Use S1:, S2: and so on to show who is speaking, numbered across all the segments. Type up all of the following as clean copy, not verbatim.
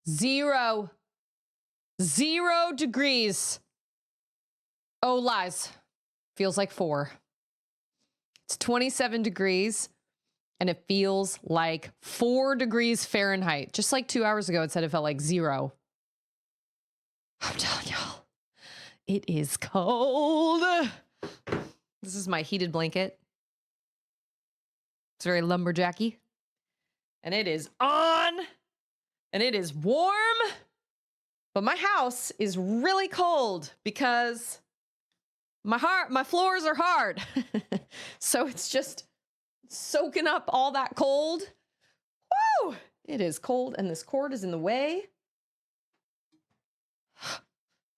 S1: 0 degrees. Oh, lies. Feels like 4. It's 27 degrees and it feels like 4 degrees Fahrenheit. Just like 2 hours ago, it said it felt like 0. I'm telling y'all, it is cold. This is my heated blanket. It's very lumberjacky. And it is on. And it is warm. But my house is really cold because my floors are hard. So it's just soaking up all that cold. Woo! It is cold and this cord is in the way.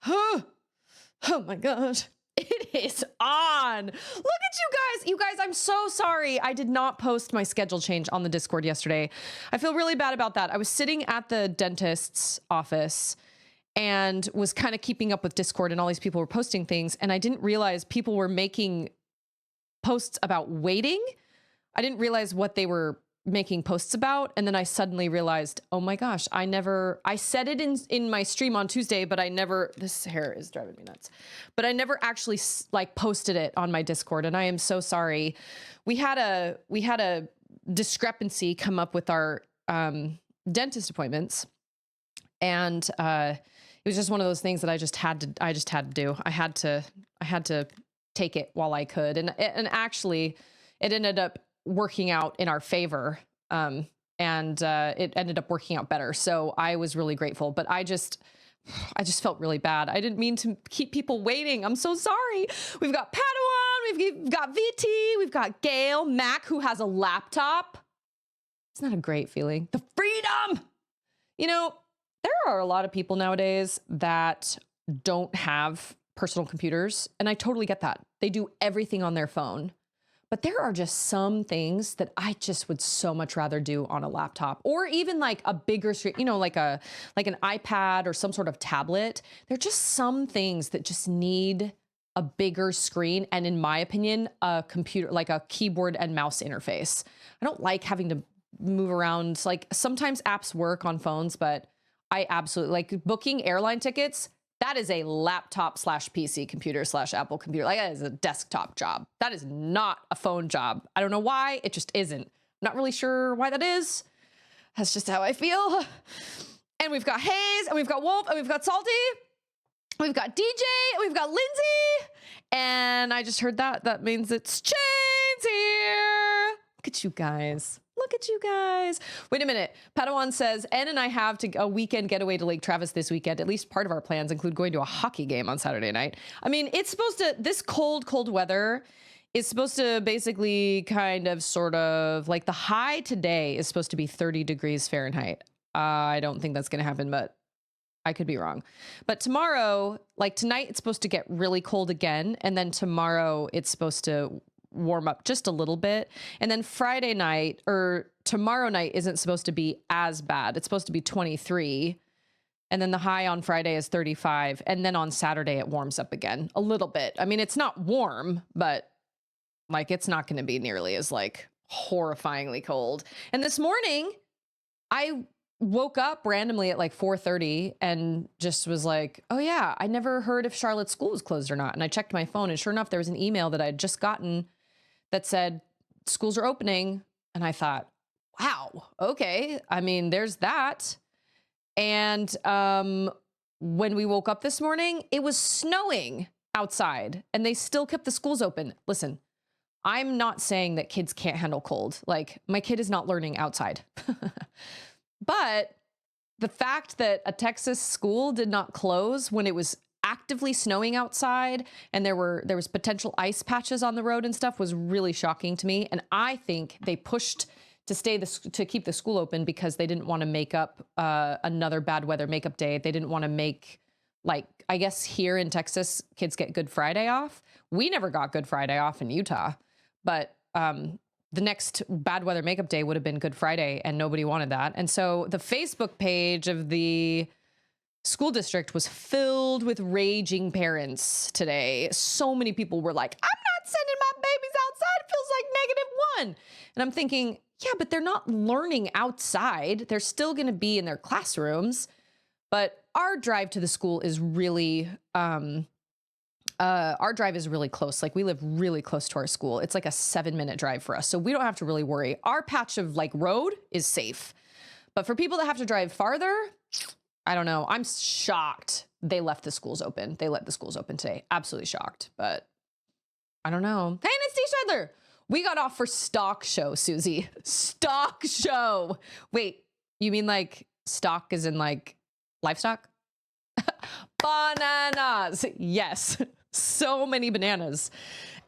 S1: Oh my God. It is on. Look at you guys. You guys, I'm so sorry. I did not post my schedule change on the Discord yesterday. I feel really bad about that. I was sitting at the dentist's office and was kind of keeping up with Discord and all these people were posting things. And I didn't realize people were making posts about waiting. I didn't realize what they were making posts about. And then I suddenly realized, oh my gosh, I said it in my stream on Tuesday, but this hair is driving me nuts, but I never actually like posted it on my Discord. And I am so sorry. We had a discrepancy come up with our dentist appointments. And it was just one of those things that I just had to do. I had to take it while I could. And actually it ended up working out in our favor. And it ended up working out better. So I was really grateful, but I just felt really bad. I didn't mean to keep people waiting. I'm so sorry. We've got Padawan, we've got VT, we've got Gail, Mac, who has a laptop. It's not a great feeling. The freedom. You know, there are a lot of people nowadays that don't have personal computers, and I totally get that. They do everything on their phone. But there are just some things that I just would so much rather do on a laptop or even like a bigger screen, you know, like an iPad or some sort of tablet. There are just some things that just need a bigger screen. And in my opinion, a computer, like a keyboard and mouse interface. I don't like having to move around. Like sometimes apps work on phones, but I absolutely like booking airline tickets. That is a laptop / PC computer / Apple computer. Like that is a desktop job. That is not a phone job. I don't know why. It just isn't. I'm not really sure why that is. That's just how I feel. And we've got Hayes, and we've got Wolf, and we've got Salty. We've got DJ, and we've got Lindsay. And I just heard that. That means it's Chains here. Look at you guys. Look at you guys. Wait a minute. Padawan says, Ann and I have a weekend getaway to Lake Travis this weekend. At least part of our plans include going to a hockey game on Saturday night. I mean, it's supposed to, this cold weather is supposed to basically kind of sort of like the high today is supposed to be 30 degrees Fahrenheit. I don't think that's going to happen, but I could be wrong. But tomorrow, like tonight, it's supposed to get really cold again. And then tomorrow it's supposed to warm up just a little bit. And then Friday night or tomorrow night isn't supposed to be as bad. It's supposed to be 23. And then the high on Friday is 35. And then on Saturday, it warms up again a little bit. I mean, it's not warm, but like, it's not going to be nearly as like horrifyingly cold. And this morning I woke up randomly at like 4:30 and just was like, oh yeah, I never heard if Charlotte's school was closed or not. And I checked my phone and sure enough, there was an email that I had just gotten that said schools are opening. And I thought, wow, okay. I mean, there's that. And when we woke up this morning, it was snowing outside and they still kept the schools open. Listen, I'm not saying that kids can't handle cold. Like my kid is not learning outside. But the fact that a Texas school did not close when it was actively snowing outside and there was potential ice patches on the road and stuff was really shocking to me. And I think they pushed to keep the school open because they didn't want to make up another bad weather makeup day. They didn't want to make, like, I guess here in Texas, kids get Good Friday off. We never got Good Friday off in Utah, but the next bad weather makeup day would have been Good Friday and nobody wanted that. And so the Facebook page of the school district was filled with raging parents today. So many people were like, I'm not sending my babies outside. It feels like fun. And I'm thinking, yeah, but they're not learning outside. They're still going to be in their classrooms. But our drive to the school is really, our drive is really close. Like we live really close to our school. It's like a 7-minute drive for us. So we don't have to really worry. Our patch of like road is safe. But for people that have to drive farther, I don't know. I'm shocked they left the schools open. They let the schools open today. Absolutely shocked. But I don't know. Hey, it's D. Scheidler. We got off for stock show, Susie. Stock show. Wait, you mean like stock is in like livestock? Bananas. Yes. So many bananas.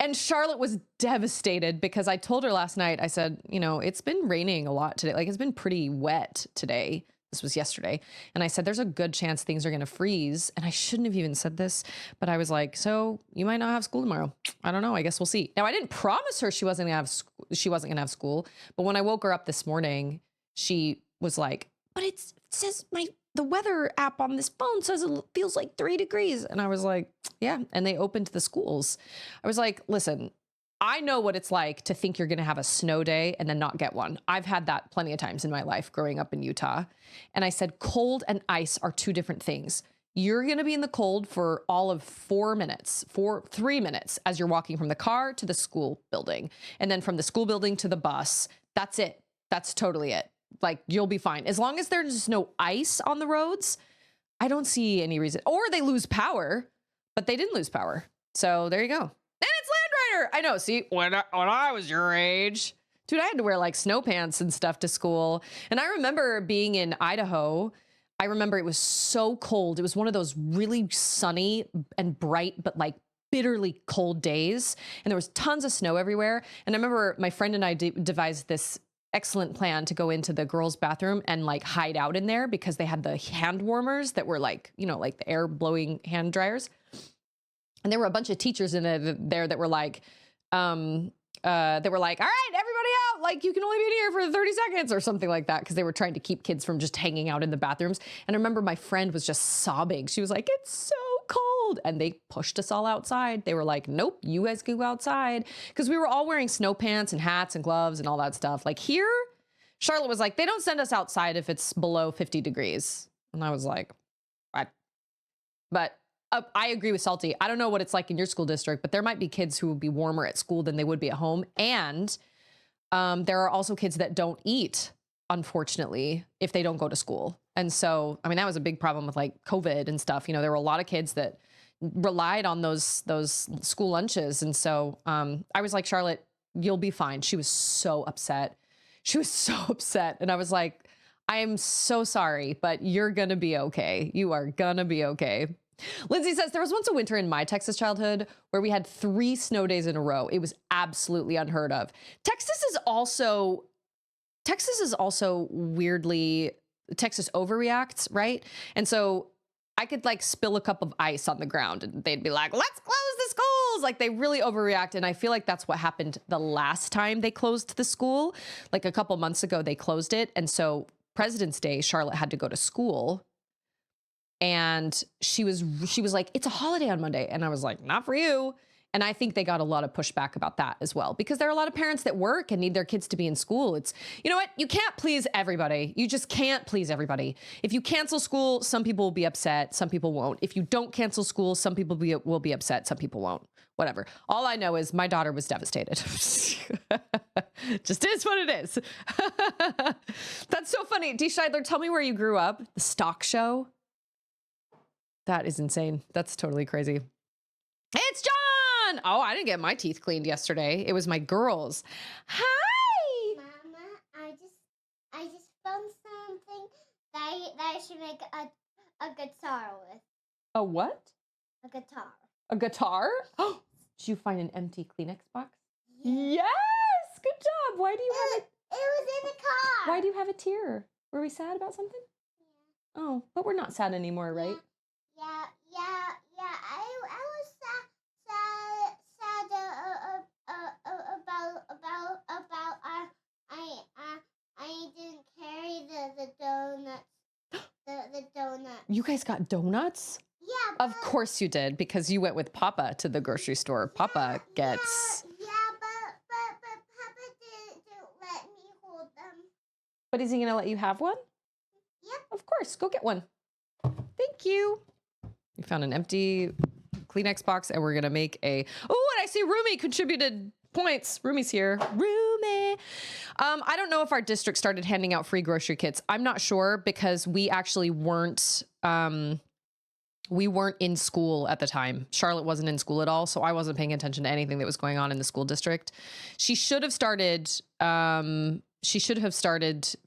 S1: And Charlotte was devastated because I told her last night, I said, you know, it's been raining a lot today. Like it's been pretty wet today. This was yesterday. And I said, there's a good chance things are going to freeze. And I shouldn't have even said this, but I was like, so you might not have school tomorrow. I don't know. I guess we'll see. Now I didn't promise her she wasn't going to have school. But when I woke her up this morning, she was like, but it says the weather app on this phone says it feels like 3 degrees. And I was like, yeah. And they opened the schools. I was like, listen, I know what it's like to think you're going to have a snow day and then not get one. I've had that plenty of times in my life growing up in Utah. And I said, cold and ice are two different things. You're going to be in the cold for all of 3 minutes as you're walking from the car to the school building. And then from the school building to the bus. That's it. That's totally it. Like you'll be fine. As long as there's no ice on the roads, I don't see any reason. Or they lose power, but they didn't lose power. So there you go. And it's Land Rider. I know. See, when I was your age, dude, I had to wear like snow pants and stuff to school. And I remember being in Idaho. I remember it was so cold. It was one of those really sunny and bright, but like bitterly cold days. And there was tons of snow everywhere. And I remember my friend and I devised this excellent plan to go into the girls' bathroom and like hide out in there because they had the hand warmers that were like, you know, like the air blowing hand dryers. And there were a bunch of teachers in there that were like, all right, everybody out. Like you can only be in here for 30 seconds or something like that. Cause they were trying to keep kids from just hanging out in the bathrooms. And I remember my friend was just sobbing. She was like, it's so cold. And they pushed us all outside. They were like, nope, you guys can go outside. Cause we were all wearing snow pants and hats and gloves and all that stuff. Like here, Charlotte was like, they don't send us outside if it's below 50 degrees. And I was like, what? But I agree with Salty. I don't know what it's like in your school district, but there might be kids who would be warmer at school than they would be at home. And there are also kids that don't eat, unfortunately, if they don't go to school. And so, I mean, that was a big problem with like COVID and stuff. You know, there were a lot of kids that relied on those school lunches. And so I was like, Charlotte, you'll be fine. She was so upset. She was so upset. And I was like, I am so sorry, but you're going to be okay. You are going to be okay. Lindsay says, there was once a winter in my Texas childhood where we had 3 snow days in a row. It was absolutely unheard of. Texas is also weirdly, Texas overreacts, right? And so I could like spill a cup of ice on the ground and they'd be like, let's close the schools. Like they really overreact. And I feel like that's what happened the last time they closed the school. Like a couple months ago, they closed it. And so President's Day, Charlotte had to go to school. And she was like, it's a holiday on Monday. And I was like, not for you. And I think they got a lot of pushback about that as well, because there are a lot of parents that work and need their kids to be in school. It's, you know what? You can't please everybody. You just can't please everybody. If you cancel school, some people will be upset. Some people won't. If you don't cancel school, some people will be upset. Some people won't. Whatever. All I know is my daughter was devastated. Just is what it is. That's so funny. D. Scheidler, tell me where you grew up. The stock show. That is insane. That's totally crazy. It's John. Oh, I didn't get my teeth cleaned yesterday. It was my girls. Hi.
S2: Mama, I just found something that I should make a guitar with.
S1: A what?
S2: A guitar.
S1: A guitar? Oh, did you find an empty Kleenex box?
S2: Yeah.
S1: Yes. Good job. Why do you have
S2: It was in the car.
S1: Why do you have a tear? Were we sad about something?
S2: Yeah.
S1: Oh, but we're not sad anymore, right?
S2: Yeah. I was sad about I didn't carry the donuts. The donut.
S1: You guys got donuts?
S2: Yeah.
S1: Of course you did, because you went with Papa to the grocery store. Papa gets.
S2: Yeah, but Papa
S1: But is he going to let you have one?
S2: Yep.
S1: Of course. Go get one. Thank you. We found an empty Kleenex box and we're going to make a... Oh, and I see Rumi contributed points. Rumi's here. Rumi. I don't know if our district started handing out free grocery kits. I'm not sure because we actually weren't... we weren't in school at the time. Charlotte wasn't in school at all, so I wasn't paying attention to anything that was going on in the school district. She should have started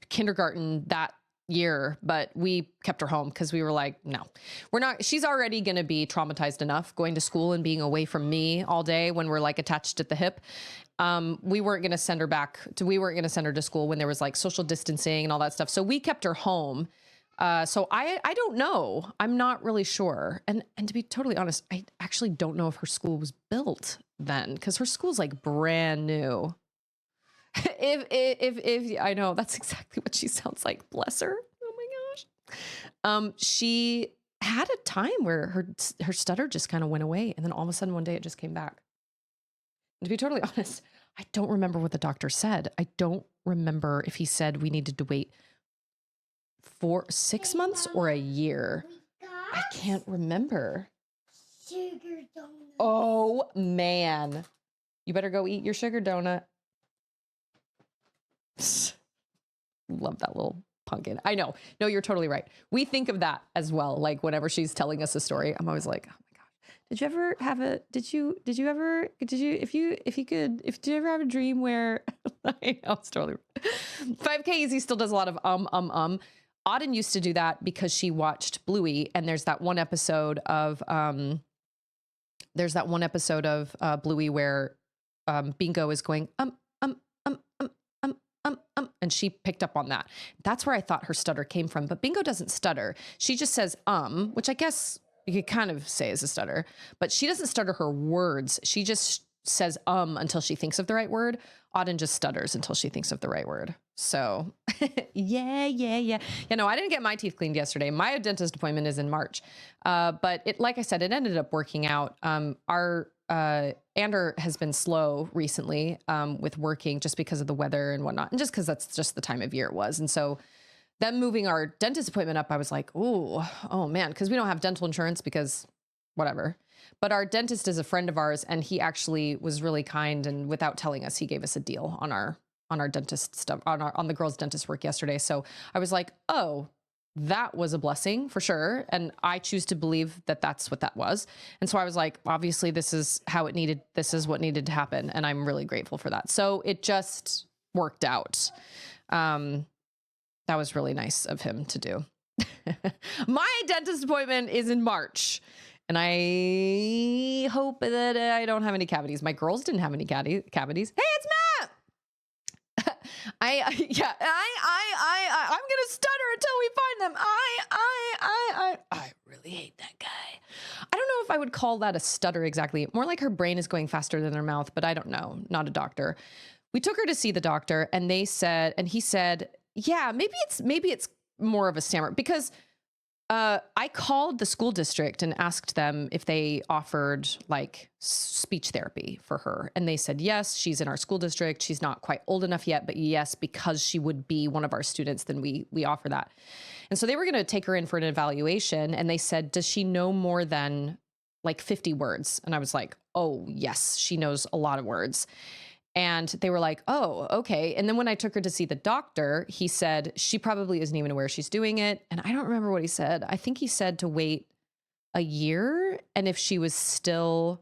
S1: kindergarten that year, but we kept her home because we were like, no, we're not. She's already going to be traumatized enough going to school and being away from me all day when we're like attached at the hip. We weren't going to send her we weren't going to send her to school when there was like social distancing and all that stuff. So we kept her home. So I don't know. I'm not really sure. And to be totally honest, I actually don't know if her school was built then because her school's like brand new. If I know that's exactly what she sounds like. Bless her. Oh my gosh. She had a time where her stutter just kind of went away. And then all of a sudden one day it just came back. And to be totally honest, I don't remember what the doctor said. I don't remember if he said we needed to wait for 6 months or a year. I can't remember.
S2: Sugar donut.
S1: Oh man. You better go eat your sugar donut. Love that little pumpkin. I know. No, you're totally right. We think of that as well. Like whenever she's telling us a story, I'm always like, oh my gosh, did you ever have a dream where I know it's totally 5K Easy still does a lot of Auden used to do that because she watched Bluey, and there's that one episode of Bluey where Bingo is going and she picked up on that. That's where I thought her stutter came from. But Bingo doesn't stutter. She just says which I guess you could kind of say is a stutter, but she doesn't stutter her words. She just says until she thinks of the right word. Auden just stutters until she thinks of the right word. So yeah. You know, I didn't get my teeth cleaned yesterday. My dentist appointment is in March. But like I said, it ended up working out. Our Ander has been slow recently with working just because of the weather and whatnot. And just because that's just the time of year it was. And so them moving our dentist appointment up, I was like, oh man, because we don't have dental insurance because whatever. But our dentist is a friend of ours, and he actually was really kind, and without telling us, he gave us a deal on our dentist stuff, on the girls' dentist work yesterday. So I was like, oh, that was a blessing for sure. And I choose to believe that that's what that was. And so I was like, obviously this is what needed to happen. And I'm really grateful for that. So it just worked out. That was really nice of him to do. My dentist appointment is in March. And I hope that I don't have any cavities. My girls didn't have any cavities. Hey, it's Matt. I'm gonna stutter until we find them. I really hate that guy. I don't know if I would call that a stutter exactly. More like her brain is going faster than her mouth, but I don't know. Not a doctor. We took her to see the doctor, and he said, yeah, maybe it's more of a stammer because. I called the school district and asked them if they offered like speech therapy for her. And they said, yes, she's in our school district. She's not quite old enough yet, but yes, because she would be one of our students, then we offer that. And so they were going to take her in for an evaluation. And they said, does she know more than like 50 words? And I was like, oh yes, she knows a lot of words. And they were like, oh, okay. And then when I took her to see the doctor, he said she probably isn't even aware she's doing it. And I don't remember what he said. I think he said to wait a year. And if she was still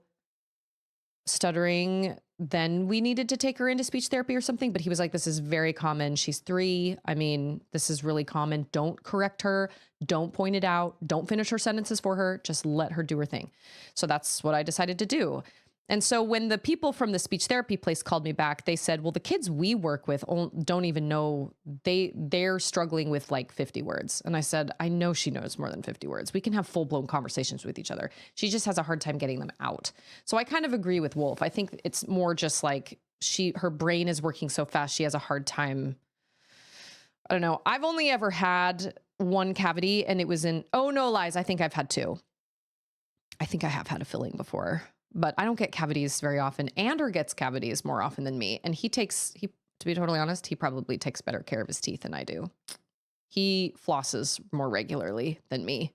S1: stuttering, then we needed to take her into speech therapy or something. But he was like, this is very common. She's 3. I mean, this is really common. Don't correct her. Don't point it out. Don't finish her sentences for her. Just let her do her thing. So that's what I decided to do. And so when the people from the speech therapy place called me back, they said, well, the kids we work with don't even know, they're struggling with like 50 words. And I said, I know she knows more than 50 words. We can have full blown conversations with each other. She just has a hard time getting them out. So I kind of agree with Wolf. I think it's more just like her brain is working so fast. She has a hard time. I don't know. I've only ever had one cavity, and it was oh no, lies. I think I've had 2. I think I have had a filling before. But I don't get cavities very often. Ander gets cavities more often than me. And he to be totally honest, he probably takes better care of his teeth than I do. He flosses more regularly than me.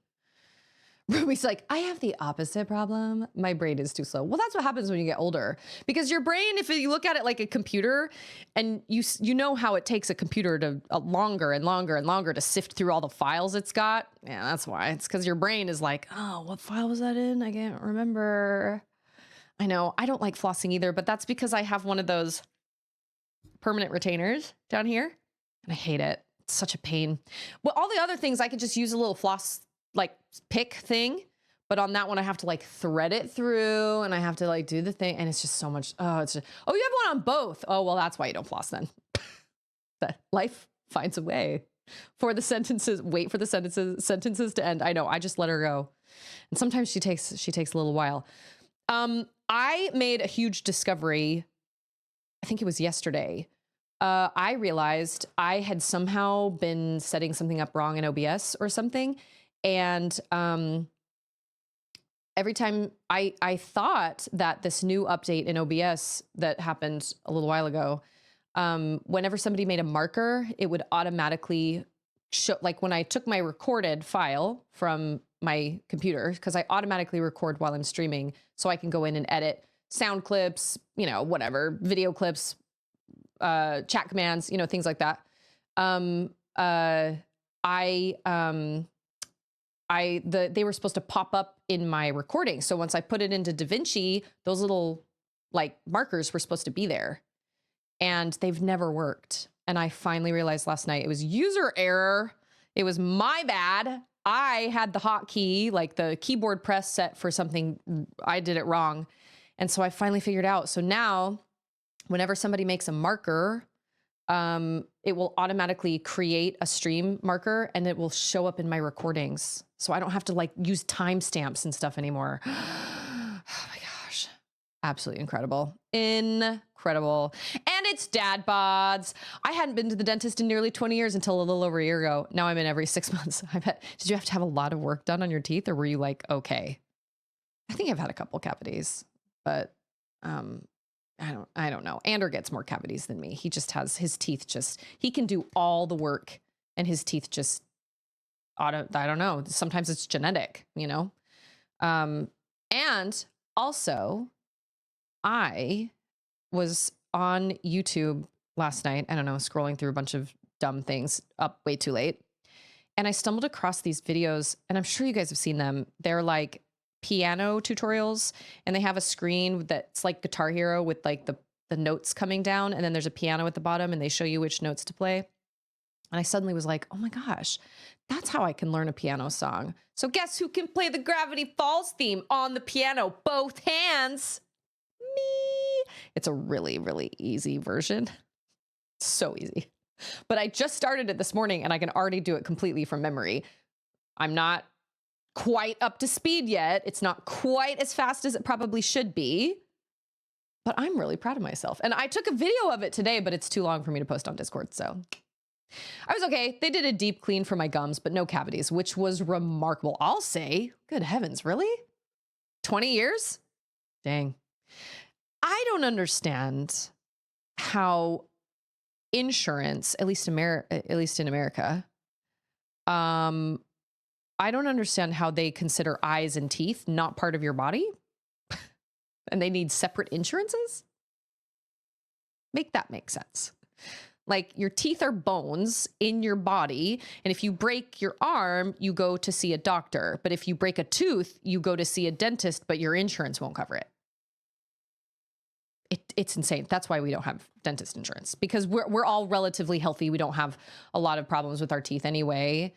S1: Ruby's like, I have the opposite problem. My brain is too slow. Well, that's what happens when you get older, because your brain, if you look at it like a computer, and you know how it takes a computer to longer and longer and longer to sift through all the files it's got. Yeah, that's why. It's because your brain is like, oh, what file was that in? I can't remember. I know. I don't like flossing either, but that's because I have one of those permanent retainers down here, and I hate it. It's such a pain. Well, all the other things I could just use a little floss like pick thing, but on that one I have to like thread it through, and I have to like do the thing, and it's just so much. Oh, it's just, oh, you have one on both. Oh, well, that's why you don't floss then. That life finds a way for the sentences. Wait for the sentences to end. I know. I just let her go, and sometimes she takes a little while. I made a huge discovery. I think it was yesterday. I realized I had somehow been setting something up wrong in OBS or something. And every time I thought that this new update in OBS that happened a little while ago, whenever somebody made a marker, it would automatically show, like when I took my recorded file from my computer, because I automatically record while I'm streaming, so I can go in and edit sound clips, you know, whatever, video clips, chat commands, you know, things like that. They were supposed to pop up in my recording. So once I put it into DaVinci, those little like markers were supposed to be there, and they've never worked. And I finally realized last night it was user error. It was my bad. I had the hotkey, like the keyboard press set for something. I did it wrong. And so I finally figured out. So now whenever somebody makes a marker, it will automatically create a stream marker, and it will show up in my recordings. So I don't have to like use timestamps and stuff anymore. Oh my gosh. Absolutely incredible. Incredible. And it's dad bods. I hadn't been to the dentist in nearly 20 years until a little over a year ago. Now I'm in every 6 months. I bet. Did you have to have a lot of work done on your teeth, or were you like, okay? I think I've had a couple cavities, but I don't know. Andrew gets more cavities than me. He just has his teeth he can do all the work, and his teeth just I don't know. Sometimes it's genetic, you know? And also I was on YouTube last night. I don't know, scrolling through a bunch of dumb things up way too late. And I stumbled across these videos, and I'm sure you guys have seen them. They're like piano tutorials, and they have a screen that's like Guitar Hero with like the notes coming down, and then there's a piano at the bottom, and they show you which notes to play. And I suddenly was like, oh my gosh, that's how I can learn a piano song. So guess who can play the Gravity Falls theme on the piano? Both hands. Me. It's a really, really easy version. So easy. But I just started it this morning, and I can already do it completely from memory. I'm not quite up to speed yet. It's not quite as fast as it probably should be, but I'm really proud of myself. And I took a video of it today, but it's too long for me to post on Discord, so I was okay. They did a deep clean for my gums, but no cavities, which was remarkable. I'll say, good heavens, really? 20 years? Dang. I don't understand how insurance, at least in America, I don't understand how they consider eyes and teeth not part of your body, and they need separate insurances. Make that make sense. Like, your teeth are bones in your body, and if you break your arm, you go to see a doctor. But if you break a tooth, you go to see a dentist, but your insurance won't cover it. It's insane. That's why we don't have dentist insurance, because we're all relatively healthy. We don't have a lot of problems with our teeth anyway.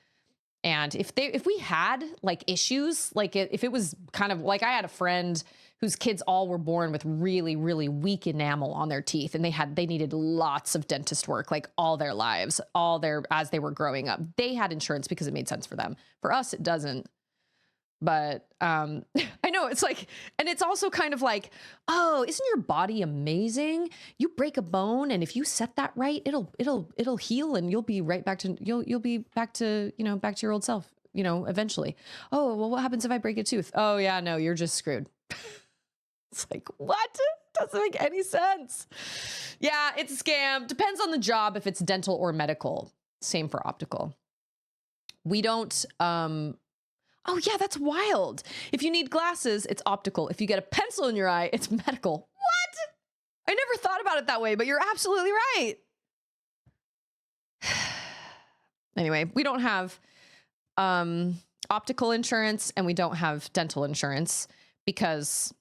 S1: And if we had like issues, like if it was kind of like, I had a friend whose kids all were born with really, really weak enamel on their teeth, and they needed lots of dentist work, like all their lives, as they were growing up. They had insurance because it made sense for them. For us, it doesn't. But I know, it's like, and it's also kind of like, oh, isn't your body amazing? You break a bone, and if you set that right, it'll heal, and you'll be right back to you'll be back to your old self, eventually. Oh, well, what happens if I break a tooth? Oh yeah, no, you're just screwed. It's like, what? Doesn't make any sense. Yeah, it's a scam. Depends on the job if it's dental or medical. Same for optical. We don't, oh yeah, that's wild. If you need glasses, it's optical. If you get a pencil in your eye, it's medical. What? I never thought about it that way, but you're absolutely right. Anyway, we don't have optical insurance and we don't have dental insurance because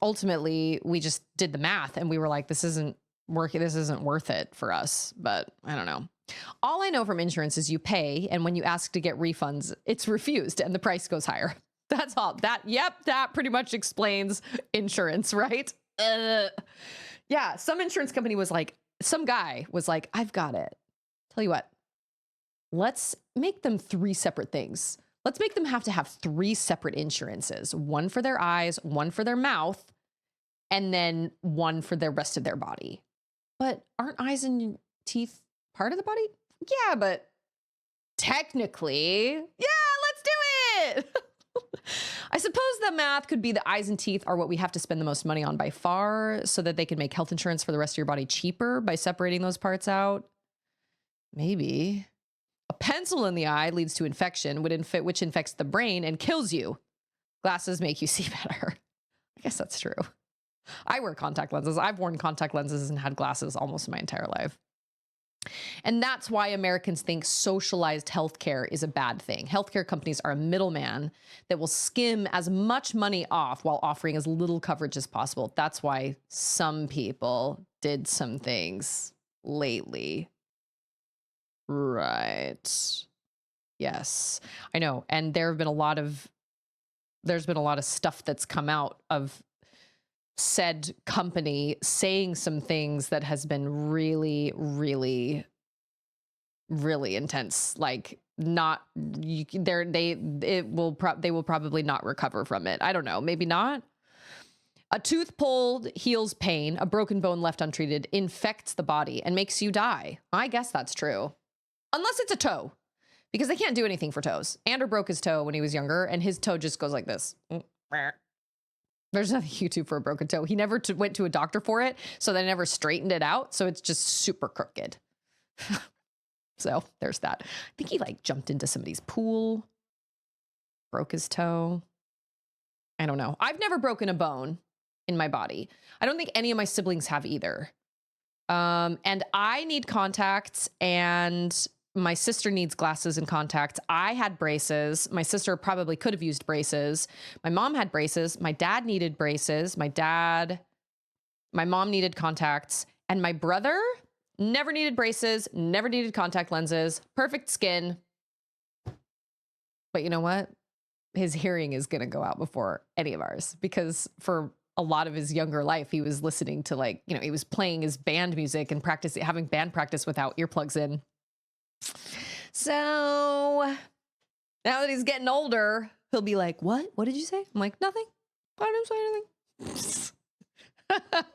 S1: ultimately we just did the math and we were like, this isn't working. This isn't worth it for us, but I don't know. All I know from insurance is you pay, and when you ask to get refunds, it's refused and the price goes higher. That's all. That pretty much explains insurance, right? Yeah, some insurance company was like, some guy was like, I've got it. Tell you what, let's make them 3 separate things. Let's make them have to have 3 separate insurances, one for their eyes, one for their mouth, and then one for the rest of their body. But aren't eyes and teeth part of the body? Yeah, but technically, yeah, let's do it. I suppose the math could be the eyes and teeth are what we have to spend the most money on by far, so that they can make health insurance for the rest of your body cheaper by separating those parts out. Maybe. A pencil in the eye leads to infection, which infects the brain and kills you. Glasses make you see better. I guess that's true. I wear contact lenses. I've worn contact lenses and had glasses almost my entire life. And that's why Americans think socialized healthcare is a bad thing. Healthcare companies are a middleman that will skim as much money off while offering as little coverage as possible. That's why some people did some things lately. Right. Yes, I know. And there's been a lot of stuff that's come out of said company saying some things that has been really, really, really intense. Like they will probably not recover from it. I don't know. Maybe not. A tooth pulled heals pain. A broken bone left untreated infects the body and makes you die. I guess that's true. Unless it's a toe, because they can't do anything for toes. Andrew broke his toe when he was younger, and his toe just goes like this. There's nothing you do for a broken toe. He never went to a doctor for it, so they never straightened it out. So it's just super crooked. So there's that. I think he like jumped into somebody's pool, broke his toe. I don't know. I've never broken a bone in my body. I don't think any of my siblings have either. And I need contacts, and my sister needs glasses and contacts. I had braces. My sister probably could have used braces. My mom had braces. My dad needed braces. My mom needed contacts, and my brother never needed braces, never needed contact lenses, perfect skin. But you know what? His hearing is going to go out before any of ours, because for a lot of his younger life, he was listening to he was playing his band music and having band practice without earplugs in. So now that he's getting older, he'll be like, what? What did you say? I'm like, nothing. I didn't say anything.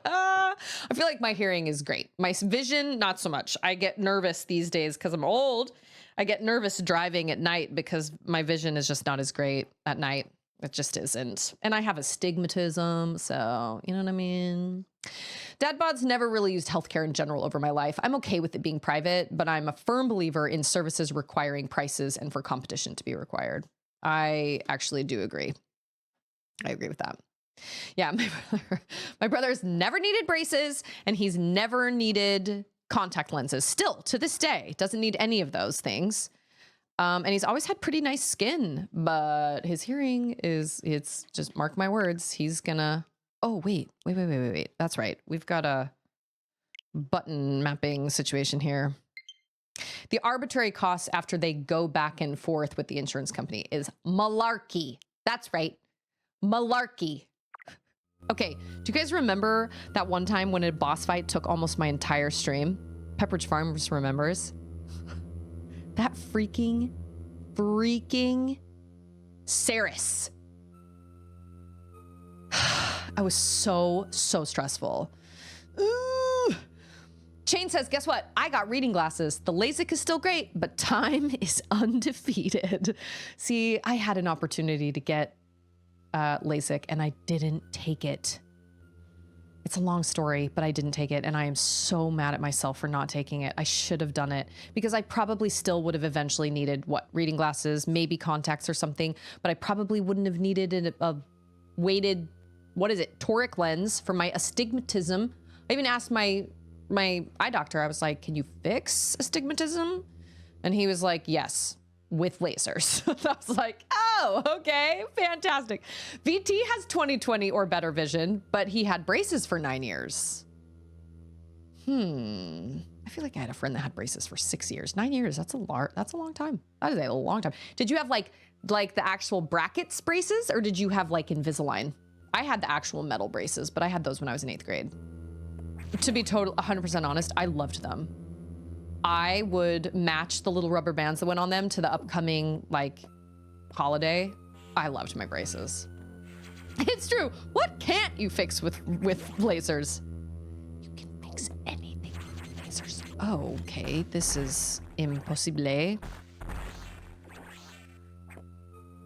S1: I feel like my hearing is great. My vision, not so much. I get nervous these days because I'm old. I get nervous driving at night because my vision is just not as great at night. It just isn't. And I have astigmatism, so you know what I mean? Dad bods never really used healthcare in general over my life. I'm okay with it being private, but I'm a firm believer in services requiring prices and for competition to be required. I actually do agree. I agree with that. Yeah, my brother's never needed braces, and he's never needed contact lenses. Still, to this day, doesn't need any of those things. And he's always had pretty nice skin, but his hearing it's just, mark my words, he's gonna, oh, wait. That's right. We've got a button mapping situation here. The arbitrary costs after they go back and forth with the insurance company is malarkey. That's right. Malarkey. Okay, do you guys remember that one time when a boss fight took almost my entire stream? Pepperidge Farms remembers. That freaking Saris. I was so stressful. Ooh. Chain says, guess what? I got reading glasses. The LASIK is still great, but time is undefeated. See, I had an opportunity to get LASIK and I didn't take it. it's a long story, but I didn't take it. And I am so mad at myself for not taking it. I should have done it because I probably still would have eventually needed reading glasses, maybe contacts or something, but I probably wouldn't have needed a weighted, toric lens for my astigmatism. I even asked my eye doctor, I was like, can you fix astigmatism? And he was like, yes, with lasers. I was like, oh, okay, fantastic. VT has 20/20 or better vision, but he had braces for 9 years. I feel like I had a friend that had braces for 6 years. 9 years, that's a long time. That is a long time. Did you have like the actual brackets braces, or did you have like Invisalign? I had the actual metal braces, but I had those when I was in 8th grade. To be 100% honest, I loved them. I would match the little rubber bands that went on them to the upcoming like holiday. I loved my braces. It's true. What can't you fix with lasers? You can fix anything with lasers. Oh, okay. This is impossible.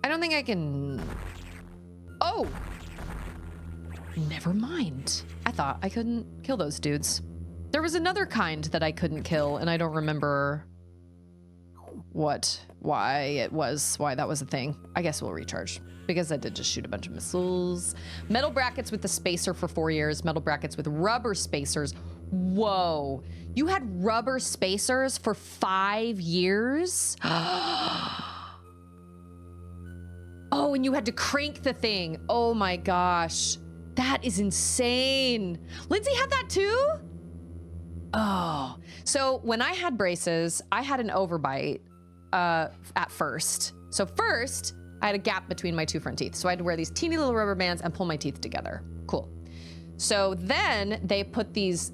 S1: I don't think I can. Oh, never mind. I thought I couldn't kill those dudes. There was another kind that I couldn't kill, and I don't remember why that was a thing. I guess we'll recharge because I did just shoot a bunch of missiles. Metal brackets with the spacer for 4 years. Metal brackets with rubber spacers. Whoa, you had rubber spacers for 5 years? Oh, and you had to crank the thing. Oh my gosh, that is insane. Lindsay had that too? Oh, so when I had braces, I had an overbite at first. So first, I had a gap between my 2 front teeth. So I had to wear these teeny little rubber bands and pull my teeth together. Cool. So then they put this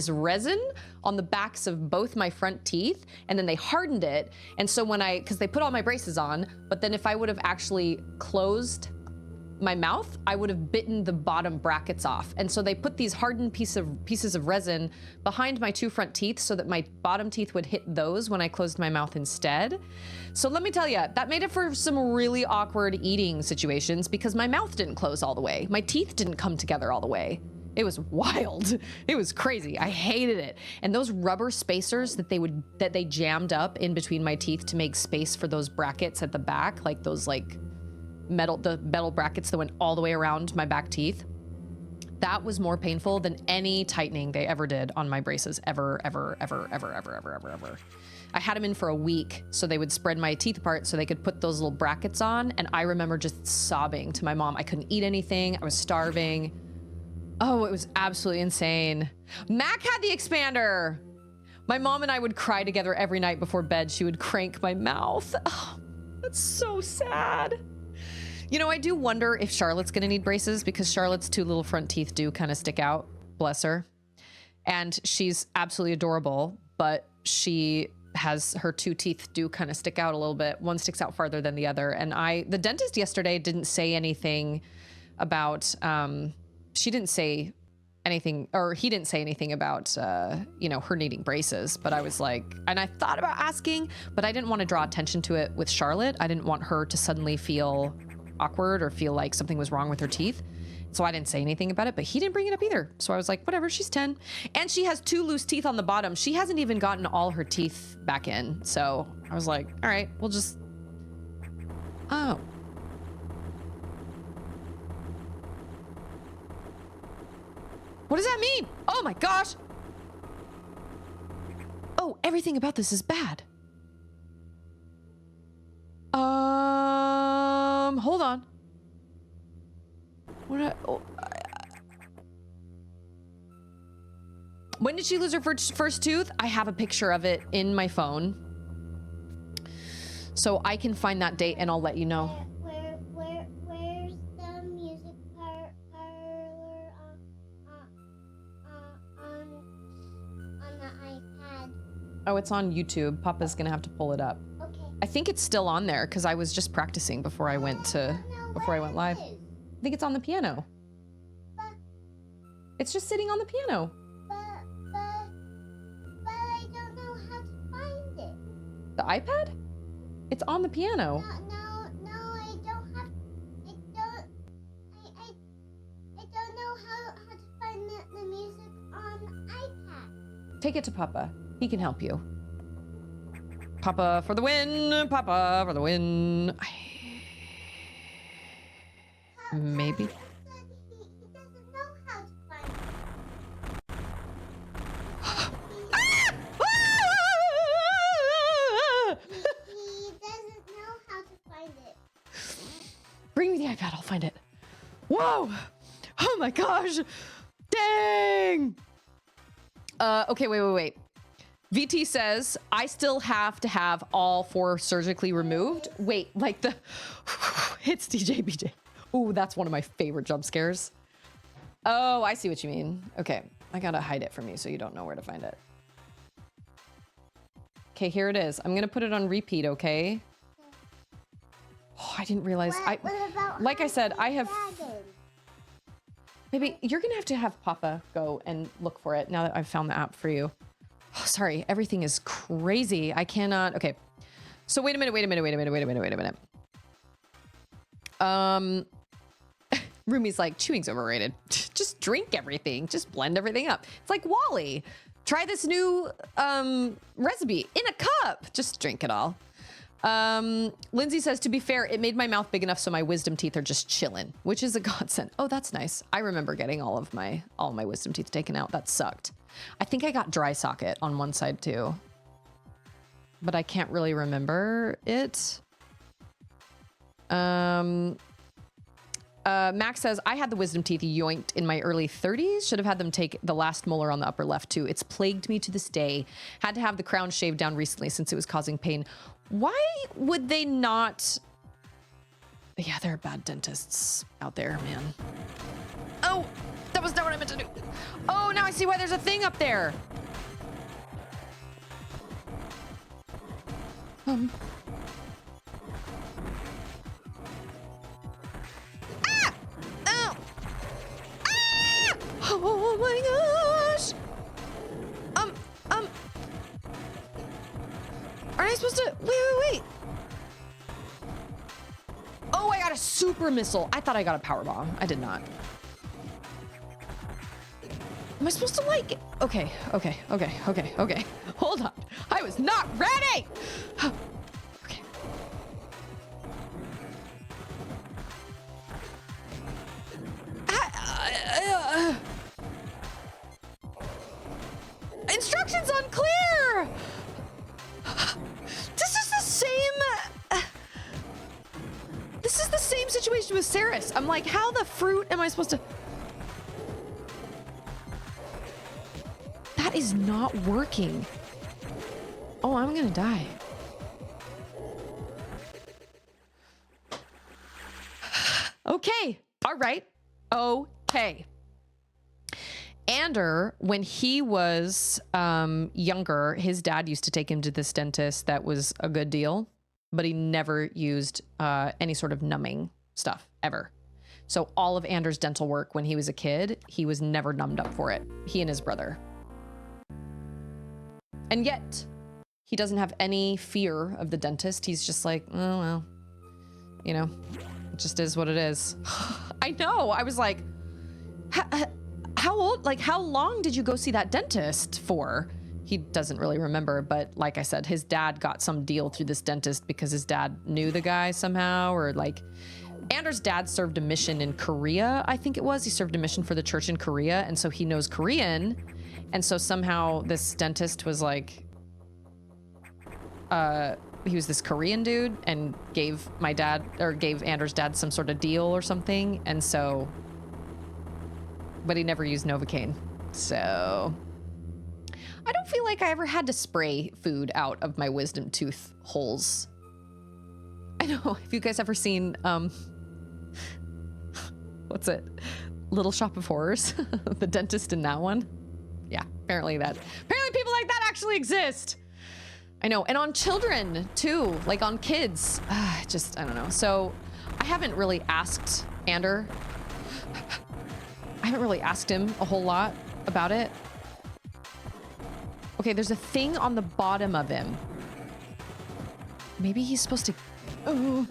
S1: resin on the backs of both my front teeth, and then they hardened it. And so because they put all my braces on, but then if I would have actually closed my mouth, I would have bitten the bottom brackets off. And so they put these hardened pieces of resin behind my 2 front teeth so that my bottom teeth would hit those when I closed my mouth instead. So let me tell you, that made it for some really awkward eating situations because my mouth didn't close all the way. My teeth didn't come together all the way. It was wild. It was crazy. I hated it. And those rubber spacers that they jammed up in between my teeth to make space for those brackets at the back, like those the metal brackets that went all the way around my back teeth. That was more painful than any tightening they ever did on my braces ever. I had them in for a week so they would spread my teeth apart so they could put those little brackets on. And I remember just sobbing to my mom. I couldn't eat anything. I was starving. Oh, it was absolutely insane. Mac had the expander. My mom and I would cry together every night before bed. She would crank my mouth. Oh, that's so sad. You know, I do wonder if Charlotte's gonna need braces because Charlotte's 2 little front teeth do kind of stick out, bless her. And she's absolutely adorable, but her 2 teeth do kind of stick out a little bit. One sticks out farther than the other. And the dentist yesterday didn't say anything about, he didn't say anything about, her needing braces, but I was like, and I thought about asking, but I didn't want to draw attention to it with Charlotte. I didn't want her to suddenly feel awkward or feel like something was wrong with her teeth. So I didn't say anything about it, but he didn't bring it up either. So I was like, whatever, she's 10. And she has 2 loose teeth on the bottom. She hasn't even gotten all her teeth back in. So I was like, all right, we'll just, oh. What does that mean? Oh my gosh. Oh, everything about this is bad. Hold on. When did she lose her first tooth? I have a picture of it in my phone. So I can find that date and I'll let you know.
S2: Where's the music parlor on the iPad?
S1: Oh, it's on YouTube. Papa's gonna have to pull it up.
S2: Okay.
S1: I think it's still on there because I was just practicing before I went live. I think it's on the piano. It's just sitting on the piano.
S2: But I don't know how to find it.
S1: The iPad? It's on the piano.
S2: No, I don't have. I don't know how to
S1: Take it to Papa. He can help you. Papa for the win. Papa for the win. Maybe.
S2: He doesn't know how to find it. He doesn't know how to find it.
S1: Bring me the iPad. I'll find it. Whoa. Oh my gosh. Dang. Okay, wait. VT says, I still have to have all 4 surgically removed. Wait, like the hits DJBJ. Ooh, that's one of my favorite jump scares. Oh, I see what you mean. Okay, I gotta hide it from you so you don't know where to find it. Okay, here it is. I'm gonna put it on repeat, okay? Oh, I didn't realize. Like I said, I have... Maybe you're gonna have to have Papa go and look for it now that I've found the app for you. Oh, sorry, everything is crazy. I cannot. Okay, so wait a minute. Rumi's like, chewing's overrated. Just drink everything. Just blend everything up. It's like Wally. Try this new recipe in a cup. Just drink it all. Lindsay says, to be fair, it made my mouth big enough so my wisdom teeth are just chilling, which is a godsend. Oh, that's nice. I remember getting all my wisdom teeth taken out. That sucked. I think I got dry socket on one side too, but I can't really remember it. Max says, I had the wisdom teeth yoinked in my early 30s. Should have had them take the last molar on the upper left too. It's plagued me to this day. Had to have the crown shaved down recently since it was causing pain. Why would they not? Yeah, there are bad dentists out there, man. Oh, that was not what I meant to do. Oh, now I see why there's a thing up there. Ah! Oh! Ah! Oh my gosh! Aren't I supposed to? Wait. Oh, I got a super missile. I thought I got a power bomb. I did not. Am I supposed to like it? Okay. Hold on. I was not ready. Okay. Instructions unclear. This is the same situation with Ceres. I'm like, how the fruit am I supposed to? That is not working. Oh, I'm gonna die. Okay. All right. Okay. Ander, when he was younger, his dad used to take him to this dentist that was a good deal, but he never used any sort of numbing stuff ever. So all of Ander's dental work when he was a kid, he was never numbed up for it. He and his brother. And yet, he doesn't have any fear of the dentist. He's just like, oh, well, you know, it just is what it is. I know. I was like, how old, like, how long did you go see that dentist for? He doesn't really remember, but like I said, his dad got some deal through this dentist because his dad knew the guy somehow, or like, Ander's dad served a mission in Korea, I think it was. He served a mission for the church in Korea, and so he knows Korean. And so somehow this dentist was like, he was this Korean dude and gave my dad, or gave Ander's dad some sort of deal or something. And so, but he never used Novocaine. So I don't feel like I ever had to spray food out of my wisdom tooth holes. I know, have you guys ever seen, what's it? Little Shop of Horrors? The dentist in that one? Yeah, apparently people like that actually exist. I know, and on children too, like on kids. I don't know. So I haven't really asked Ander. I haven't really asked him a whole lot about it. Okay, there's a thing on the bottom of him. Maybe he's supposed to, oh.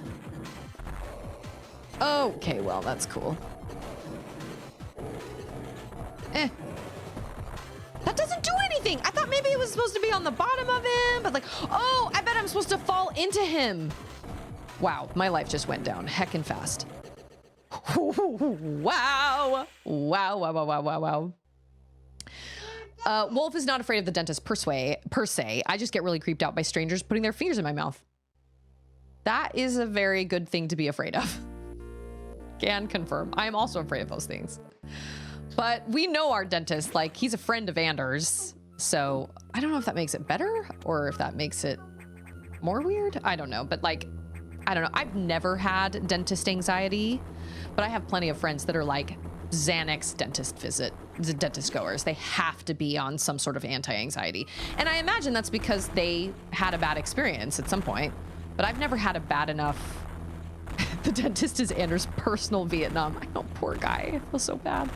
S1: Okay, well, that's cool. That doesn't do anything. anything. I thought maybe it was supposed to be on the bottom of him, but like, oh, I bet I'm supposed to fall into him. Wow, my life just went down heckin' fast. Wow. Wow, wow, wow, wow, wow, wow. Wolf is not afraid of the dentist per se. I just get really creeped out by strangers putting their fingers in my mouth. That is a very good thing to be afraid of. Can confirm. I am also afraid of those things. But we know our dentist, like, he's a friend of Anders. So I don't know if that makes it better or if that makes it more weird. I don't know. But like, I don't know. I've never had dentist anxiety, but I have plenty of friends that are like Xanax dentist goers. They have to be on some sort of anti-anxiety. And I imagine that's because they had a bad experience at some point, but I've never had a bad enough. The dentist is Anders' personal Vietnam. I know, poor guy. I feel so bad.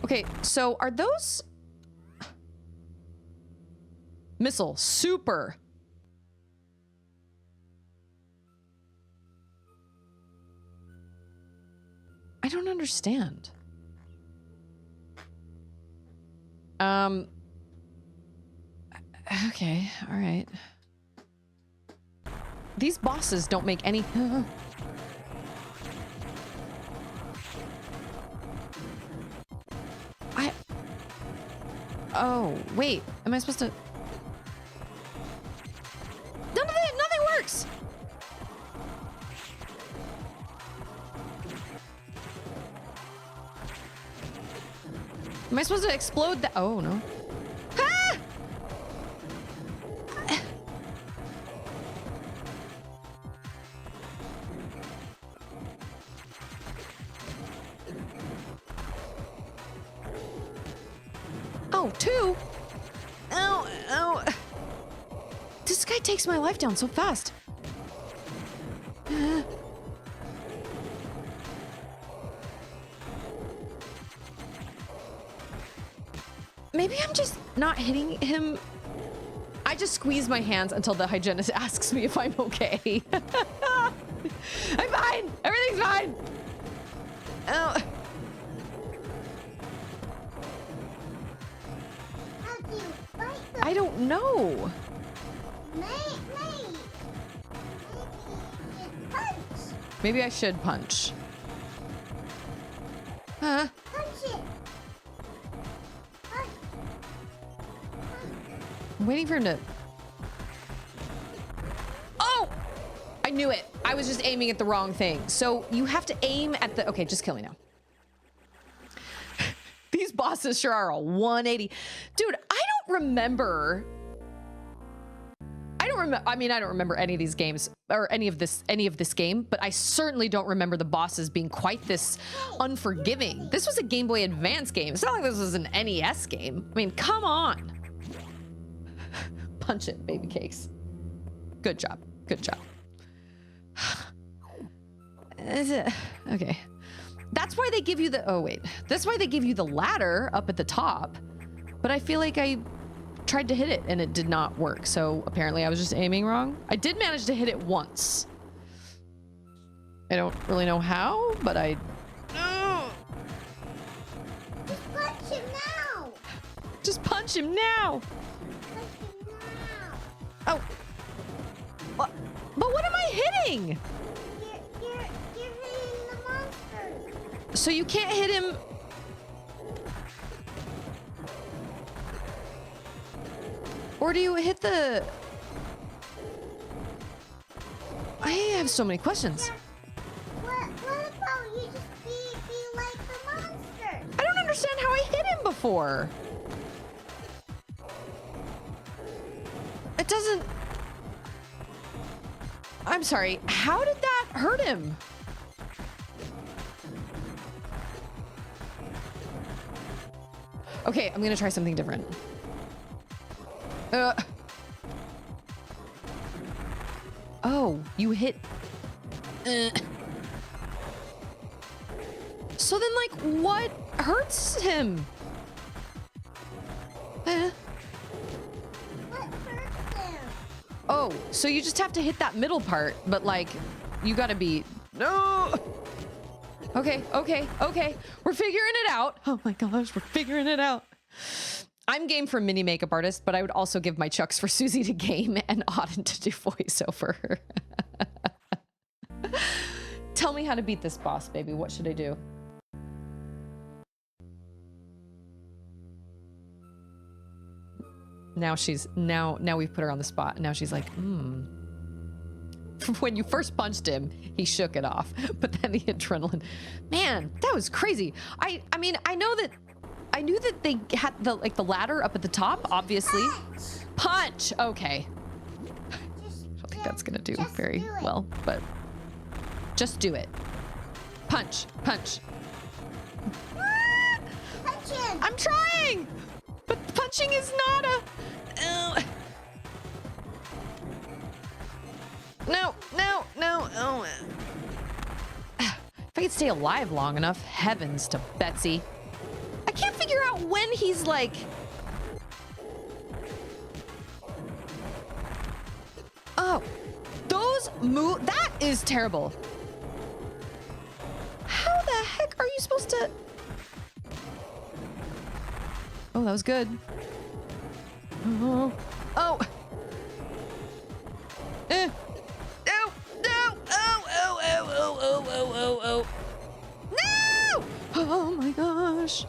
S1: Okay, so are those missile super? I don't understand. Okay, all right. These bosses don't make any... Oh, wait. Am I supposed to... Nothing works! Am I supposed to explode that? Oh, no. Ah! Oh, two? Ow, ow. This guy takes my life down so fast. Maybe I'm just not hitting him. I just squeeze my hands until the hygienist asks me if I'm okay. I'm fine. Everything's fine. Oh. I don't know. Maybe I should punch. Huh?
S2: Punch it.
S1: I'm waiting for him to... Oh! I knew it. I was just aiming at the wrong thing. So you have to aim at the... Okay, just kill me now. These bosses sure are a 180. Dude, I don't remember... I mean, I don't remember any of these games or any of this game, but I certainly don't remember the bosses being quite this unforgiving. This was a Game Boy Advance game. It's not like this was an NES game. I mean, come on. Punch it, baby cakes. Good job. Good job. Okay. That's why they give you the... Oh, wait. That's why they give you the ladder up at the top. But I feel like I tried to hit it and it did not work. So apparently I was just aiming wrong. I did manage to hit it once. I don't really know how, but I...
S2: Just punch him now.
S1: Just punch him now. Oh. What? But what am I hitting?
S2: You're hitting the monster.
S1: So you can't hit him... Or do you hit the... I have so many questions.
S2: Yeah. What about you just be like the monster?
S1: I don't understand how I hit him before. It doesn't... I'm sorry. How did that hurt him? Okay, I'm gonna try something different. Oh, you hit... So then, like, what hurts him?
S2: What hurts him?
S1: Oh, so you just have to hit that middle part, but, like, you gotta be... No. Okay, okay, okay. We're figuring it out. Oh my gosh, we're figuring it out. I'm game for mini makeup artist, but I would also give my chucks for Susie to game and Auden to do voiceover. Tell me how to beat this boss, baby. What should I do? Now she's now we've put her on the spot. Now she's like, When you first punched him, he shook it off, but then the adrenaline, man, that was crazy. I mean, I knew that they had the ladder up at the top, obviously. Punch. Okay. I don't think that's gonna do very well, but just do it. Punch, punch.
S2: Punch him.
S1: I'm trying, but punching is not a. No, no, no. Oh. If I could stay alive long enough, heavens to Betsy. I can't figure out when he's like. Oh, those move. That is terrible. How the heck are you supposed to? Oh, that was good. Oh. Oh. No. No. Oh. Oh. Oh. Oh. Oh. Oh. Oh. Oh. No. Oh my gosh.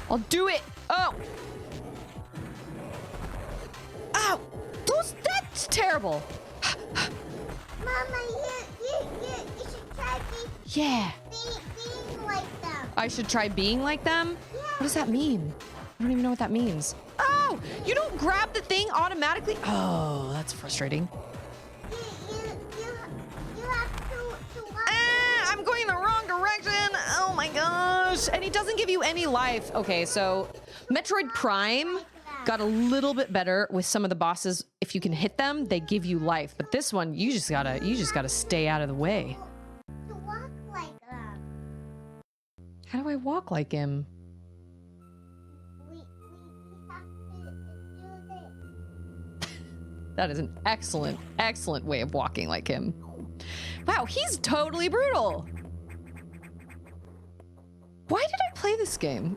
S1: I'll do it. Oh. Ow. That's terrible.
S2: Mama, you should try being like them.
S1: I should try being like them?
S2: Yeah.
S1: What does that mean? I don't even know what that means. Oh, you don't grab the thing automatically? Oh, that's frustrating.
S2: You have to walk.
S1: I'm going in the wrong direction. Oh my gosh. And he doesn't give you any life. Okay, so Metroid Prime got a little bit better with some of the bosses. If you can hit them, they give you life. But this one, you just gotta stay out of the way.
S2: To walk like them.
S1: How do I walk like him?
S2: We have to do this.
S1: That is an excellent, excellent way of walking like him. Wow, he's totally brutal. Why did I play this game?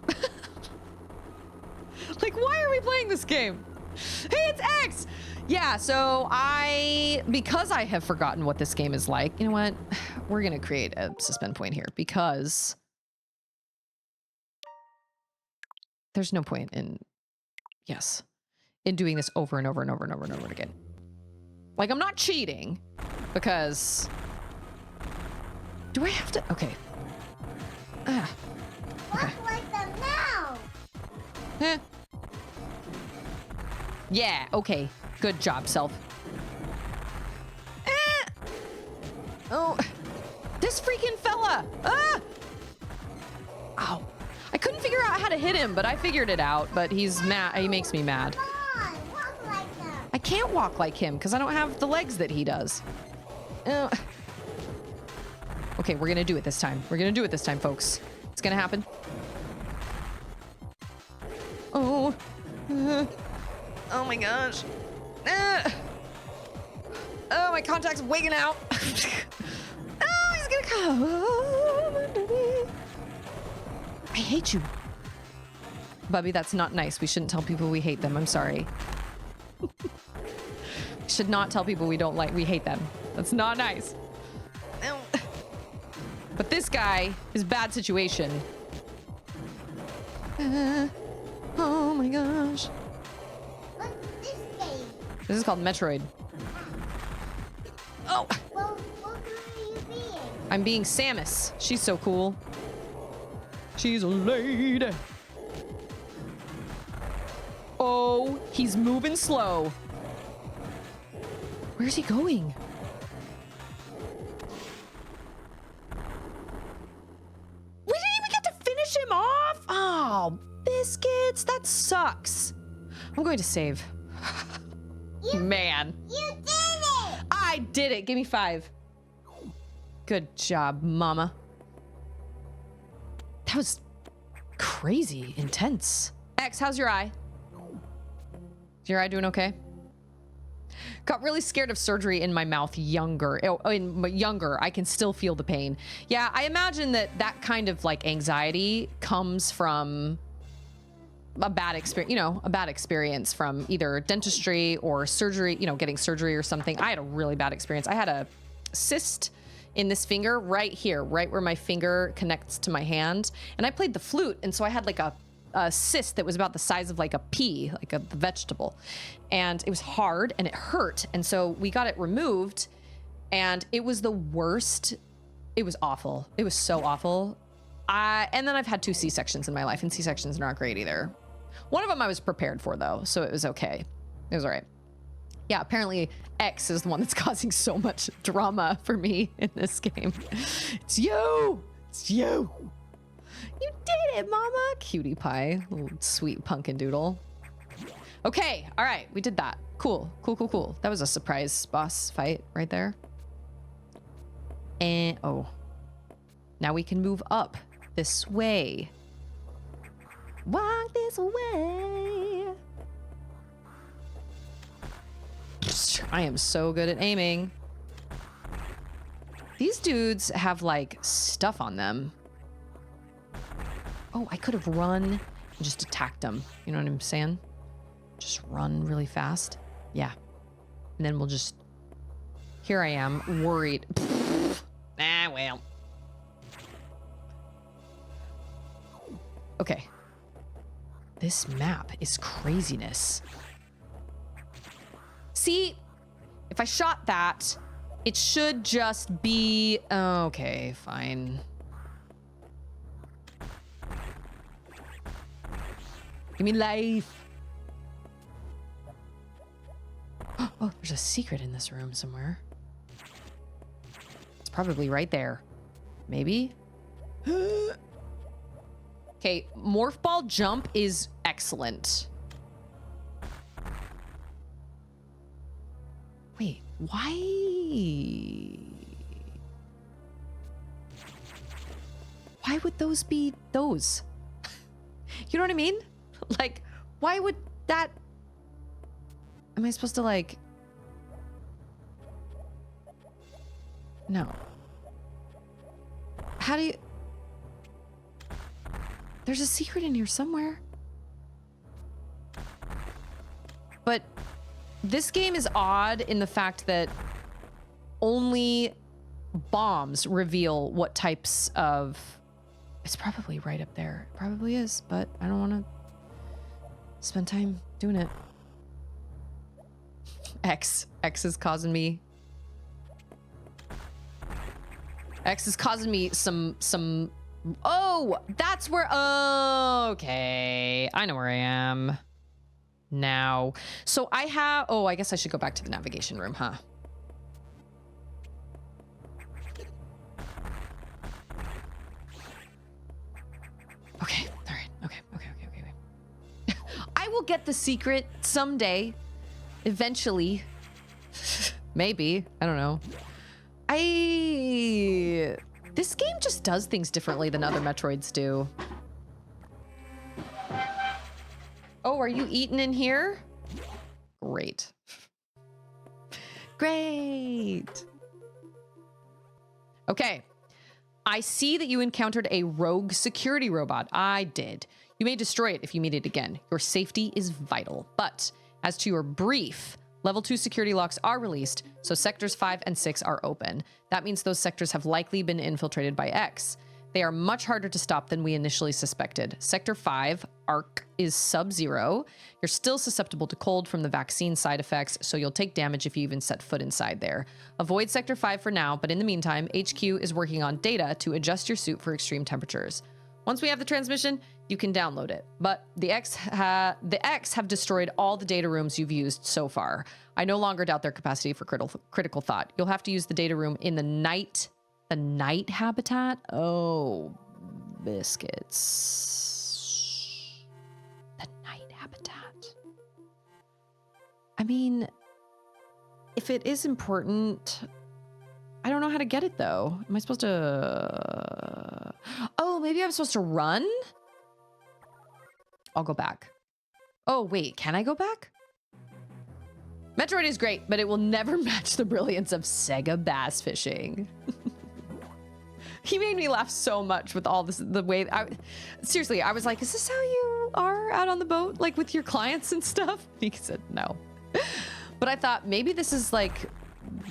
S1: Like, why are we playing this game? Hey, it's X! Yeah, so because I have forgotten what this game is like, you know what? We're gonna create a suspend point here because there's no point in doing this over and over and over and over and over again. Like, I'm not cheating because do I have to? Okay. Okay.
S2: Walk like them now.
S1: Eh. Yeah, okay. Good job, self. Oh, this freaking fella. Ah! Ow. I couldn't figure out how to hit him, but I figured it out. But he's mad. He makes me mad.
S2: Come on, walk like them.
S1: I can't walk like him because I don't have the legs that he does. Okay, we're gonna do it this time. We're gonna do it this time, folks. It's gonna happen. Oh. Oh my gosh. Oh, my contact's wigging out. Oh, he's gonna come. I hate you. Bubby, that's not nice. We shouldn't tell people we hate them. I'm sorry. We should not tell people we hate them. That's not nice. But this guy is bad situation. Oh my gosh.
S2: What's this game?
S1: This is called Metroid. Oh!
S2: Well, what are you being?
S1: I'm being Samus. She's so cool. She's a lady. Oh, he's moving slow. Where's he going? We didn't even get to finish him off. Oh, biscuits. That sucks. I'm going to save. Man.
S2: You did it!
S1: I did it. Give me 5. Good job, mama. That was crazy intense. X, how's your eye? Is your eye doing okay? Got really scared of surgery in my mouth younger. Younger, I can still feel the pain. Yeah, I imagine that kind of like anxiety comes from a bad experience, a bad experience from either dentistry or surgery, getting surgery or something. I had a really bad experience. I had a cyst in this finger right here, right where my finger connects to my hand. And I played the flute. And so I had like a cyst that was about the size of like a pea, like a vegetable. And it was hard and it hurt. And so we got it removed and it was the worst. It was awful. It was so awful. And then I've had 2 C-sections in my life, and C-sections are not great either. One of them I was prepared for though, so it was okay. It was all right. Yeah, apparently X is the one that's causing so much drama for me in this game. It's you! It's you! You did it, mama! Cutie pie. Little sweet pumpkin doodle. Okay, all right, we did that. Cool, cool, cool, cool. That was a surprise boss fight right there. And, oh. Now we can move up this way. Walk this way. I am so good at aiming. These dudes have like stuff on them. Oh, I could have run and just attacked them. You know what I'm saying? Just run really fast. Yeah. And then we'll just... Here I am, worried. Ah, well. Okay. This map is craziness. See, if I shot that, it should just be... Okay, fine. Give me life. Oh, there's a secret in this room somewhere. It's probably right there. Maybe? Okay, morph ball jump is excellent. Wait, why? Why would those be those? You know what I mean? Like, why would that... Am I supposed to like... No. How do you... There's a secret in here somewhere. But this game is odd in the fact that only bombs reveal what types of... It's probably right up there. It probably is, but I don't want to spend time doing it. X is causing me... X is causing me some... Oh, that's where... Okay. I know where I am now. So I have... Oh, I guess I should go back to the navigation room, huh? Okay. All right. Okay. I will get the secret someday. Eventually. Maybe. I don't know. This game just does things differently than other Metroids do. Oh, are you eating in here? Great. Great. Okay. I see that you encountered a rogue security robot. I did. You may destroy it if you meet it again. Your safety is vital. But as to your brief, level 2 security locks are released, so sectors 5 and 6 are open. That means those sectors have likely been infiltrated by X. They are much harder to stop than we initially suspected. Sector 5, Arc, is sub-zero. You're still susceptible to cold from the vaccine side effects, so you'll take damage if you even set foot inside there. Avoid Sector 5 for now, but in the meantime, HQ is working on data to adjust your suit for extreme temperatures. Once we have the transmission, you can download it. But the X have destroyed all the data rooms you've used so far. I no longer doubt their capacity for critical thought. You'll have to use the data room in the night habitat? Oh, biscuits. The night habitat. I mean, if it is important, I don't know how to get it though. Am I supposed to... Oh, maybe I'm supposed to run? I'll go back. Oh, wait, can I go back? Metroid is great, but it will never match the brilliance of Sega bass fishing. He made me laugh so much with all this, the way seriously, I was like, is this how you are out on the boat? Like with your clients and stuff? He said, no. But I thought maybe this is like,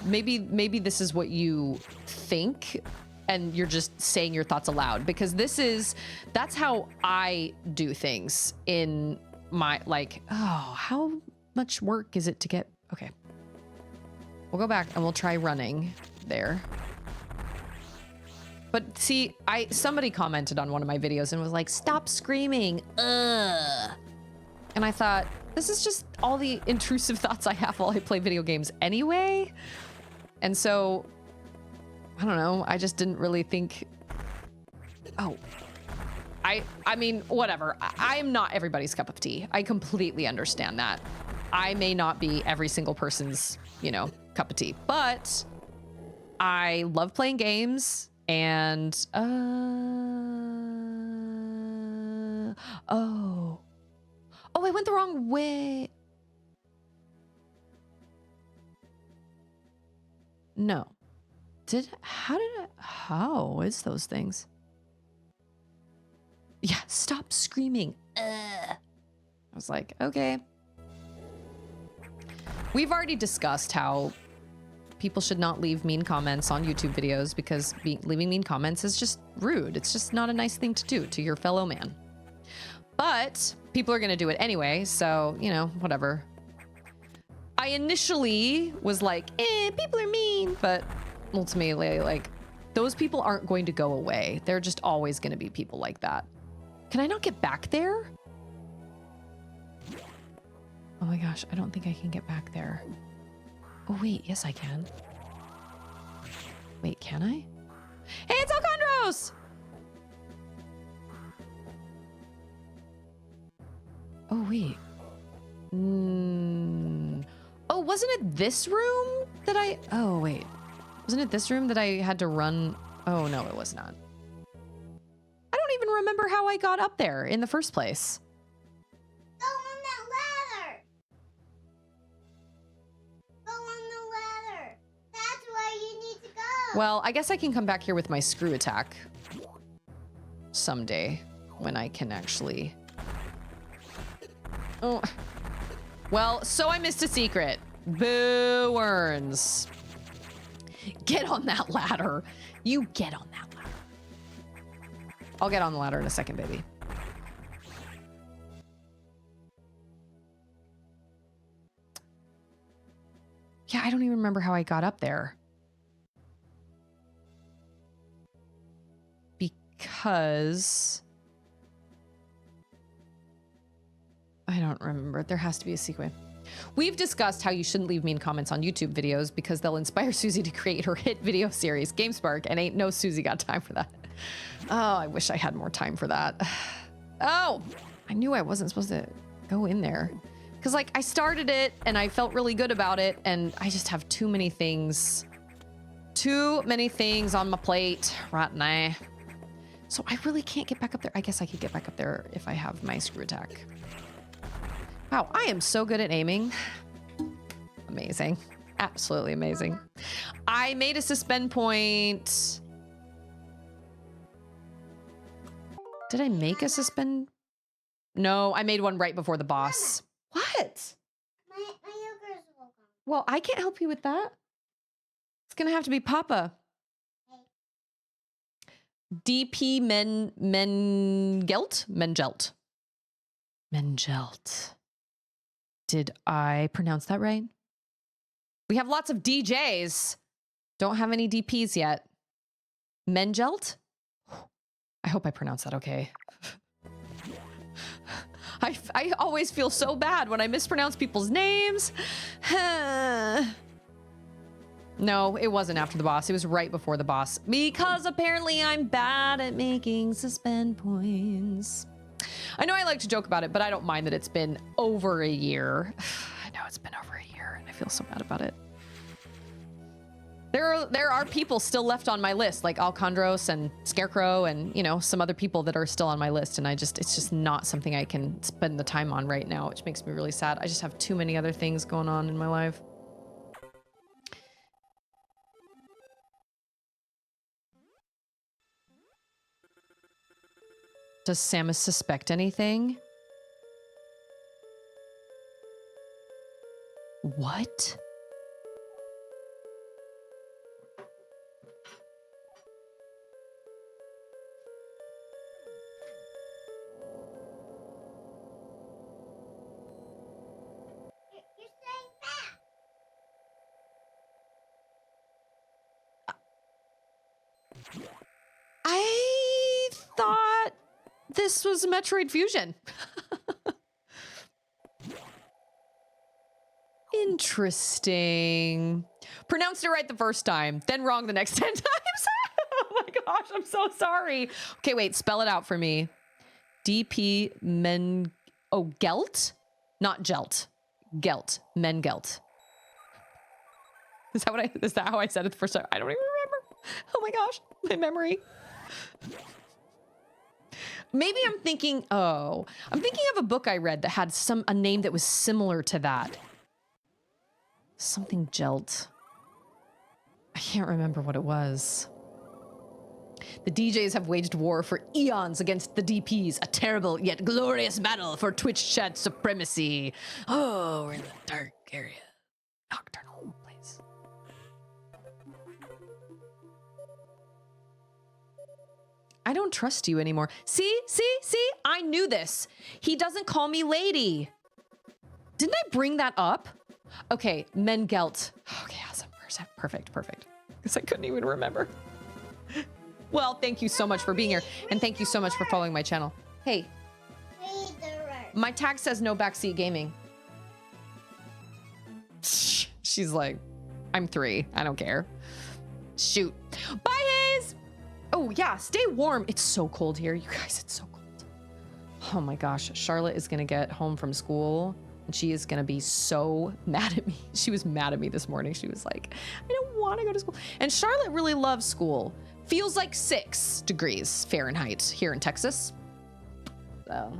S1: maybe this is what you think and you're just saying your thoughts aloud, because that's how I do things in my, like, oh, how much work is it to get, okay. We'll go back and we'll try running there. But see, somebody commented on one of my videos and was like, stop screaming, ugh. And I thought, this is just all the intrusive thoughts I have while I play video games anyway. And so, I don't know, I just didn't really think, oh, I mean, whatever. I'm not everybody's cup of tea. I completely understand that. I may not be every single person's, you know, cup of tea, but I love playing games and, oh, I went the wrong way. No. How is those things? Yeah, stop screaming. I was like, okay. We've already discussed how people should not leave mean comments on YouTube videos because leaving mean comments is just rude. It's just not a nice thing to do to your fellow man. But people are going to do it anyway, so, you know, whatever. I initially was like, people are mean, but ultimately, like, those people aren't going to go away. They're just always going to be people like that. Can I not get back there? Oh my gosh, I don't think I can get back there. Oh wait, yes I can. Wait, can I? Hey, it's Alcondros! Oh wait. Oh, wasn't it this room that oh wait. Wasn't it this room that I had to run? Oh no, it was not. I don't even remember how I got up there in the first place.
S2: Go on that ladder. Go on the ladder. That's where you need to go.
S1: Well, I guess I can come back here with my screw attack someday when I can actually... Oh. Well, so I missed a secret. Boo, Werns. Get on that ladder. You get on that ladder. I'll get on the ladder in a second, baby. Yeah, I don't even remember how I got up there. Because... I don't remember. There has to be a sequence. We've discussed how you shouldn't leave mean comments on YouTube videos because they'll inspire Susie to create her hit video series, GameSpark, and ain't no Susie got time for that. Oh, I wish I had more time for that. Oh, I knew I wasn't supposed to go in there. Because, like, I started it, and I felt really good about it, and I just have too many things. Too many things on my plate right now. So I really can't get back up there. I guess I could get back up there if I have my screw attack. Wow, I am so good at aiming. Amazing. Absolutely amazing. I made a suspend point. Did I make a suspend? No, I made one right before the boss. What?
S2: My yogurt's all gone.
S1: Well, I can't help you with that. It's gonna have to be Papa. DP Mengelt. Did I pronounce that right? We have lots of DJs. Don't have any DPs yet. Mengelt? I hope I pronounced that okay. I always feel so bad when I mispronounce people's names. No, it wasn't after the boss. It was right before the boss. Because apparently I'm bad at making suspend points. I know I like to joke about it, but I don't mind that it's been over a year. I know it's been over a year, and I feel so bad about it. There are people still left on my list, like Alcondros and Scarecrow and, you know, some other people that are still on my list. And it's just not something I can spend the time on right now, which makes me really sad. I just have too many other things going on in my life. Does Samus suspect anything? What?
S2: You're saying that.
S1: I thought this was Metroid Fusion. Interesting. Pronounced it right the first time, then wrong the next 10 times. Oh my gosh, I'm so sorry. Okay, wait, spell it out for me. DP Men... Oh, Gelt? Not Gelt. Gelt. Mengelt. Is that how I said it the first time? I don't even remember. Oh my gosh, my memory. Maybe I'm thinking of a book I read that had a name that was similar to that. Something Gelt. I can't remember what it was. The DJs have waged war for eons against the DPs, a terrible yet glorious battle for Twitch chat supremacy. Oh, we're in the dark area. Nocturnal place. I don't trust you anymore. See? I knew this. He doesn't call me lady. Didn't I bring that up? Okay, Mengelt. Okay, awesome. Perfect. Because I couldn't even remember. Well, thank you so much for being here. And thank you so much for following my channel. Hey. My tag says no backseat gaming. She's like, I'm 3. I don't care. Shoot. Bye, Hayes. Oh, yeah. Stay warm. It's so cold here. You guys, it's so cold. Oh, my gosh. Charlotte is going to get home from school. And she is going to be so mad at me. She was mad at me this morning. She was like, I don't want to go to school. And Charlotte really loves school. Feels like 6 degrees Fahrenheit here in Texas. So,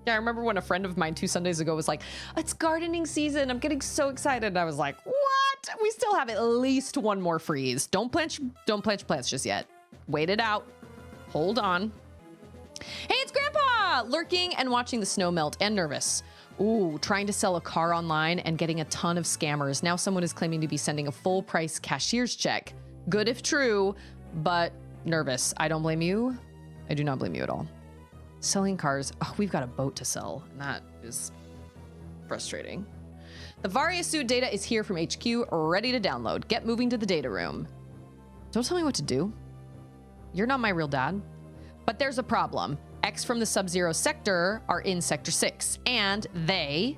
S1: yeah, I remember when a friend of mine 2 Sundays ago was like, it's gardening season. I'm getting so excited. And I was like, what? We still have at least 1 more freeze. Don't plant plants just yet. Wait it out. Hold on. Hey, it's Grandpa! Lurking and watching the snow melt and nervous. Ooh, trying to sell a car online and getting a ton of scammers. Now someone is claiming to be sending a full price cashier's check. Good if true, but nervous. I don't blame you. I do not blame you at all. Selling cars. Oh, we've got a boat to sell, and that is frustrating. The Varia suit data is here from HQ, ready to download. Get moving to the data room. Don't tell me what to do. You're not my real dad. But there's a problem. X from the Sub-Zero sector are in Sector 6, and they've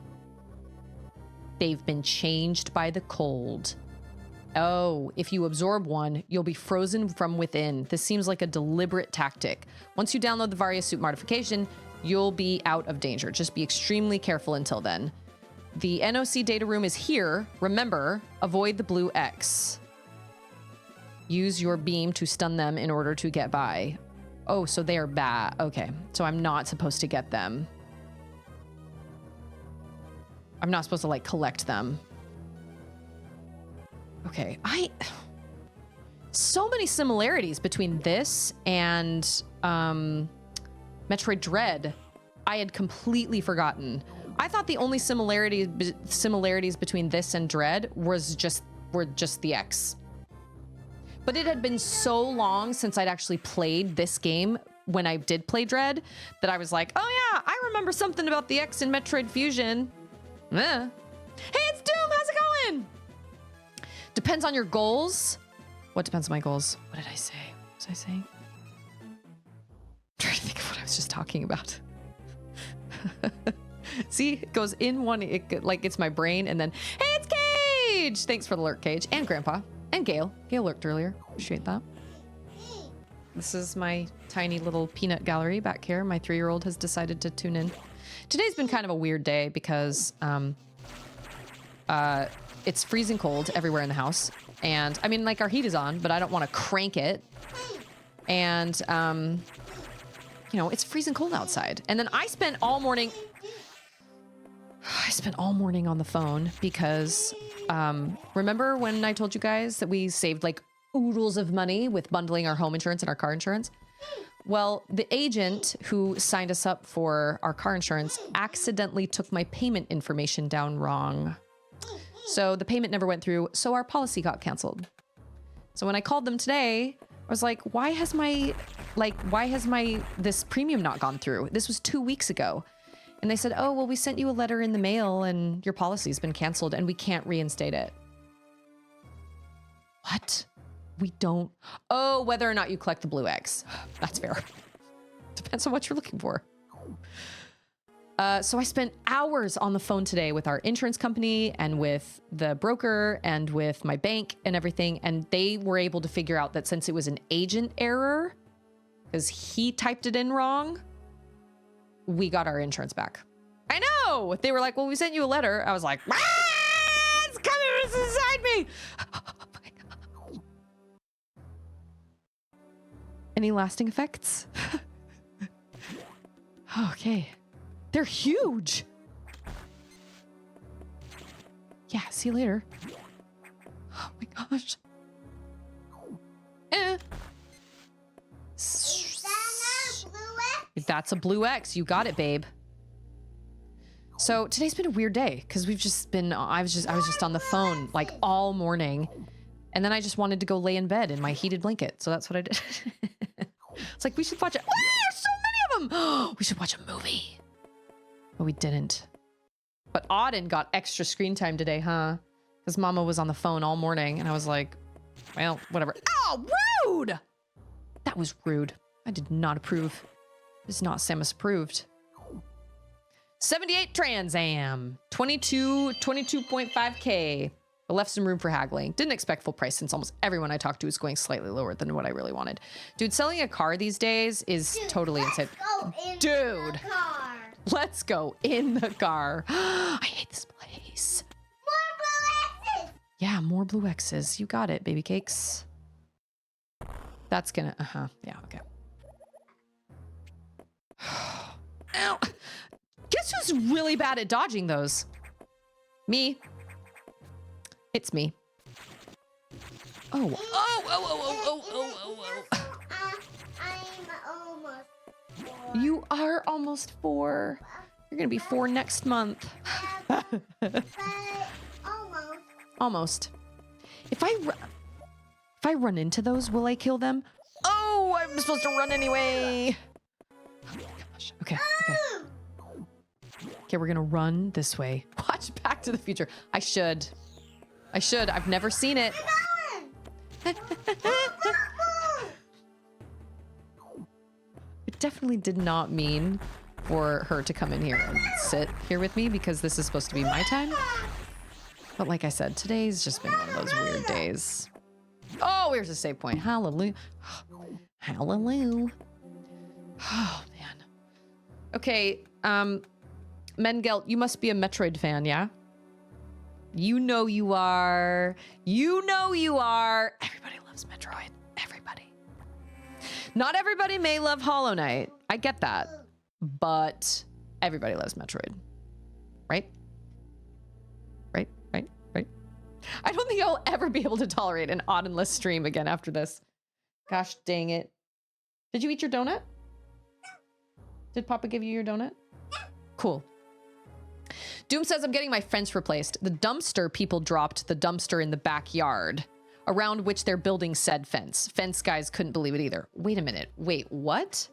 S1: been changed by the cold. Oh, if you absorb one, you'll be frozen from within. This seems like a deliberate tactic. Once you download the Varia suit modification, you'll be out of danger. Just be extremely careful until then. The NOC data room is here. Remember, avoid the blue X. Use your beam to stun them in order to get by. Oh, so they are bad. Okay, so I'm not supposed to get them. I'm not supposed to, like, collect them. Okay, so many similarities between this and Metroid Dread. I had completely forgotten. I thought the only similarities between this and Dread were just the X. But it had been so long since I'd actually played this game when I did play Dread that I was like, oh yeah, I remember something about the X in Metroid Fusion. Hey, it's Doom, how's it going? Depends on your goals. What depends on my goals? What did I say? What was I saying? I'm trying to think of what I was just talking about. See, it goes in one, like it's my brain, and then, hey, it's Cage! Thanks for the lurk, Cage. And Grandpa. And Gail. Gail lurked earlier. Appreciate that. This is my tiny little peanut gallery back here. My 3-year-old has decided to tune in. Today's been kind of a weird day because it's freezing cold everywhere in the house. And I mean, like, our heat is on, but I don't want to crank it. And, you know, it's freezing cold outside. And then I spent all morning on the phone because, remember when I told you guys that we saved like oodles of money with bundling our home insurance and our car insurance? Well, the agent who signed us up for our car insurance accidentally took my payment information down wrong. So the payment never went through, so our policy got canceled. So when I called them today, I was like, why has this premium not gone through? This was 2 weeks ago. And they said, oh, well, we sent you a letter in the mail and your policy's been canceled and we can't reinstate it. What? We don't. Oh, whether or not you collect the blue eggs. That's fair. Depends on what you're looking for. So I spent hours on the phone today with our insurance company and with the broker and with my bank and everything. And they were able to figure out that since it was an agent error, because he typed it in wrong, we got our insurance back. I know. They were like, well, we sent you a letter. I was like, it's coming inside me. Any lasting effects? Okay. They're huge. Yeah, see you later. Oh my gosh. That's a blue X. You got it, babe. So today's been a weird day because we've just been, I was just on the phone like all morning. And then I just wanted to go lay in bed in my heated blanket. So that's what I did. It's like, we should watch it. Oh, there's so many of them. We should watch a movie. But we didn't. But Auden got extra screen time today, huh? Because Mama was on the phone all morning. And I was like, well, whatever. Oh, rude. That was rude. I did not approve. It's not Samus approved. 78 Trans Am. 22.5K. But left some room for haggling. Didn't expect full price since almost everyone I talked to is going slightly lower than what I really wanted. Dude, selling a car these days is totally insane. Dude, let's go in the car. I hate this place.
S2: More blue X's.
S1: Yeah, more blue X's. You got it, baby cakes. That's gonna, yeah, okay. Ow. Guess who's really bad at dodging those? Me. It's me. Oh.
S2: I'm almost 4.
S1: You are almost 4. You're gonna be 4 next month.
S2: But almost.
S1: Almost. If I run into those, will I kill them? Oh, I'm supposed to run anyway. Oh my gosh. Okay. Okay, we're gonna run this way. Watch Back to the Future. I should. I've never seen it. It definitely did not mean for her to come in here and sit here with me because this is supposed to be my time. But like I said, today's just been one of those weird days. Oh, here's a save point. Hallelujah. Hallelujah. Oh, man. Okay, Mengelt, you must be a Metroid fan, yeah? You know you are. You know you are. Everybody loves Metroid. Everybody. Not everybody may love Hollow Knight. I get that. But everybody loves Metroid. Right? Right? I don't think I'll ever be able to tolerate an Audenless stream again after this. Gosh dang it. Did you eat your donut? Did Papa give you your donut? Cool. Doom says, I'm getting my fence replaced. The dumpster people dropped the dumpster in the backyard around which they're building said fence. Fence guys couldn't believe it either. Wait a minute. Wait, what?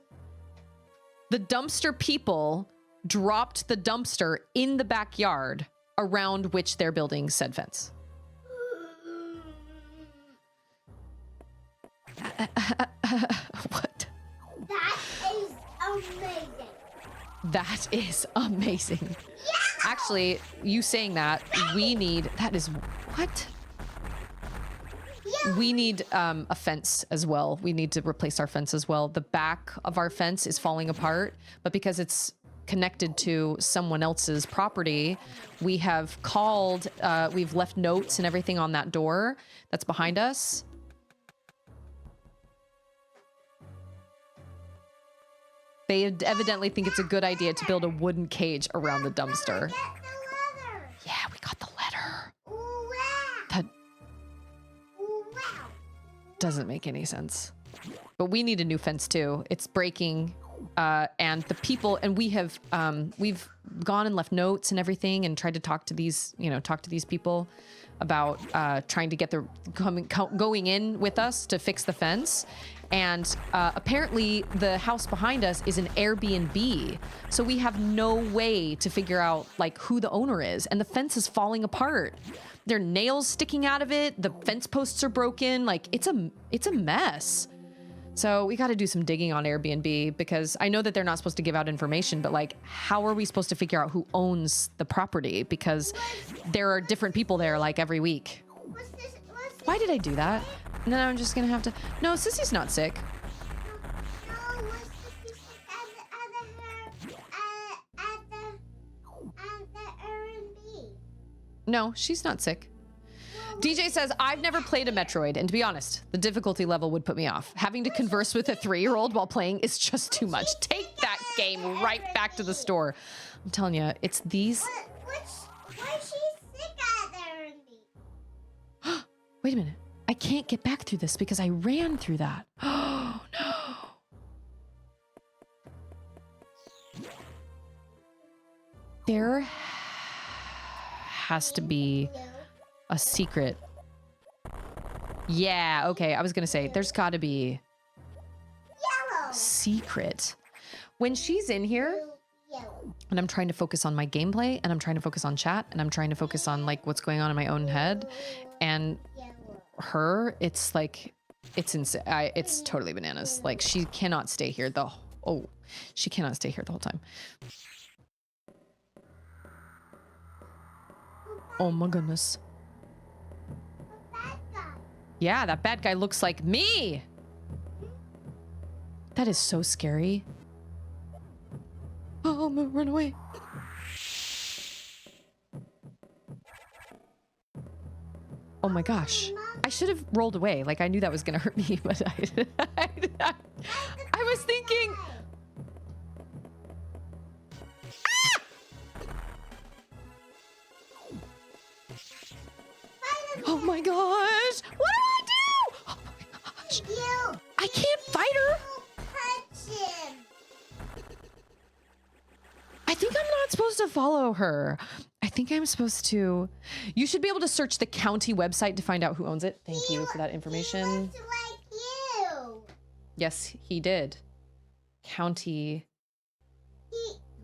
S1: The dumpster people dropped the dumpster in the backyard around which they're building said fence. What?
S2: That is amazing.
S1: That is amazing.
S2: Yeah!
S1: Actually, you saying that, we need, that is, what?
S2: Yeah.
S1: We need a fence as well. We need to replace our fence as well. The back of our fence is falling apart, but because it's connected to someone else's property. We have called, we've left notes and everything on that door that's behind us. They evidently think it's a good idea to build a wooden cage around the dumpster. Yeah, we got the letter. That doesn't make any sense. But we need a new fence too. It's breaking, and the people, and we've gone and left notes and everything, and tried to talk to these, talk to these people about trying to get going in with us to fix the fence. And apparently the house behind us is an Airbnb, so we have no way to figure out like who the owner is, and the fence is falling apart. There are nails sticking out of it. The fence posts are broken. Like it's a mess. So we got to do some digging on Airbnb, because I know that they're not supposed to give out information, but like, how are we supposed to figure out who owns the property? Because there are different people there like every week. Why did I do that? No, I'm just gonna have to. No, Sissy's not sick.
S2: No, was Sissy sick at the R&B?
S1: No, she's not sick. DJ says, I've never played a Metroid, and to be honest, the difficulty level would put me off. Having to converse with a 3-year-old while playing is just too much. Take that game right back to the store. I'm telling you, it's these.
S2: Why is she sick at the R&B?
S1: Wait a minute. I can't get back through this because I ran through that. Oh, no. There has to be a secret. Yeah, okay. I was going to say, there's got to be
S2: Yellow.
S1: secret. When she's in here,
S2: Yellow.
S1: and I'm trying to focus on my gameplay, and I'm trying to focus on chat, and I'm trying to focus on like what's going on in my own head, and her, it's like, it's insane. It's totally bananas. Like she cannot stay here she cannot stay here the whole time. Oh my goodness. Yeah, that bad guy looks like me. That is so scary. Oh, I'm gonna run away. Oh my gosh. I should have rolled away. Like I knew that was gonna hurt me, but I was thinking. Oh my gosh! What do I do? Oh my gosh! I can't fight her.
S2: Punch him.
S1: I think I'm not supposed to follow her. I think I'm supposed to. You should be able to search the county website to find out who owns it. Thank you for that information.
S2: He looks like you.
S1: Yes, he did. County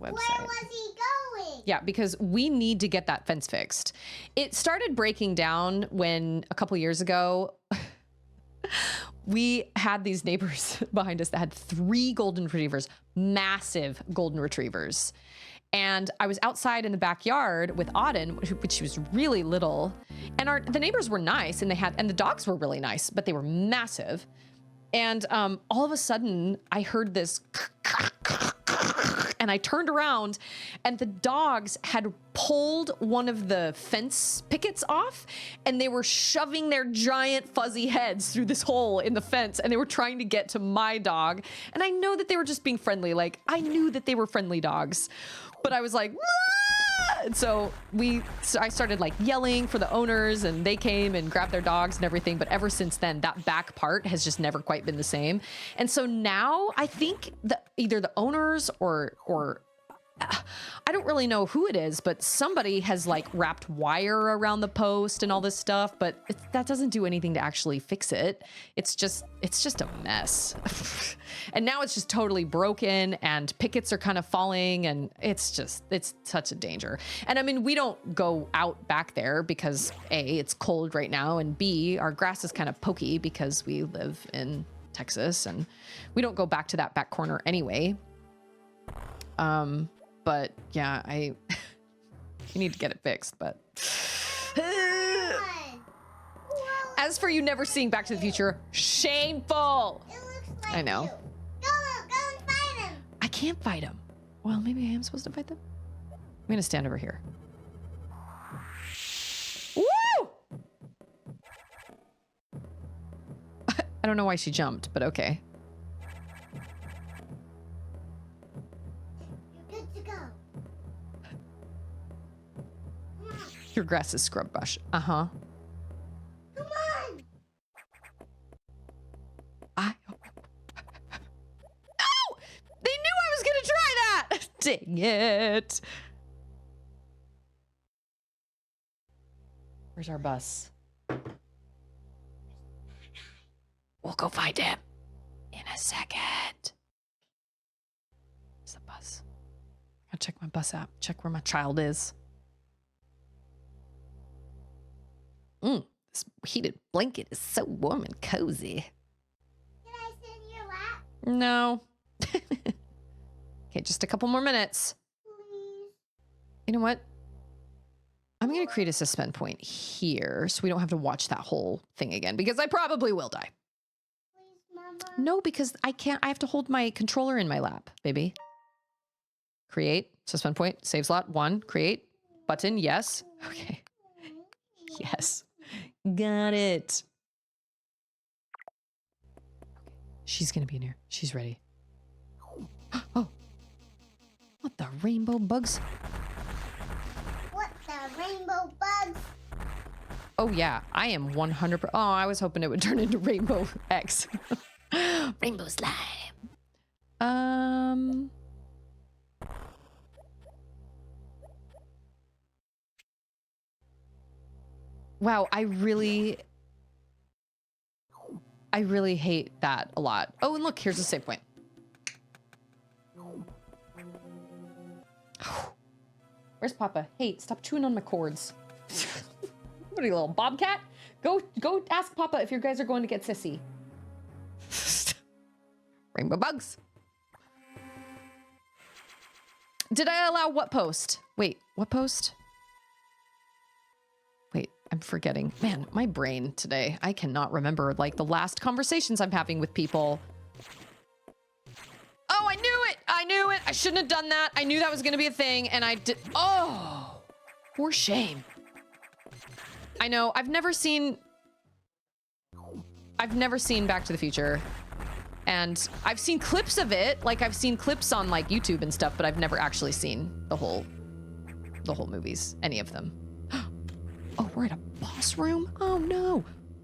S1: website.
S2: Where was he going?
S1: Yeah, because we need to get that fence fixed. It started breaking down when a couple years ago, we had these neighbors behind us that had 3 golden retrievers, massive golden retrievers. And I was outside in the backyard with Auden, which she was really little, and the neighbors were nice, and the dogs were really nice, but they were massive. And all of a sudden, I heard this, and I turned around, and the dogs had pulled one of the fence pickets off, and they were shoving their giant fuzzy heads through this hole in the fence, and they were trying to get to my dog. And I know that they were just being friendly. Like, I knew that they were friendly dogs, but I was like, "Ah!" And so I started like yelling for the owners, and they came and grabbed their dogs and everything. But ever since then, that back part has just never quite been the same. And so now I think either the owners or I don't really know who it is, but somebody has like wrapped wire around the post and all this stuff, but that doesn't do anything to actually fix it. It's just a mess. And now it's just totally broken, and pickets are kind of falling, and it's such a danger. And I mean, we don't go out back there because A, it's cold right now, and B, our grass is kind of pokey because we live in Texas, and we don't go back to that back corner anyway. But yeah, you need to get it fixed, but as for you never seeing Back to the Future, shameful.
S2: It looks like
S1: I know.
S2: you. Go and fight him.
S1: I can't fight him. Well, maybe I am supposed to fight them. I'm gonna stand over here. Woo! I don't know why she jumped, but okay.
S2: You're good to go.
S1: Your grass is scrub brush. Uh-huh.
S2: Come on.
S1: No! They knew I was gonna try that! Dang it. Where's our bus? We'll go find him in a second. Where's the bus? I'll check my bus app. Check where my child is. This heated blanket is so warm and cozy.
S2: Can I sit in your lap,
S1: No. Okay, just a couple more minutes.
S2: please?
S1: You know what? I'm going to create a suspend point here so we don't have to watch that whole thing again because I probably will die.
S2: Please, Mama.
S1: No, because I can't. I have to hold my controller in my lap, baby. Create, suspend point, save slot, 1, create, button, yes. Okay. Yes. Got it. Okay. She's going to be in here. She's ready. Oh. What the rainbow bugs?
S2: What the rainbow bugs?
S1: Oh, yeah. I am 100%. Oh, I was hoping it would turn into Rainbow X. Rainbow slime. Wow, I really hate that a lot. Oh, and look, here's a save point. Where's Papa? Hey, stop chewing on my cords. What are you, little bobcat? Go ask Papa if you guys are going to get sissy. Rainbow bugs. Did I allow what post? Wait, what post? Wait, I'm forgetting. Man, my brain today. I cannot remember like the last conversations I'm having with people. Oh, I knew it. I knew it. I shouldn't have done that. I knew that was going to be a thing and I did. Oh, for shame. I know. I've never seen Back to the Future. And I've seen clips of it. Like I've seen clips on like YouTube and stuff, but I've never actually seen the whole movies, any of them. Oh, we're at a boss room? Oh no.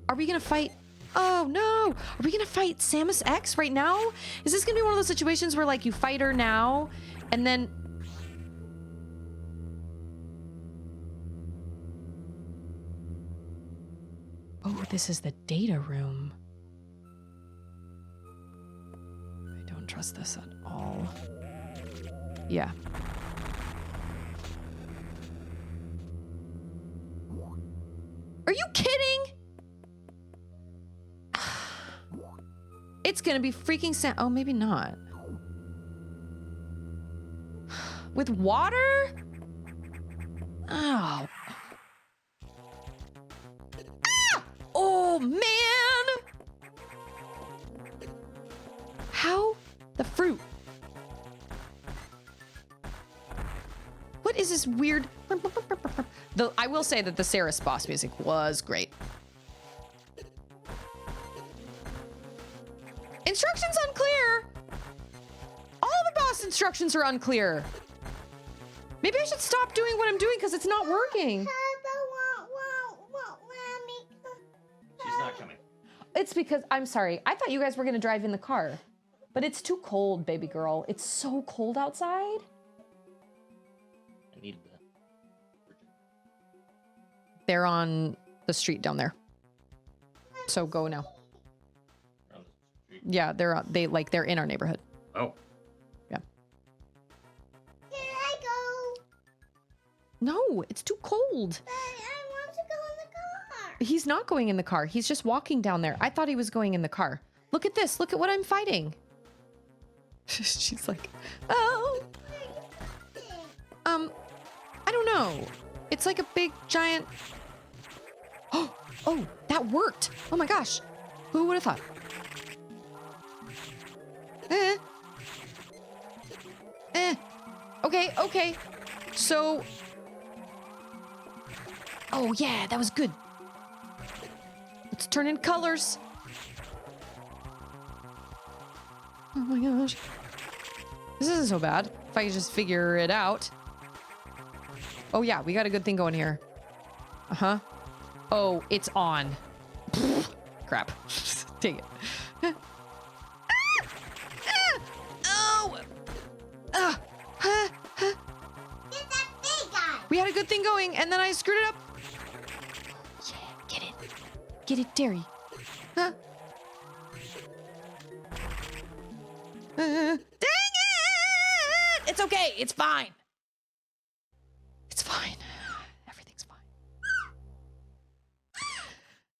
S1: Are we gonna fight? Oh no. Are we gonna fight Samus X right now? Is this gonna be one of those situations where like you fight her now and then... Oh, this is the data room. I don't trust this at all. Yeah. Are you kidding? It's gonna be freaking Oh, maybe not. With water? Oh. Ah! Oh, man! How? The fruit. What is this weird... I will say that the Saris boss music was great. Instructions unclear. All the boss instructions are unclear. Maybe I should stop doing what I'm doing because it's not working.
S3: She's not coming.
S1: It's because, I'm sorry, I thought you guys were going to drive in the car. But it's too cold, baby girl. It's so cold outside.
S3: I need the...
S1: They're on the street down there. So go now.
S3: On the street.
S1: Yeah, they're in our neighborhood.
S3: Oh.
S1: Yeah.
S2: Here I go.
S1: No, it's too cold.
S2: But I want to go in the car.
S1: He's not going in the car. He's just walking down there. I thought he was going in the car. Look at this. Look at what I'm fighting. She's like, oh. I don't know. It's like a big giant... Oh, that worked. Oh my gosh. Who would have thought? Okay, okay. So... Oh, yeah, that was good. Let's turn in colors. Oh my gosh. This isn't so bad. If I could just figure it out. Oh yeah, we got a good thing going here. Uh-huh. Oh, it's on. Crap. Take it. Oh!
S2: Get that big guy.
S1: We had a good thing going, and then I screwed it up. Yeah, get it. Get it, Derry. Huh? Dang it! It's okay. It's fine. It's fine. Everything's fine.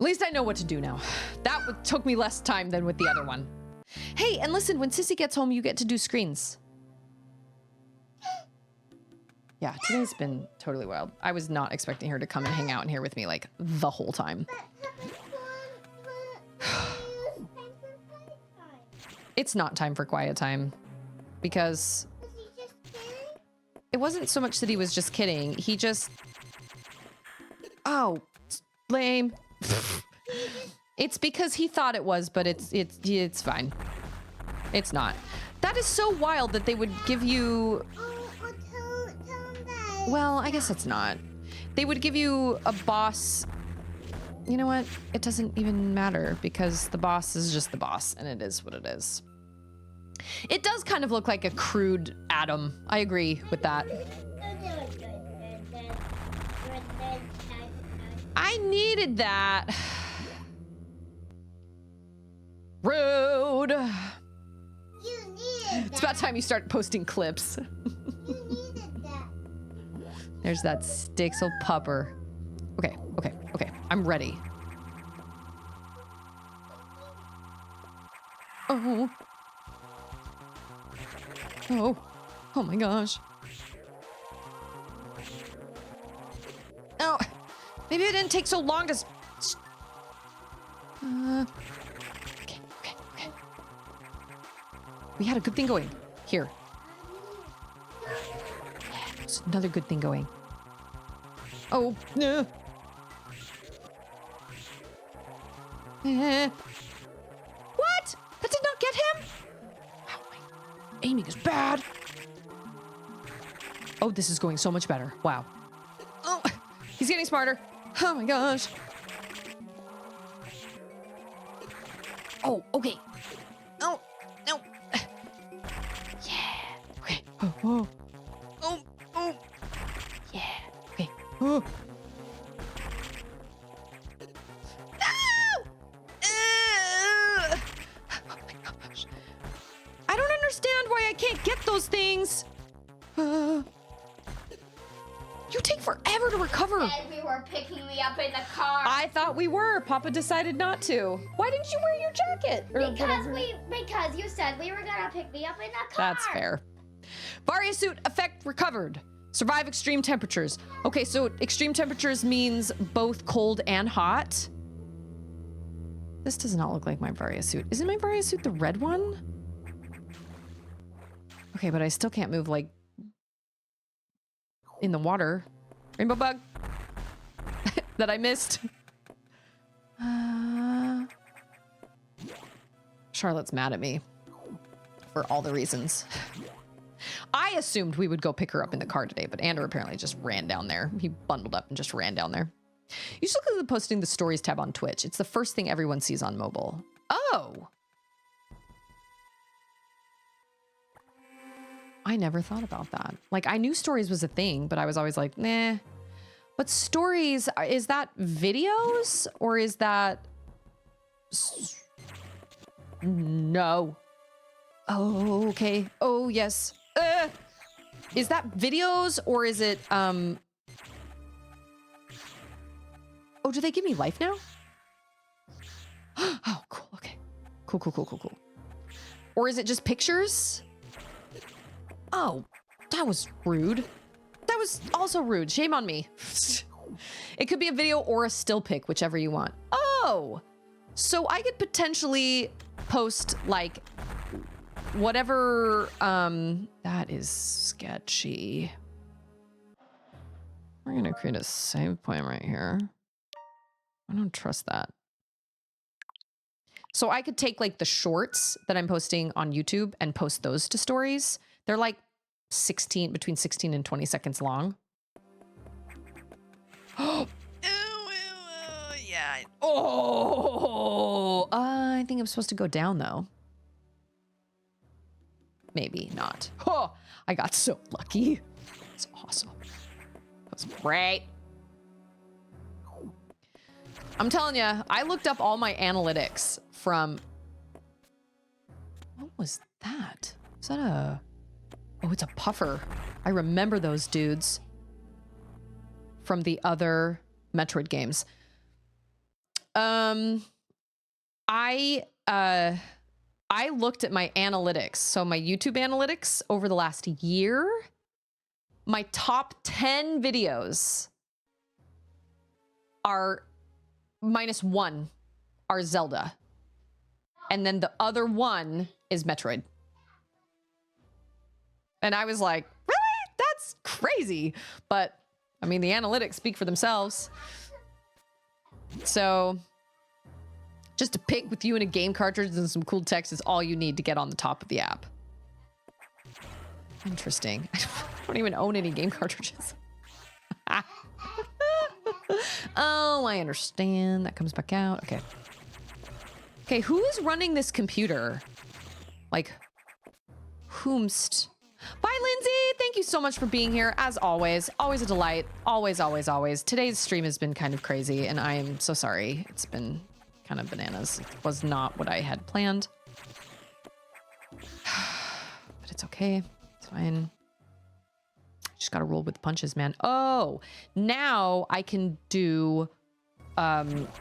S1: At least I know what to do now. That took me less time than with the other one. Hey, and listen, when Sissy gets home, you get to do screens. Yeah, today's been totally wild. I was not expecting her to come and hang out in here with me like the whole time. It's not time for quiet time because it wasn't so much that he was just kidding. He just... Oh, lame. It's because he thought it was, but it's fine. It's not. That is so wild that they would give you... Well, I guess it's not. They would give you a boss. You know what? It doesn't even matter because the boss is just the boss and it is what it is. It does kind of look like a crude atom. I agree with that. I needed that. Rude.
S2: You needed
S1: It's about time you start posting clips.
S2: You needed that.
S1: There's that Stixel pupper. Okay, okay, okay. I'm ready. Oh. Oh. Oh my gosh. Oh. Maybe it didn't take so long to... Okay, okay, okay. We had a good thing going. Here. Yeah, there's another good thing going. Oh, no. What? That did not get him? Wow, my aiming is bad. Oh, this is going so much better. Wow. Oh, he's getting smarter. Oh my gosh. Oh, okay. Oh, no. Yeah. Okay. Oh, oh. Oh, oh. Yeah. Okay. Oh. No! Oh my gosh. I don't understand why I can't get those things. You take forever to recover.
S2: And we were picking me up in the car.
S1: I thought we were. Papa decided not to. Why didn't you wear your jacket?
S2: Because you said we were gonna pick me up in the car.
S1: That's fair. Varia suit effect recovered. Survive extreme temperatures. Okay, so extreme temperatures means both cold and hot. This does not look like my Varia suit. Isn't my Varia suit the red one? Okay, but I still can't move like in the water. Rainbow bug that I missed. Charlotte's mad at me for all the reasons. I assumed we would go pick her up in the car today, but Andrew apparently just ran down there. He bundled up and just ran down there. You should look at the posting the stories tab on Twitch. It's the first thing everyone sees on mobile. Oh. I never thought about that. Like, I knew stories was a thing, but I was always like, nah. But stories, is that videos or is that... No. Oh, okay. Oh, yes. Is that videos or is it, Oh, do they give me life now? Oh, cool. Okay. Cool, cool, cool, cool, cool. Or is it just pictures? Oh, that was rude. That was also rude. Shame on me. It could be a video or a still pic, whichever you want. Oh, so I could potentially post like whatever, that is sketchy. We're gonna create a save point right here. I don't trust that. So I could take like the shorts that I'm posting on YouTube and post those to stories. They're like between 16 and 20 seconds long. Oh, yeah. Oh, I think I'm supposed to go down though. Maybe not. Oh, I got so lucky. It's awesome. That was great. I'm telling you, I looked up all my analytics from... What was that? Is that a... Oh, it's a puffer. I remember those dudes from the other Metroid games. I looked at my analytics. So my YouTube analytics over the last year, my top 10 videos are -1 are Zelda. And then the other one is Metroid. And I was like, really? That's crazy. But I mean, the analytics speak for themselves. So just a pic with you and a game cartridge and some cool text is all you need to get on the top of the app. Interesting. I don't even own any game cartridges. Oh, I understand. That comes back out. Okay. Okay, who is running this computer? Like, whomst? Bye, Lindsay. Thank you so much for being here. As always. Always a delight. Always, always, always. Today's stream has been kind of crazy, and I am so sorry. It's been kind of bananas. It was not what I had planned. But it's okay. It's fine. Just gotta roll with the punches, man. Oh, now I can do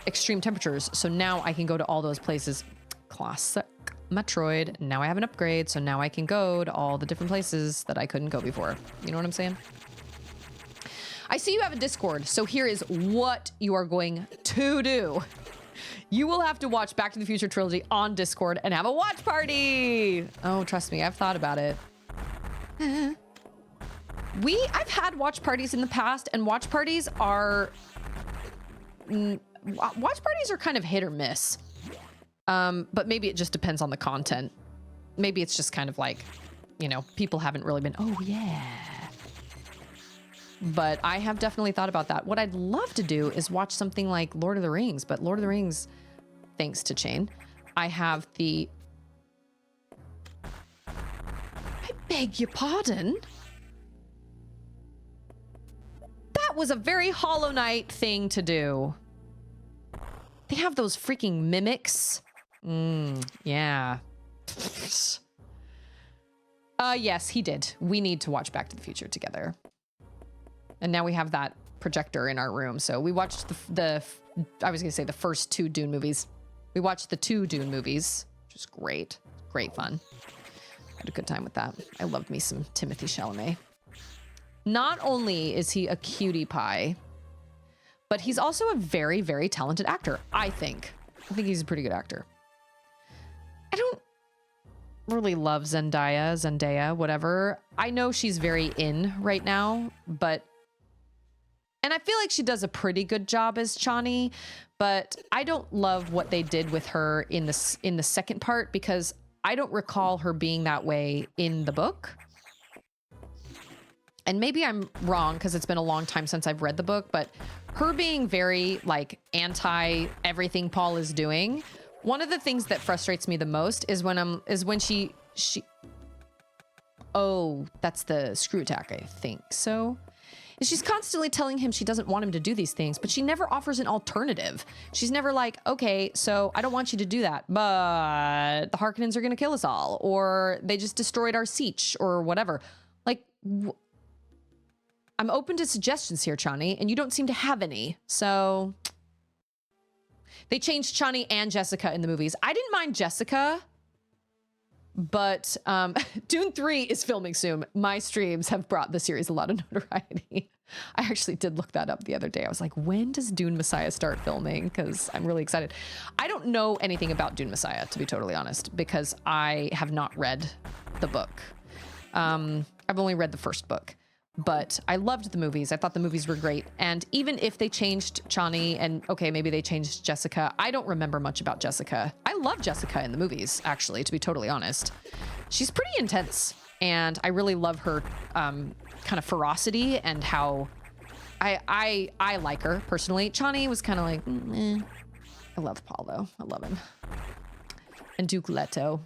S1: extreme temperatures. So now I can go to all those places. Classic Metroid. Now I have an upgrade, so now I can go to all the different places that I couldn't go before. You know what I'm saying? I see you have a Discord, so here is what you are going to do. You will have to watch Back to the Future Trilogy on Discord and have a watch party. Oh, trust me, I've thought about it. I've had watch parties in the past, and watch parties are kind of hit or miss. But maybe it just depends on the content. Maybe it's just kind of like, you know, people haven't really been, oh yeah. But I have definitely thought about that. What I'd love to do is watch something like Lord of the Rings, but Lord of the Rings, thanks to Chain, I have the... I beg your pardon? That was a very Hollow Knight thing to do. They have those freaking mimics. Yeah. Yes, he did. We need to watch Back to the Future together. And now we have that projector in our room. So we watched I was gonna say the first 2 Dune movies. We watched the 2 Dune movies, which was great. Great fun. Had a good time with that. I loved me some Timothée Chalamet. Not only is he a cutie pie, but he's also a very, very talented actor, I think. I think he's a pretty good actor. I don't really love Zendaya, whatever. I know she's very in right now, but... And I feel like she does a pretty good job as Chani, but I don't love what they did with her in the second part, because I don't recall her being that way in the book. And maybe I'm wrong because it's been a long time since I've read the book, but her being very like anti everything Paul is doing. One of the things that frustrates me the most is when she oh, that's the screw attack, I think. So she's constantly telling him she doesn't want him to do these things, but she never offers an alternative. She's never like, okay, so I don't want you to do that, but the Harkonnens are going to kill us all, or they just destroyed our siege or whatever. Like, I'm open to suggestions here, Chani, and you don't seem to have any. So they changed Chani and Jessica in the movies. I didn't mind Jessica, But Dune 3 is filming soon. My streams have brought the series a lot of notoriety. I actually did look that up the other day. I was like, when does Dune Messiah start filming? Because I'm really excited. I don't know anything about Dune Messiah, to be totally honest, because I have not read the book. I've only read the first book, but I loved the movies. I thought the movies were great. And even if they changed Chani and okay, maybe they changed Jessica, I don't remember much about Jessica. I love Jessica in the movies, actually, to be totally honest. She's pretty intense, and I really love her kind of ferocity and how I like her personally. Chani was kind of like, eh. I love Paul though. I love him. And Duke Leto.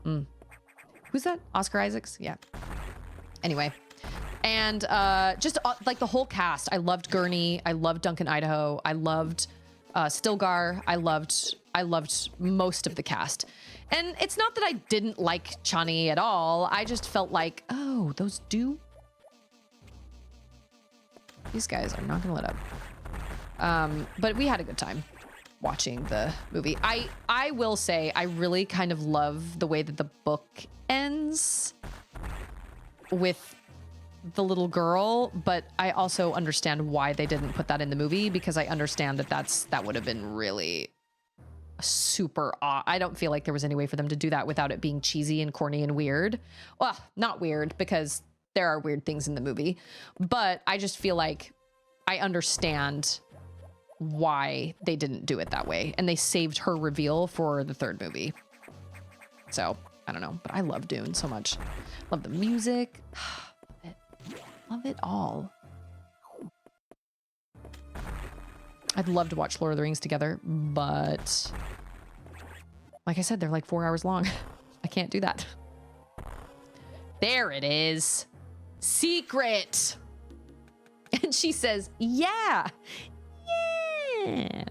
S1: Who's that? Oscar Isaacs? Yeah. Anyway. And just like the whole cast. I loved Gurney. I loved Duncan Idaho. I loved Stilgar. I loved most of the cast. And it's not that I didn't like Chani at all. I just felt like, oh, these guys are not gonna let up. But we had a good time watching the movie. I will say I really kind of love the way that the book ends with the little girl, but I also understand why they didn't put that in the movie, because I understand that would have been really super odd. I don't feel like there was any way for them to do that without it being cheesy and corny and weird. Well, not weird, because there are weird things in the movie, but I just feel like I understand why they didn't do it that way, and they saved her reveal for the third movie. So I don't know, but I love Dune so much. Love the music. Love it all. I'd love to watch Lord of the Rings together, but like I said, they're like 4 hours long. I can't do that. There it is. Secret. And she says, yeah. Yeah.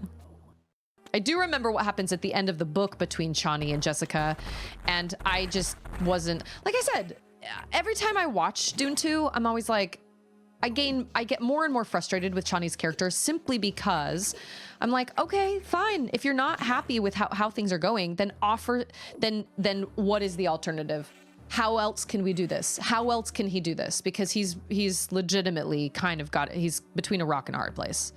S1: I do remember what happens at the end of the book between Chani and Jessica, and I just wasn't, like I said, every time I watch Dune 2, I'm always like, I get more and more frustrated with Chani's character, simply because I'm like, okay, fine. If you're not happy with how things are going, then then what is the alternative? How else can we do this? How else can he do this? Because he's legitimately kind of he's between a rock and a hard place.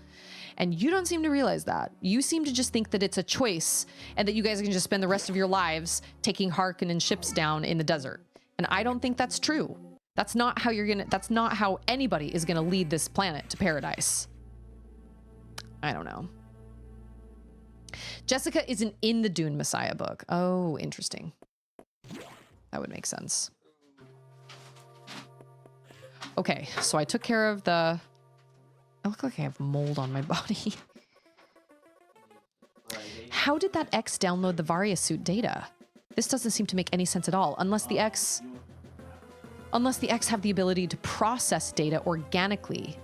S1: And you don't seem to realize that. You seem to just think that it's a choice and that you guys can just spend the rest of your lives taking Harkonnen ships down in the desert. And I don't think that's true. That's not how anybody is gonna lead this planet to paradise. I don't know. Jessica isn't in the Dune Messiah book. Oh, interesting. That would make sense. Okay, so I took care of I look like I have mold on my body. How did that X download the Varia suit data? This doesn't seem to make any sense at all, unless the X have the ability to process data organically.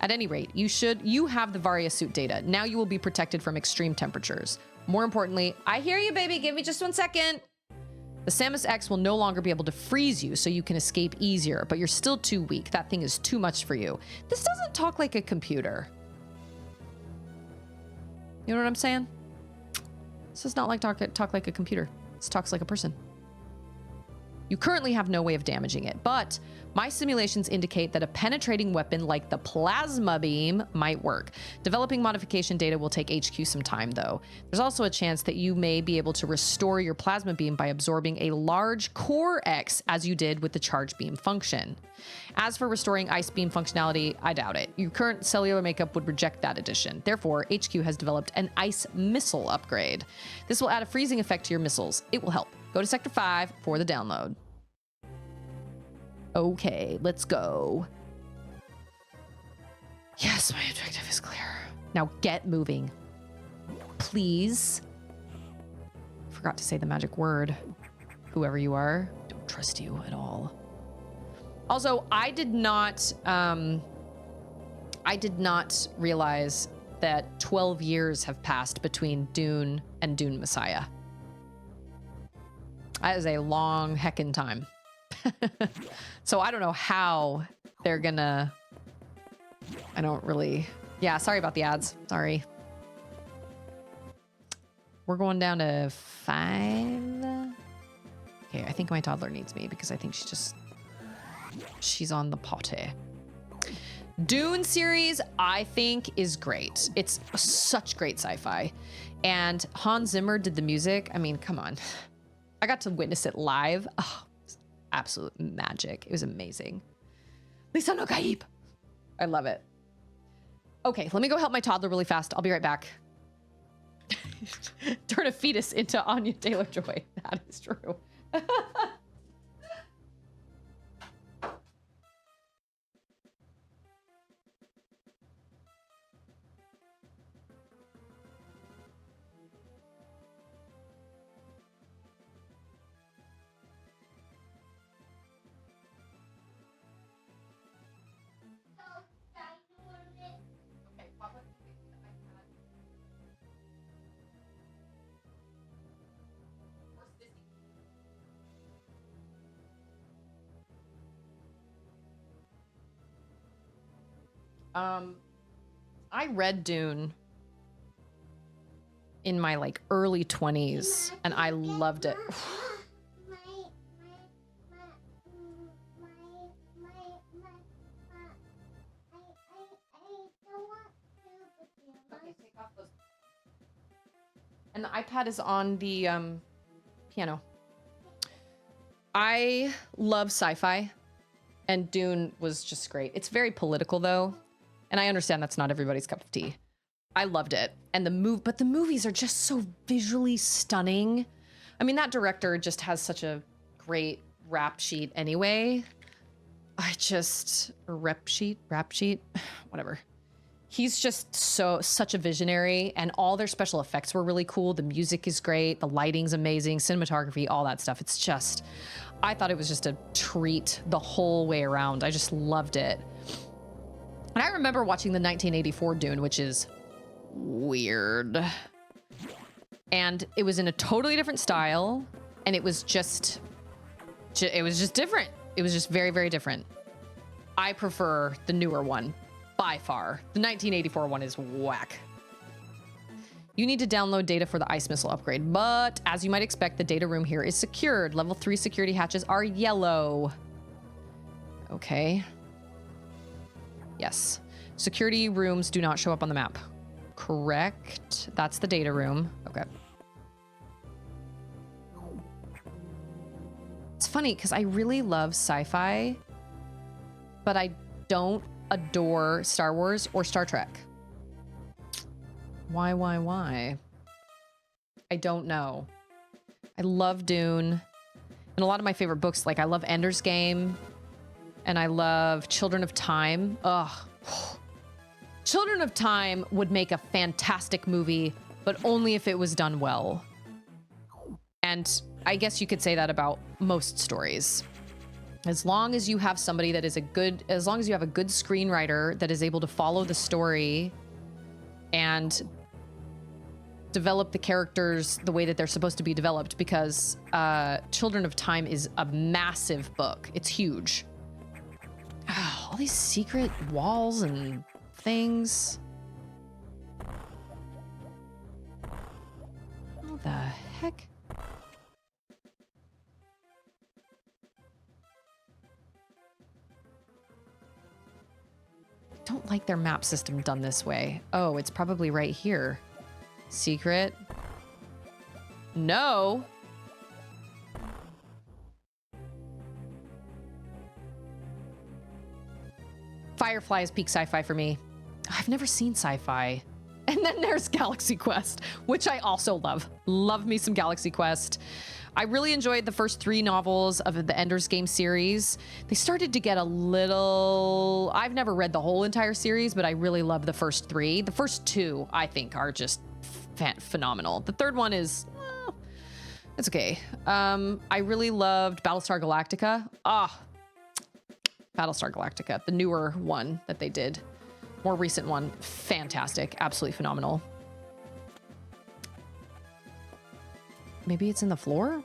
S1: At any rate, you have the Varia suit data. Now you will be protected from extreme temperatures. More importantly, I hear you, baby. Give me just 1 second. The Samus X will no longer be able to freeze you, so you can escape easier, but you're still too weak. That thing is too much for you. This doesn't talk like a computer. You know what I'm saying? This does not like talk like a computer. This talks like a person. You currently have no way of damaging it, but my simulations indicate that a penetrating weapon like the plasma beam might work. Developing modification data will take HQ some time, though. There's also a chance that you may be able to restore your plasma beam by absorbing a large core X, as you did with the charge beam function. As for restoring ice beam functionality, I doubt it. Your current cellular makeup would reject that addition. Therefore, HQ has developed an ice missile upgrade. This will add a freezing effect to your missiles. It will help. Go to Sector 5 for the download. Okay, let's go. Yes, my objective is clear. Now get moving. Please. Forgot to say the magic word. Whoever you are, don't trust you at all. Also, I did not realize that 12 years have passed between Dune and Dune Messiah. That is a long heckin' time. So I don't know how they're gonna... Yeah, sorry about the ads. Sorry. We're going down to 5. Okay, I think my toddler needs me because I think she's on the potty. Dune series, I think, is great. It's such great sci-fi. And Hans Zimmer did the music. I mean, come on. I got to witness it live. Oh, it was absolute magic. It was amazing. Lisa no Gaib. I love it. Okay, let me go help my toddler really fast. I'll be right back. Turn a fetus into Anya Taylor-Joy. That is true. I read Dune in my like early 20s and I loved it. And the iPad is on the piano. I love sci-fi, and Dune was just great. It's very political though, and I understand that's not everybody's cup of tea. I loved it, and but the movies are just so visually stunning. I mean, that director just has such a great rap sheet anyway. Rap sheet, whatever. He's just such a visionary, and all their special effects were really cool. The music is great. The lighting's amazing. Cinematography, all that stuff. It's just, I thought it was just a treat the whole way around. I just loved it. And I remember watching the 1984 Dune, which is weird. And it was in a totally different style, and it was just different. It was just very, very different. I prefer the newer one. By far. The 1984 one is whack. You need to download data for the ice missile upgrade, but as you might expect, the data room here is secured. Level 3 security hatches are yellow. Okay. Yes. Security rooms do not show up on the map. Correct. That's the data room. Okay. It's funny because I really love sci-fi, but I don't adore Star Wars or Star Trek. Why? I don't know. I love Dune. And a lot of my favorite books, like I love Ender's Game and I love Children of Time. Ugh. Children of Time would make a fantastic movie, but only if it was done well. And I guess you could say that about most stories. As long as you have somebody that is as long as you have a good screenwriter that is able to follow the story and develop the characters the way that they're supposed to be developed, because Children of Time is a massive book. It's huge. All these secret walls and things. What the heck? Don't like their map system done this way. Oh, it's probably right here. Secret. No. Firefly is peak sci-fi for me. I've never seen sci-fi. And then there's Galaxy Quest, which I also love. Love me some Galaxy Quest. I really enjoyed the first 3 novels of the Ender's Game series. They started to get a little... I've never read the whole entire series, but I really love the first 3. The first 2, I think, are just phenomenal. The third one is... it's okay. I really loved Battlestar Galactica. Battlestar Galactica, the newer one that they did. More recent one. Fantastic. Absolutely phenomenal. Maybe it's in the floor?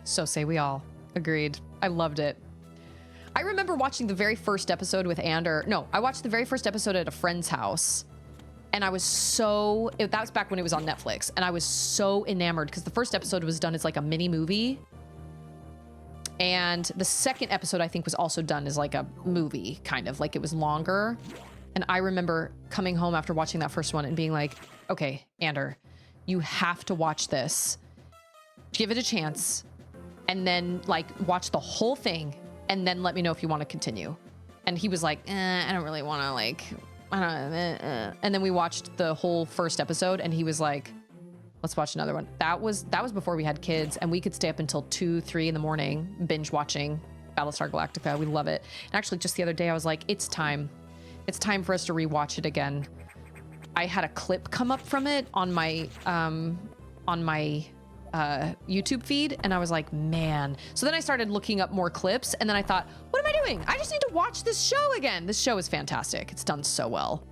S1: So say we all. Agreed. I loved it. I remember remember watching the very first episode with Ander. No, I watched the very first episode at a friend's house. And I was so, that was back when it was on Netflix. And I was so enamored because the first episode was done as like a mini movie. And the second episode, I think, was also done as like a movie, kind of like it was longer. And I remember coming home after watching that first one and being like, okay, Ander, you have to watch this. Give it a chance. And then like watch the whole thing. And then let me know if you want to continue. And he was like, I don't really want to like, I don't know. And then we watched the whole first episode and he was like, let's watch another one. That was before we had kids and we could stay up until 2, 3 in the morning, binge watching Battlestar Galactica. We love it. And actually just the other day I was like, it's time. It's time for us to rewatch it again. I had a clip come up from it on my YouTube feed and I was like, man. So then I started looking up more clips and then I thought, what am I doing? I just need to watch this show again. This show is fantastic. It's done so well.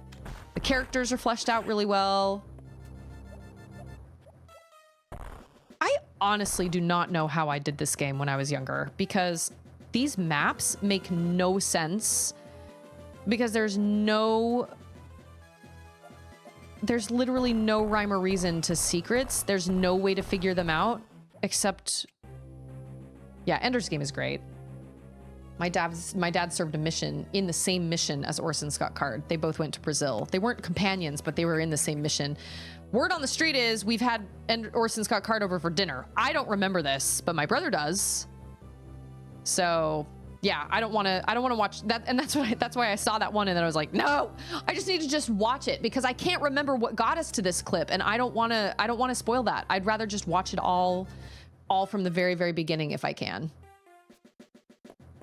S1: The characters are fleshed out really well. I honestly do not know how I did this game when I was younger because these maps make no sense because there's literally no rhyme or reason to secrets. There's no way to figure them out except, yeah, Ender's Game is great. My dad served a mission in the same mission as Orson Scott Card. They both went to Brazil. They weren't companions, but they were in the same mission. Word on the street is we've had Orson Scott Card over for dinner. I don't remember this, but my brother does. So yeah, I don't want to watch that. And that's why I saw that one. And then I was like, no, I just need to just watch it because I can't remember what got us to this clip. And I don't want to spoil that. I'd rather just watch it all from the very, very beginning if I can.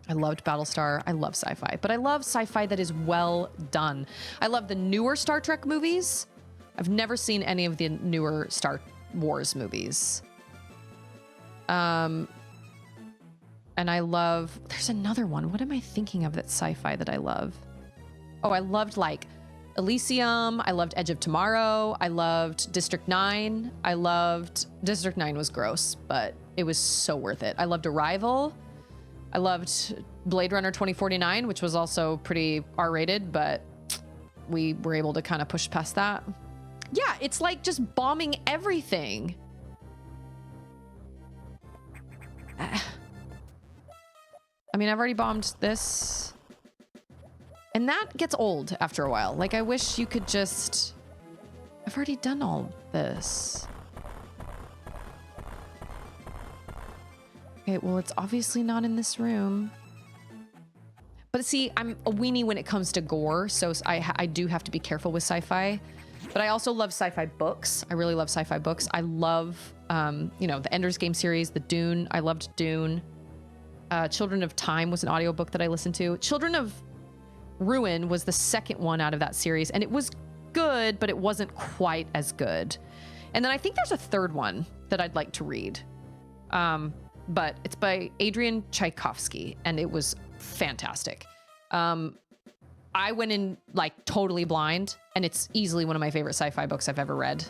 S1: I loved Battlestar. I love sci-fi, but I love sci-fi that is well done. I love the newer Star Trek movies. I've never seen any of the newer Star Wars movies. And I love, there's another one. What am I thinking of that's sci-fi that I love? Oh, I loved like Elysium. I loved Edge of Tomorrow. I loved District 9. District 9 was gross, but it was so worth it. I loved Arrival. I loved Blade Runner 2049, which was also pretty R-rated, but we were able to kind of push past that. Yeah, it's like just bombing everything. I mean, I've already bombed this. And that gets old after a while. Like, I wish you could just... I've already done all this. Okay, well, it's obviously not in this room. But see, I'm a weenie when it comes to gore, so I do have to be careful with sci-fi. But I also love sci-fi books. I really love sci-fi books. I love, you know, the Ender's Game series, the Dune. I loved Dune. Children of Time was an audiobook that I listened to. Children of Ruin was the second one out of that series, and it was good, but it wasn't quite as good. And then I think there's a third one that I'd like to read. But it's by Adrian Tchaikovsky, and it was fantastic. I went in like totally blind, and it's easily one of my favorite sci-fi books I've ever read.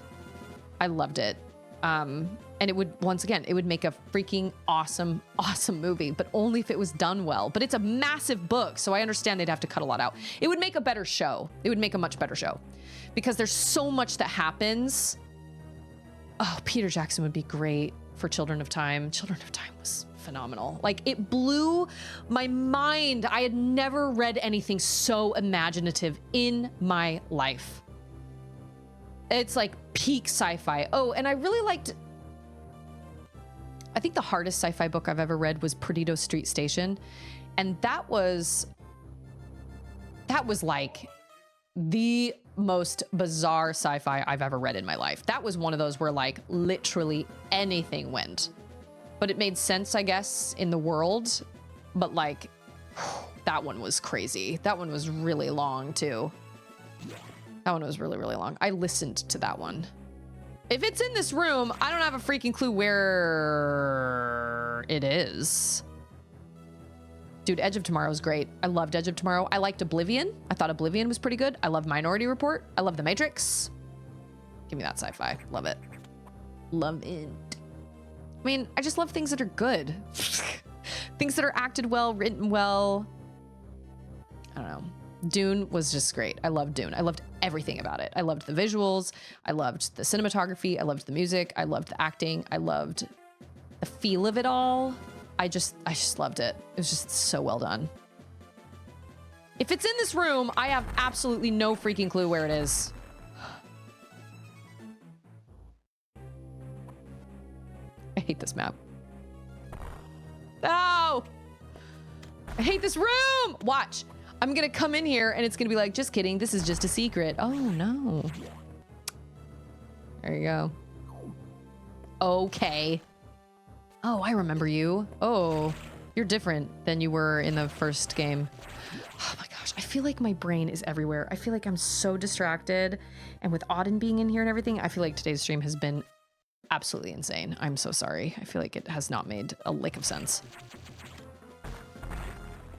S1: I loved it. And it would, once again, it would make a freaking awesome, awesome movie, but only if it was done well. But it's a massive book, so I understand they'd have to cut a lot out. It would make a better show. It would make a much better show because there's so much that happens. Oh, Peter Jackson would be great for Children of Time. Children of Time was phenomenal. Like, it blew my mind. I had never read anything so imaginative in my life. It's like peak sci-fi. Oh, and I really liked, I think the hardest sci-fi book I've ever read was Perdido Street Station. And that was like the most bizarre sci-fi I've ever read in my life. That was one of those where like literally anything went, but it made sense, I guess, in the world. But like, that one was crazy. That one was really long too. That one was really, really long. I listened to that one. If it's in this room, I don't have a freaking clue where it is. Dude, Edge of Tomorrow is great. I loved Edge of Tomorrow. I liked Oblivion. I thought Oblivion was pretty good. I love Minority Report. I love The Matrix. Give me that sci-fi. Love it. Love it. I mean, I just love things that are good. Things that are acted well, written well. I don't know. Dune was just great. I loved Dune. I loved everything about it. I loved the visuals. I loved the cinematography. I loved the music. I loved the acting. I loved the feel of it all. I just loved it. It was just so well done. If it's in this room, I have absolutely no freaking clue where it is. I hate this map. No! I hate this room! Watch. I'm gonna come in here and it's gonna be like, just kidding, this is just a secret. Oh no. There you go. Okay. Oh, I remember you. Oh, you're different than you were in the first game. Oh my gosh, I feel like my brain is everywhere. I feel like I'm so distracted. And with Auden being in here and everything, I feel like today's stream has been absolutely insane. I'm so sorry. I feel like it has not made a lick of sense.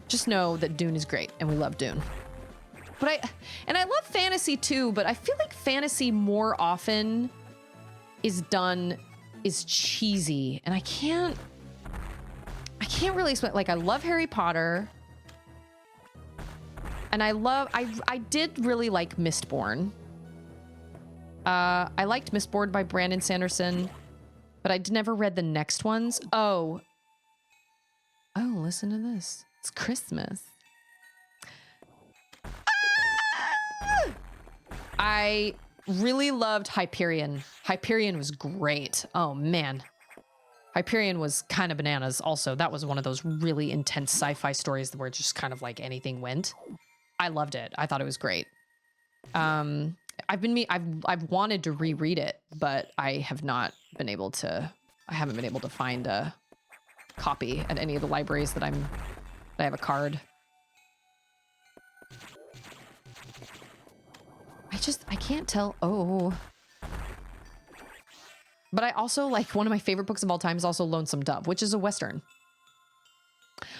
S1: Just know that Dune is great and we love Dune. But I love fantasy too, but I feel like fantasy more often is cheesy. And I can't really explain. Like, I love Harry Potter. And I did really like Mistborn. I liked Mistborn by Brandon Sanderson, but I never read the next ones. Oh, listen to this. It's Christmas. Ah! I really loved Hyperion. Hyperion was great. Oh man. Hyperion was kind of bananas also. That was one of those really intense sci-fi stories where just kind of like anything went. I loved it. I thought it was great. I've wanted to reread it, but I haven't been able to find a copy at any of the libraries that I have a card. I can't tell. Oh. But I also like, one of my favorite books of all time is also Lonesome Dove, which is a Western.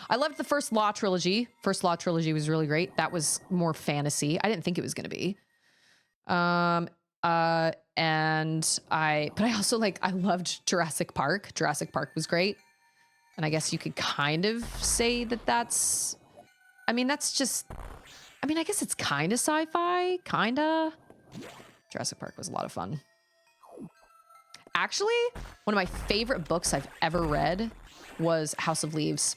S1: I loved the First Law trilogy. First Law trilogy was really great. That was more fantasy. I didn't think it was going to be. But I also I loved Jurassic Park. Jurassic Park was great. And I guess you could kind of say that that's, I guess it's kind of sci-fi, kind of. Jurassic Park was a lot of fun. Actually, one of my favorite books I've ever read was House of Leaves.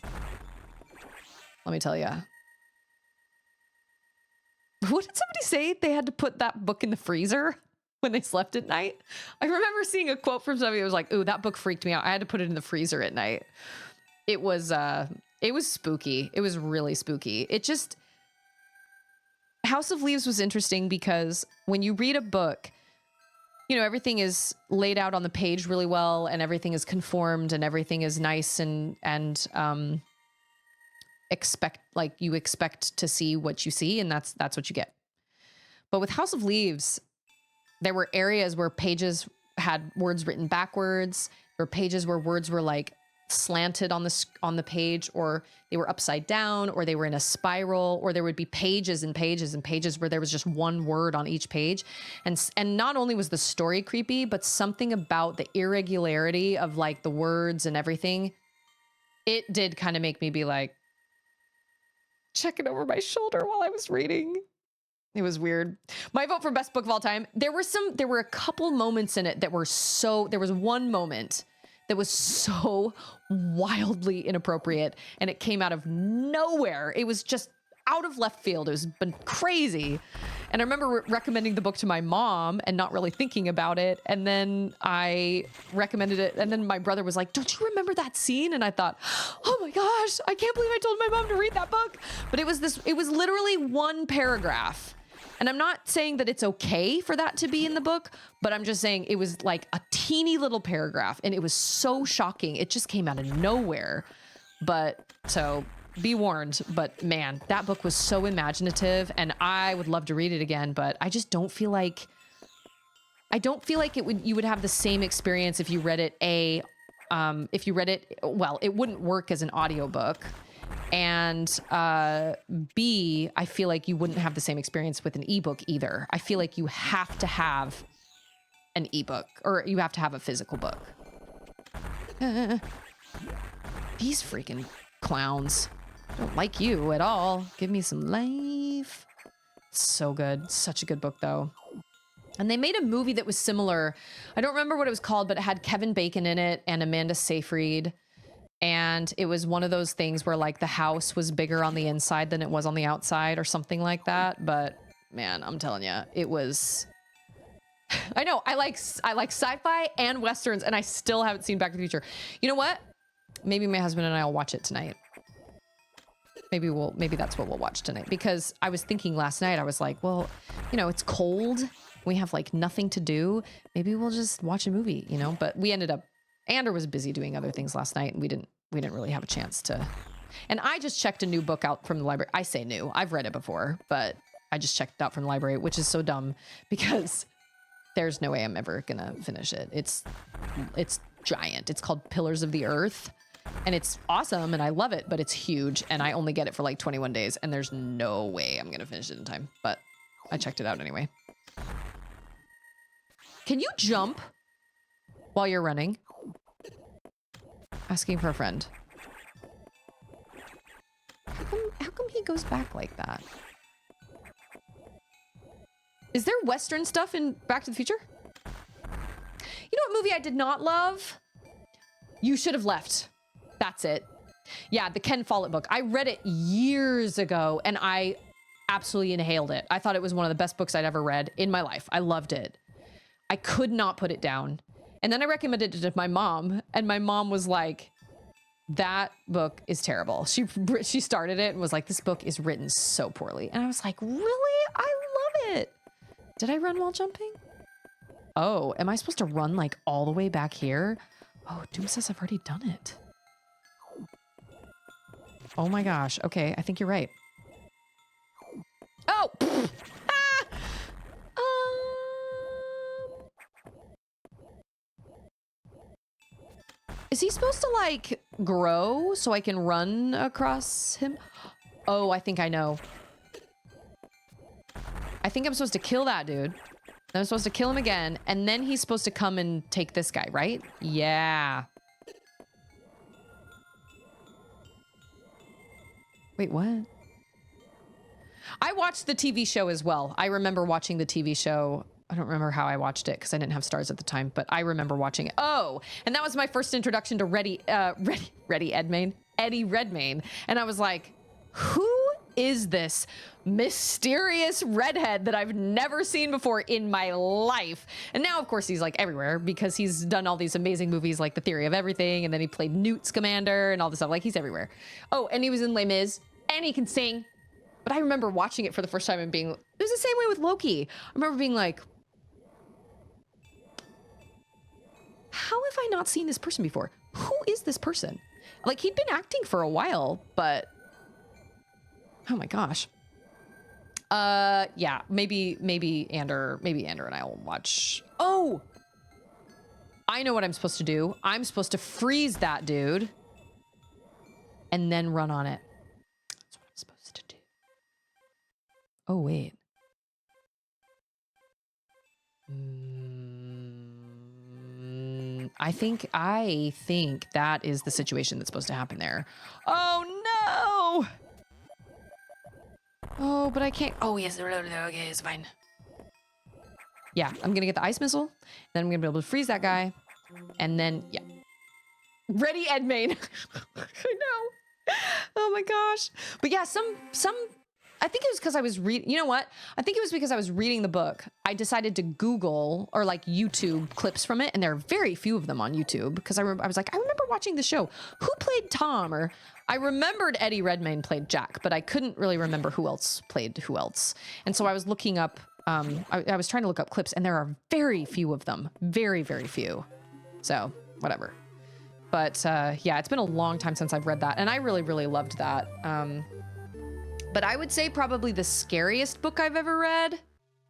S1: Let me tell you. What did somebody say? They had to put that book in the freezer when they slept at night? I remember seeing a quote from somebody that was like, ooh, that book freaked me out. I had to put it in the freezer at night. It was spooky. It was really spooky. House of Leaves was interesting because when you read a book, everything is laid out on the page really well and everything is conformed and everything is nice and you expect to see what you see and that's what you get. But with House of Leaves, there were areas where pages had words written backwards. There were pages where words were slanted on the page, or they were upside down, or they were in a spiral, or there would be pages and pages and pages where there was just one word on each page. And not only was the story creepy, but something about the irregularity of the words and everything, it did kind of make me be checking over my shoulder while I was reading. It was weird. My vote for best book of all time. There were a couple moments in it that were there was one moment that was so wildly inappropriate and it came out of nowhere. It was just out of left field. It was been crazy. And I remember recommending the book to my mom and not really thinking about it. And then I recommended it. And then my brother was like, don't you remember that scene? And I thought, oh my gosh, I can't believe I told my mom to read that book. But it was literally one paragraph. And I'm not saying that it's okay for that to be in the book, but I'm just saying it was a teeny little paragraph and it was so shocking. It just came out of nowhere. But so be warned, but man, that book was so imaginative and I would love to read it again, but I just don't feel like you would have the same experience if you read it. It wouldn't work as an audiobook. And B, I feel like you wouldn't have the same experience with an ebook either. I feel like you have to have an ebook or you have to have a physical book. These freaking clowns. Don't like you at all. Give me some life. So good. Such a good book, though. And they made a movie that was similar. I don't remember what it was called, but it had Kevin Bacon in it and Amanda Seyfried. And it was one of those things where like the house was bigger on the inside than it was on the outside or something like that. But man, I'm telling you, it was... I know, I like sci-fi and Westerns, and I still haven't seen Back to the Future. You know what? Maybe my husband and I will watch it tonight. Maybe that's what we'll watch tonight. Because I was thinking last night, I was like, well, you know, it's cold. We have like nothing to do. Maybe we'll just watch a movie, you know? But we ended up, Ander was busy doing other things last night, and we didn't really have a chance to. And I just checked a new book out from the library. I say new, I've read it before, but I just checked it out from the library, which is so dumb because there's no way I'm ever gonna finish it. It's giant. It's called Pillars of the Earth, and it's awesome, and I love it, but it's huge, and I only get it for like 21 days, and there's no way I'm gonna finish it in time, but I checked it out anyway. Can you jump while you're running? Asking for a friend. How come he goes back like that? Is there Western stuff in Back to the Future? You know what movie I did not love? You Should Have Left. That's it. Yeah, the Ken Follett book. I read it years ago, and I absolutely inhaled it. I thought it was one of the best books I'd ever read in my life. I loved it. I could not put it down. And then I recommended it to my mom, and my mom was like, that book is terrible. She started it and was like, this book is written so poorly. And I was like, really? I love it. Did I run while jumping? Oh, am I supposed to run like all the way back here? Oh, Doom says I've already done it. Oh my gosh. Okay, I think you're right. Oh! Ah! Is he supposed to like grow so I can run across him? Oh, I think I know. I think I'm supposed to kill that dude. I'm supposed to kill him again, and then he's supposed to come and take this guy, right? Yeah. Wait, what? I watched the TV show as well. I remember watching the TV show. I don't remember how I watched it because I didn't have stars at the time, but I remember watching it. Oh, and that was my first introduction to Eddie Redmayne. And I was like, who is this mysterious redhead that I've never seen before in my life? And now, of course, he's like everywhere because he's done all these amazing movies like The Theory of Everything, and then he played Newt Scamander and all this stuff. Like, he's everywhere. Oh, and he was in Les Mis, and he can sing. But I remember watching it for the first time and being, it was the same way with Loki. I remember being like, how have I not seen this person before? Who is this person? Like, he'd been acting for a while, but oh my gosh. Yeah, maybe Ander and I will watch. Oh, I know what I'm supposed to do. I'm supposed to freeze that dude and then run on it. That's what I'm supposed to do. Oh, wait. I think that is the situation that's supposed to happen there. Oh, no. Oh, but I can't. Oh, yes. Okay, it's fine. Yeah, I'm going to get the ice missile. Then I'm going to be able to freeze that guy. And then, yeah. Ready, Edmain. I know. Oh, my gosh. But yeah, some I think it was because I was reading, you know what? I think it was because I was reading the book. I decided to Google or like YouTube clips from it. And there are very few of them on YouTube because I was like, I remember watching the show. Who played Tom? Or I remembered Eddie Redmayne played Jack, but I couldn't really remember who else played who else. And so I was looking up, I was trying to look up clips, and there are very few of them. Very, very few. So whatever. But yeah, it's been a long time since I've read that. And I really, really loved that. But I would say probably the scariest book I've ever read,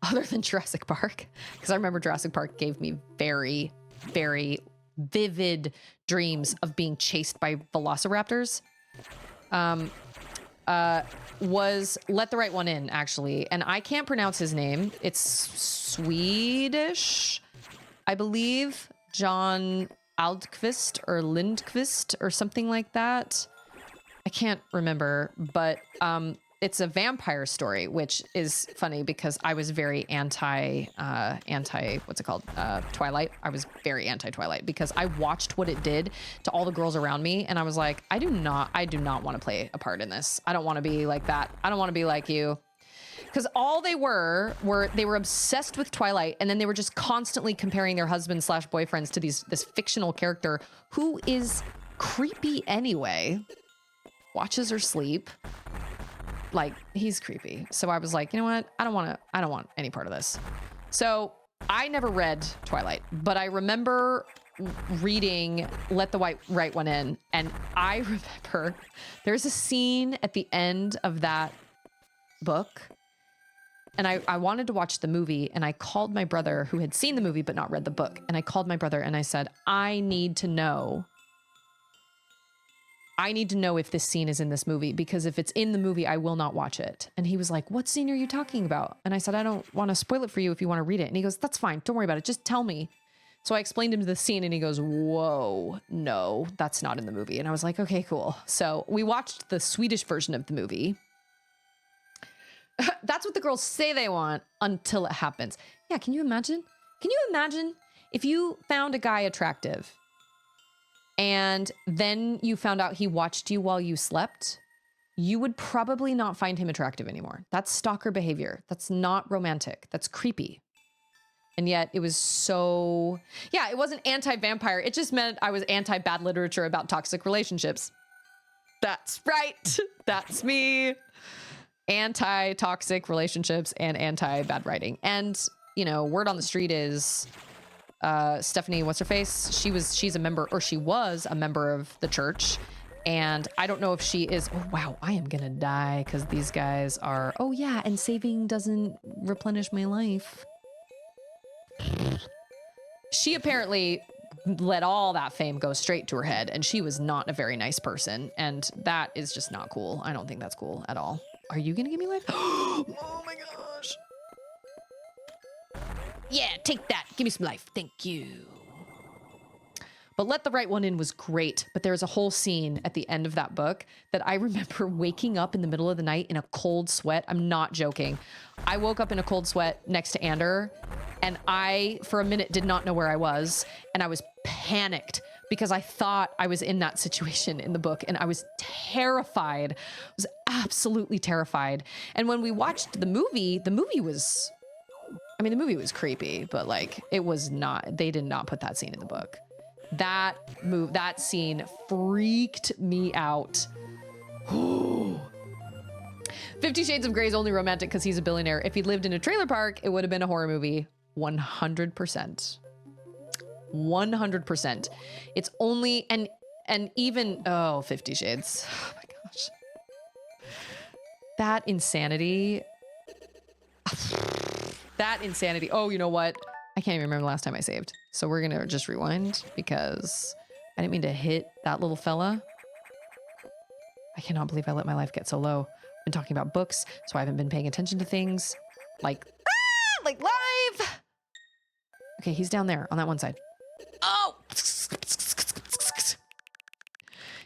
S1: other than Jurassic Park, because I remember Jurassic Park gave me very, very vivid dreams of being chased by velociraptors, was Let the Right One In, actually. And I can't pronounce his name. It's Swedish, I believe. John Aldqvist or Lindqvist or something like that. I can't remember, but it's a vampire story, which is funny because I was very anti what's it called? Twilight. I was very anti Twilight because I watched what it did to all the girls around me. And I was like, I do not want to play a part in this. I don't want to be like that. I don't want to be like you. Because all they were they were obsessed with Twilight, and then they were just constantly comparing their husbands / boyfriends to this fictional character who is creepy anyway. Watches her sleep. Like, he's creepy. So I was like, you know what? I don't want any part of this. So I never read Twilight, but I remember reading Let the Right One In, and I remember there's a scene at the end of that book. And I wanted to watch the movie, and I called my brother who had seen the movie but not read the book. And I called my brother and I said, I need to know if this scene is in this movie, because if it's in the movie, I will not watch it. And he was like, what scene are you talking about? And I said, I don't want to spoil it for you if you want to read it. And he goes, that's fine. Don't worry about it. Just tell me. So I explained him the scene, and he goes, whoa, no, that's not in the movie. And I was like, okay, cool. So we watched the Swedish version of the movie. That's what the girls say they want until it happens. Yeah, can you imagine? Can you imagine if you found a guy attractive and then you found out he watched you while you slept? You would probably not find him attractive anymore. That's stalker behavior. That's not romantic. That's creepy. And yet it was so... Yeah, it wasn't anti-vampire. It just meant I was anti-bad literature about toxic relationships. That's right. That's me. Anti-toxic relationships and anti-bad writing. And, you know, word on the street is Stephanie, what's her face? She's a member, or she was a member of the church. And I don't know if she is. Oh, wow, I am going to die because these guys are. Oh, yeah. And saving doesn't replenish my life. She apparently let all that fame go straight to her head. And she was not a very nice person. And that is just not cool. I don't think that's cool at all. Are you gonna give me life? Oh my gosh. Yeah, take that. Give me some life. Thank you. But Let the Right One In was great. But there's a whole scene at the end of that book that I remember waking up in the middle of the night in a cold sweat. I'm not joking. I woke up in a cold sweat next to Ander, and I, for a minute, did not know where I was. And I was panicked because I thought I was in that situation in the book, and I was terrified. I was absolutely terrified. And when we watched the movie was, I mean, the movie was creepy, but like, it was not, they did not put that scene in the book. That scene freaked me out. 50 Shades of Grey is only romantic because he's a billionaire. If he lived in a trailer park, it would have been a horror movie. 100%. 100%. It's only, and even, 50 Shades. Oh my gosh. That insanity. That insanity. Oh, you know what? I can't even remember the last time I saved. So we're going to just rewind because I didn't mean to hit that little fella. I cannot believe I let my life get so low. I've been talking about books, so I haven't been paying attention to things like live. Okay, he's down there on that one side. Oh!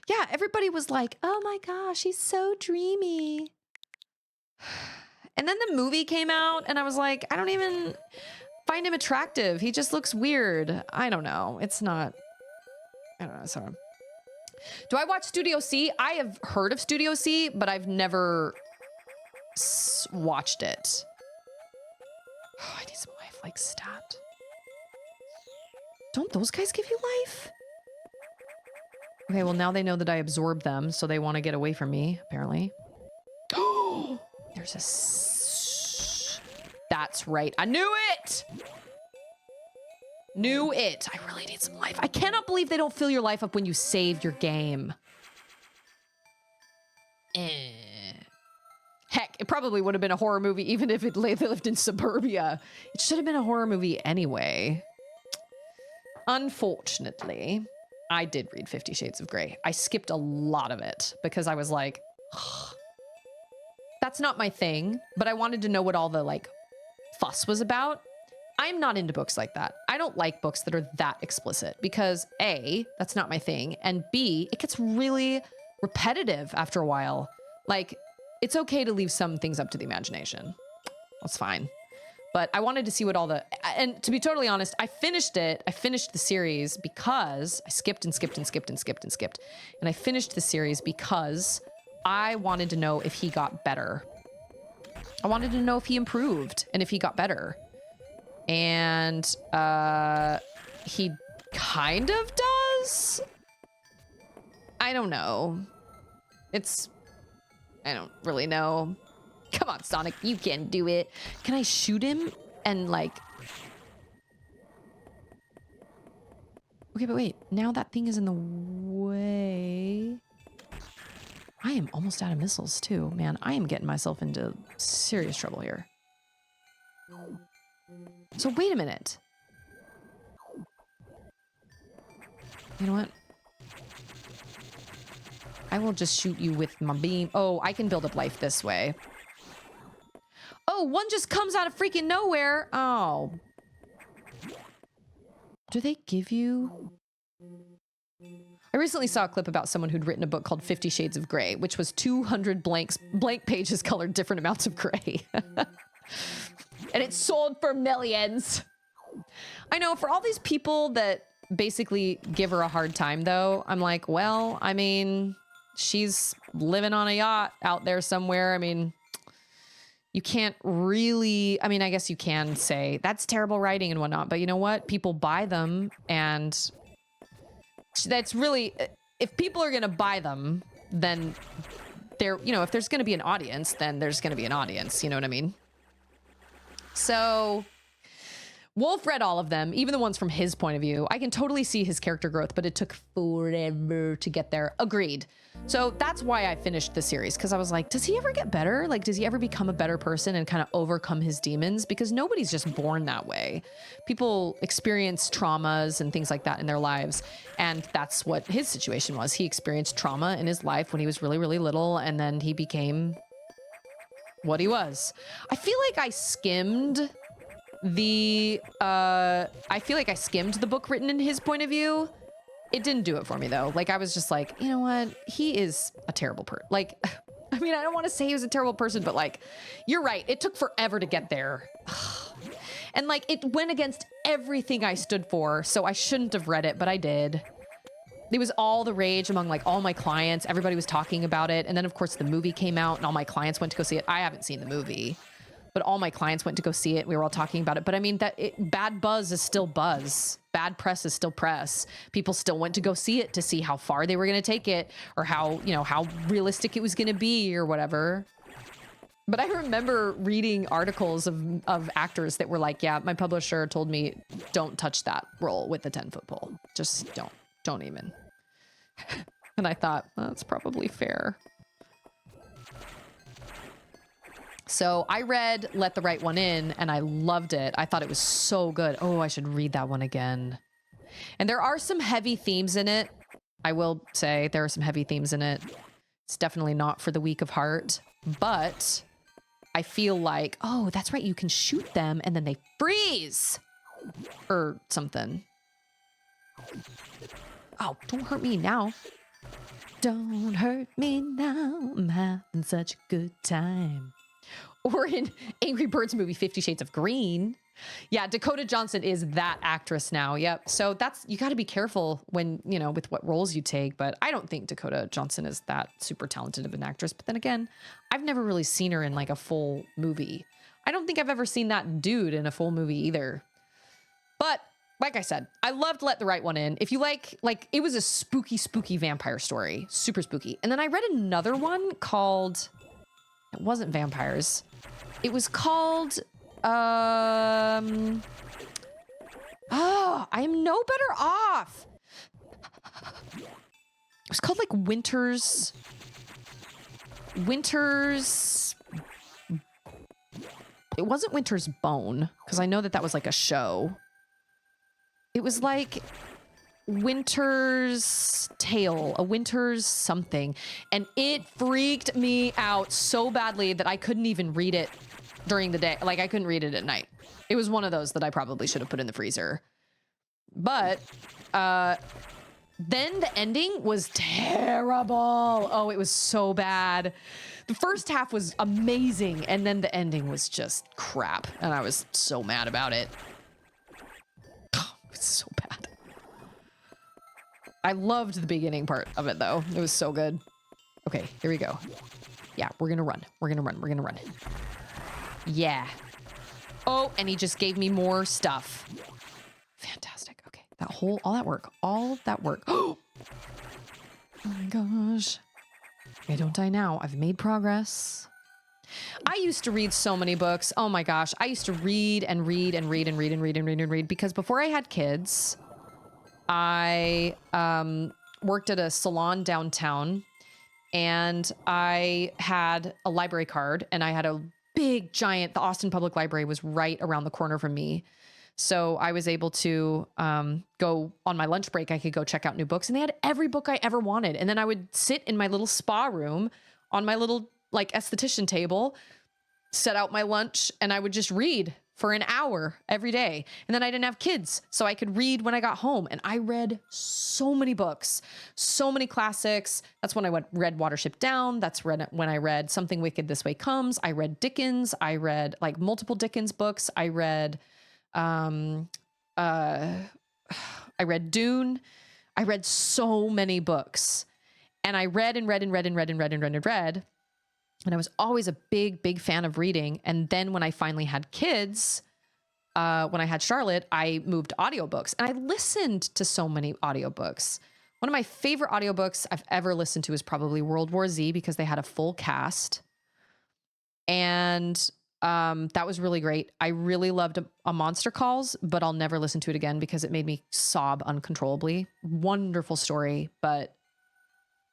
S1: Yeah, everybody was like, oh my gosh, he's so dreamy. And then the movie came out, and I was like, I don't even find him attractive. He just looks weird. I don't know. It's not, I don't know. Sorry. Do I watch Studio C? I have heard of Studio C, but I've never watched it. Oh, I need some life like stat. Don't those guys give you life? Okay, well, now they know that I absorb them, so they want to get away from me, apparently. Oh, there's a... That's right. I knew it! Knew it. I really need some life. I cannot believe they don't fill your life up when you save your game. Heck, it probably would have been a horror movie even if they lived in suburbia. It should have been a horror movie anyway. Unfortunately, I did read 50 Shades of Grey. I skipped a lot of it because I was like, ugh, that's not my thing, but I wanted to know what all the like fuss was about. I'm not into books like that. I don't like books that are that explicit because A, that's not my thing, and B, it gets really, repetitive after a while. Like, it's okay to leave some things up to the imagination. That's fine. But I wanted to see what all the, and to be totally honest, I finished it. I finished the series because I skipped and skipped and skipped and skipped and skipped. And I finished the series because I wanted to know if he got better. I wanted to know if he improved and if he got better. And he kind of does. I don't know. I don't really know. Come on, Sonic, you can do it. Can I shoot him and like... Okay, but wait, now that thing is in the way. I am almost out of missiles too. Man, I am getting myself into serious trouble here. So wait a minute. You know what? I will just shoot you with my beam. Oh, I can build up life this way. Oh, one just comes out of freaking nowhere. Oh. Do they give you... I recently saw a clip about someone who'd written a book called 50 Shades of Grey, which was 200 blank pages colored different amounts of gray. And it sold for millions. I know, for all these people that basically give her a hard time, though, I'm like, well, I mean, she's living on a yacht out there somewhere. I mean... You can't really, I mean, I guess you can say that's terrible writing and whatnot, but you know what? People buy them, and that's really, if people are going to buy them, then there, you know, if there's going to be an audience, then there's going to be an audience. You know what I mean? So Wolf read all of them, even the ones from his point of view. I can totally see his character growth, but it took forever to get there. Agreed. So that's why I finished the series, because I was like, does he ever get better? Like, does he ever become a better person and kind of overcome his demons? Because nobody's just born that way. People experience traumas and things like that in their lives. And that's what his situation was. He experienced trauma in his life when he was really, really little, and then he became what he was. I feel like I skimmed the book written in his point of view. It didn't do it for me though. Like, I was just like, you know what? He is a terrible person. Like, I mean, I don't want to say he was a terrible person, but like, you're right. It took forever to get there. And like, it went against everything I stood for. So I shouldn't have read it, but I did. It was all the rage among like all my clients. Everybody was talking about it. And then of course the movie came out and all my clients went to go see it. I haven't seen the movie, but all my clients went to go see it. We were all talking about it. But I mean, bad buzz is still buzz. Bad press is still press. People still went to go see it to see how far they were going to take it, or how, you know, how realistic it was going to be or whatever. But I remember reading articles of actors that were like, yeah, my publisher told me, don't touch that role with the 10-foot pole. Just don't even. And I thought, well, that's probably fair. So I read Let the Right One In, and I loved it. I thought it was so good. Oh, I should read that one again. And there are some heavy themes in it. I will say there are some heavy themes in it. It's definitely not for the weak of heart, but I feel like, oh, that's right. You can shoot them and then they freeze or something. Oh, don't hurt me now. Don't hurt me now. I'm having such a good time. Or in Angry Birds movie 50 Shades of Green. Yeah, Dakota Johnson is that actress now. Yep. So that's, you got to be careful when, you know, with what roles you take. But I don't think Dakota Johnson is that super talented of an actress. But then again, I've never really seen her in like a full movie. I don't think I've ever seen that dude in a full movie either. But like I said, I loved Let the Right One In. If you like it was a spooky, spooky vampire story. Super spooky. And then I read another one called, it wasn't vampires. It was called, oh, I am no better off. It was called like Winter's, it wasn't Winter's Bone, because I know that was like a show. It was like Winter's Tale, a Winter's something. And it freaked me out so badly that I couldn't even read it during the day. Like, I couldn't read it at night. It was one of those that I probably should have put in the freezer. But Then the ending was terrible. Oh, it was so bad. The first half was amazing, and then the ending was just crap, and I was so mad about it. Oh, it was so bad. I loved the beginning part of it, though. It was so good. Okay, here we go. Yeah, we're gonna run. We're gonna run. We're gonna run. Yeah. Oh, and he just gave me more stuff. Fantastic. Okay, all that work. Oh my gosh. Okay, don't die now. I've made progress. I used to read so many books. Oh my gosh. I used to read and read and read and read and read and read and read because before I had kids, I worked at a salon downtown and I had a library card and I had a big giant, the Austin Public Library was right around the corner from me. So I was able to go on my lunch break. I could go check out new books and they had every book I ever wanted. And then I would sit in my little spa room on my little like esthetician table, set out my lunch and I would just read for an hour every day. And then I didn't have kids, so I could read when I got home. And I read so many books, so many classics. That's when I read Watership Down. That's when I read Something Wicked This Way Comes. I read Dickens. I read like multiple Dickens books. I read Dune. I read so many books and I read and read and read and read and read and read and read. And I was always a big, big fan of reading. And then when I finally had kids, when I had Charlotte, I moved to audiobooks and I listened to so many audiobooks. One of my favorite audiobooks I've ever listened to is probably World War Z because they had a full cast. And that was really great. I really loved a Monster Calls, but I'll never listen to it again because it made me sob uncontrollably. Wonderful story, but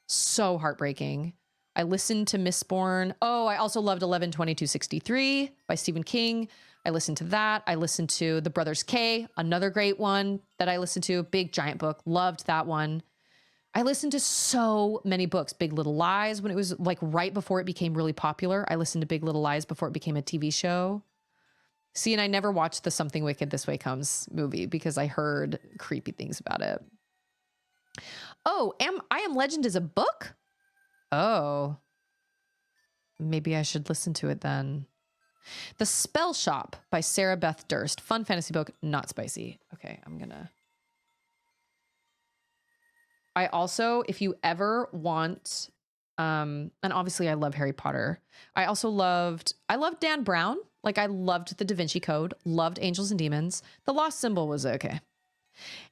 S1: so heartbreaking. I listened to Mistborn. Oh, I also loved 11/22/63 by Stephen King. I listened to that. I listened to The Brothers K, another great one that I listened to. Big giant book. Loved that one. I listened to so many books. Big Little Lies, when it was like right before it became really popular. I listened to Big Little Lies before it became a TV show. See, and I never watched the Something Wicked This Way Comes movie because I heard creepy things about it. Oh, I Am Legend is a book? Oh. Maybe I should listen to it then. The Spell Shop by Sarah Beth Durst. Fun fantasy book, not spicy. Okay, I'm gonna... I also, if you ever want, and obviously I love Harry Potter. I loved Dan Brown. Like I loved The Da Vinci Code, loved Angels and Demons. The Lost Symbol was okay.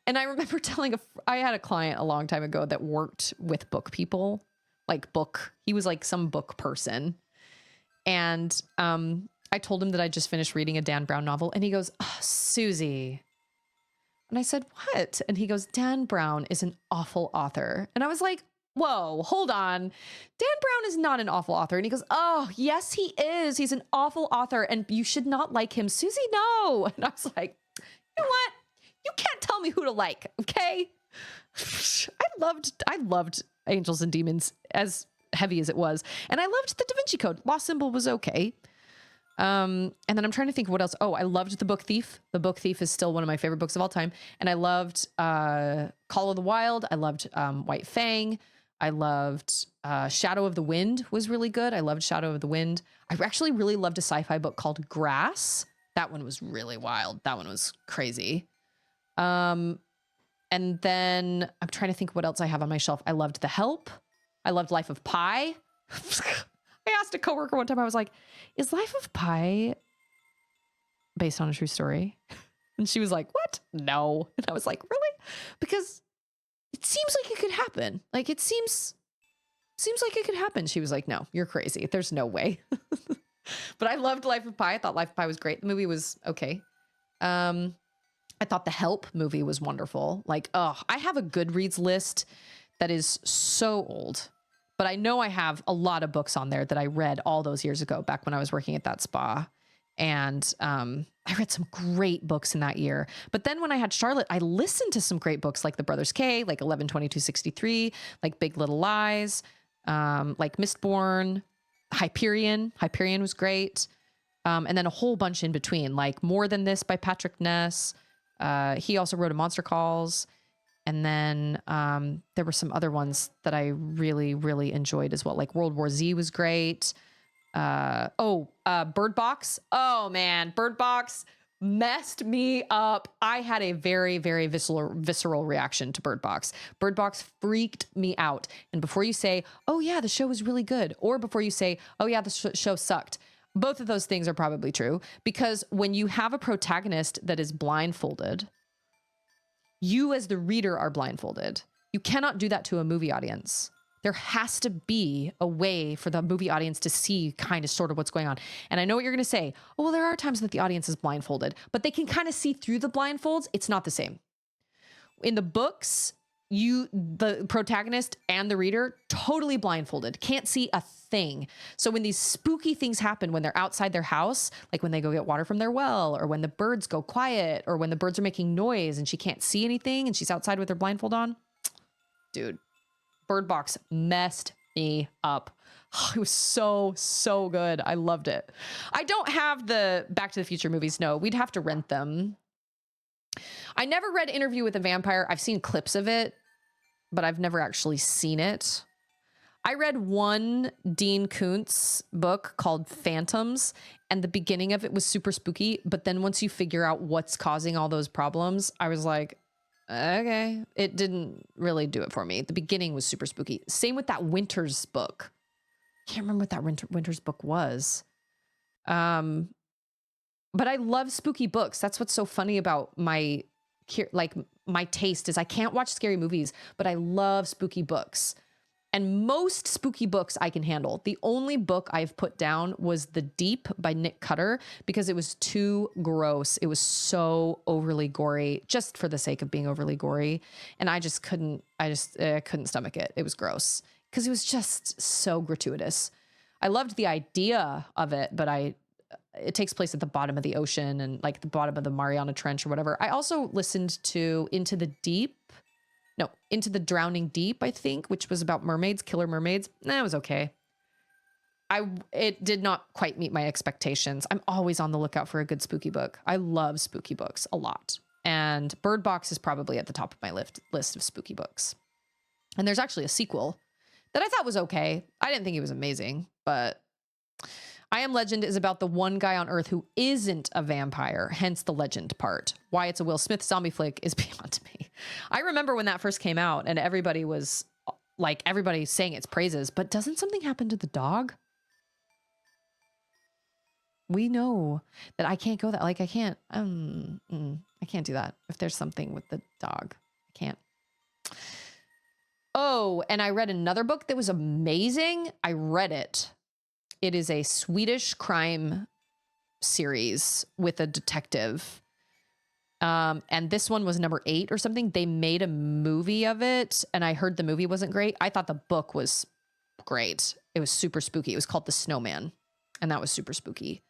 S1: And I remember I had a client a long time ago that worked with book people, he was like some book person. And I told him that I just finished reading a Dan Brown novel and he goes, "Oh, Susie." And I said, "What?" And he goes, "Dan Brown is an awful author." And I was like, whoa, hold on. Dan Brown is not an awful author. And he goes, "Oh, yes, he is. He's an awful author and you should not like him." Susie, no. And I was like, you know what? You can't tell me who to like, okay? I loved Angels and Demons, as heavy as it was. And I loved The Da Vinci Code. Lost Symbol was okay. And then I'm trying to think of what else. Oh, I loved The Book Thief. The Book Thief is still one of my favorite books of all time. And I loved Call of the Wild. I loved White Fang. I loved Shadow of the Wind was really good. I loved Shadow of the Wind. I actually really loved a sci-fi book called Grass. That one was really wild. That one was crazy. And then I'm trying to think what else I have on my shelf. I loved The Help. I loved Life of Pi. I asked a coworker one time, I was like, "Is Life of Pi based on a true story?" And she was like, "What? No." And I was like, "Really?" Because it seems like it could happen. Like it seems like it could happen. She was like, "No, you're crazy. There's no way." But I loved Life of Pi. I thought Life of Pi was great. The movie was okay. I thought the Help movie was wonderful. Like, oh, I have a Goodreads list that is so old. But I know I have a lot of books on there that I read all those years ago, back when I was working at that spa. And I read some great books in that year. But then when I had Charlotte, I listened to some great books like The Brothers K, like 11/22/63, like Big Little Lies, like Mistborn, Hyperion. Hyperion was great. And then a whole bunch in between, like More Than This by Patrick Ness. He also wrote a Monster Calls. And then there were some other ones that I really, really enjoyed as well. Like World War Z was great. Bird Box. Oh man, Bird Box messed me up. I had a very, very visceral reaction to Bird Box. Bird Box freaked me out. And before you say, oh yeah, the show was really good, or before you say, oh yeah, the show sucked, both of those things are probably true, because when you have a protagonist that is blindfolded, you as the reader are blindfolded. You cannot do that to a movie audience. There has to be a way for the movie audience to see kind of sort of what's going on. And I know what you're going to say. Oh, well, there are times that the audience is blindfolded, but they can kind of see through the blindfolds. It's not the same. In the books, the protagonist and the reader, totally blindfolded, can't see a thing. So when these spooky things happen, when they're outside their house, like when they go get water from their well, or when the birds go quiet, or when the birds are making noise and she can't see anything and she's outside with her blindfold on, dude, Bird Box messed me up. It was so good. I loved it. I don't have the Back to the Future movies. No, we'd have to rent them. I never read Interview with a Vampire. I've seen clips of it, but I've never actually seen it. I read one Dean Koontz book called Phantoms, and the beginning of it was super spooky. But then once you figure out what's causing all those problems, I was like, okay, it didn't really do it for me. The beginning was super spooky. Same with that Winters book. Can't remember what that Winters book was. But I love spooky books. That's what's so funny about my taste is I can't watch scary movies, but I love spooky books. And most spooky books I can handle. The only book I've put down was The Deep by Nick Cutter because it was too gross. It was so overly gory just for the sake of being overly gory. And I couldn't stomach it. It was gross because it was just so gratuitous. I loved the idea of it, but it takes place at the bottom of the ocean and like the bottom of the Mariana Trench or whatever. I also listened to Into the Drowning Deep, I think, which was about mermaids, killer mermaids. It was okay. It did not quite meet my expectations. I'm always on the lookout for a good spooky book. I love spooky books a lot. And Bird Box is probably at the top of my list of spooky books. And there's actually a sequel that I thought was okay. I didn't think it was amazing, but I Am Legend is about the one guy on Earth who isn't a vampire, hence the legend part. Why it's a Will Smith zombie flick is beyond me. I remember when that first came out and everybody saying its praises, but doesn't something happen to the dog? We know that I can't go that, I can't do that. If there's something with the dog, I can't. Oh, and I read another book that was amazing. I read it. It is a Swedish crime series with a detective. And this one was number 8 or something. They made a movie of it, and I heard the movie wasn't great. I thought the book was great. It was super spooky. It was called The Snowman, and that was super spooky.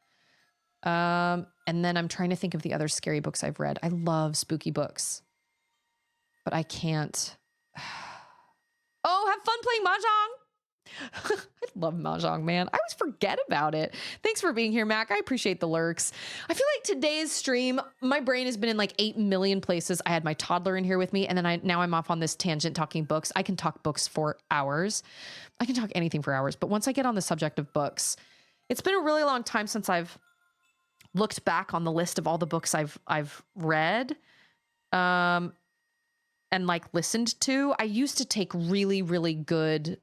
S1: And then I'm trying to think of the other scary books I've read. I love spooky books, but I can't. Oh, have fun playing Mahjong. I love Mahjong, man. I always forget about it. Thanks for being here, Mac. I appreciate the lurks. I feel like today's stream, my brain has been in like 8 million places. I had my toddler in here with me, and then now I'm off on this tangent talking books. I can talk books for hours. I can talk anything for hours. But once I get on the subject of books, it's been a really long time since I've looked back on the list of all the books I've read. And like listened to. I used to take really, really good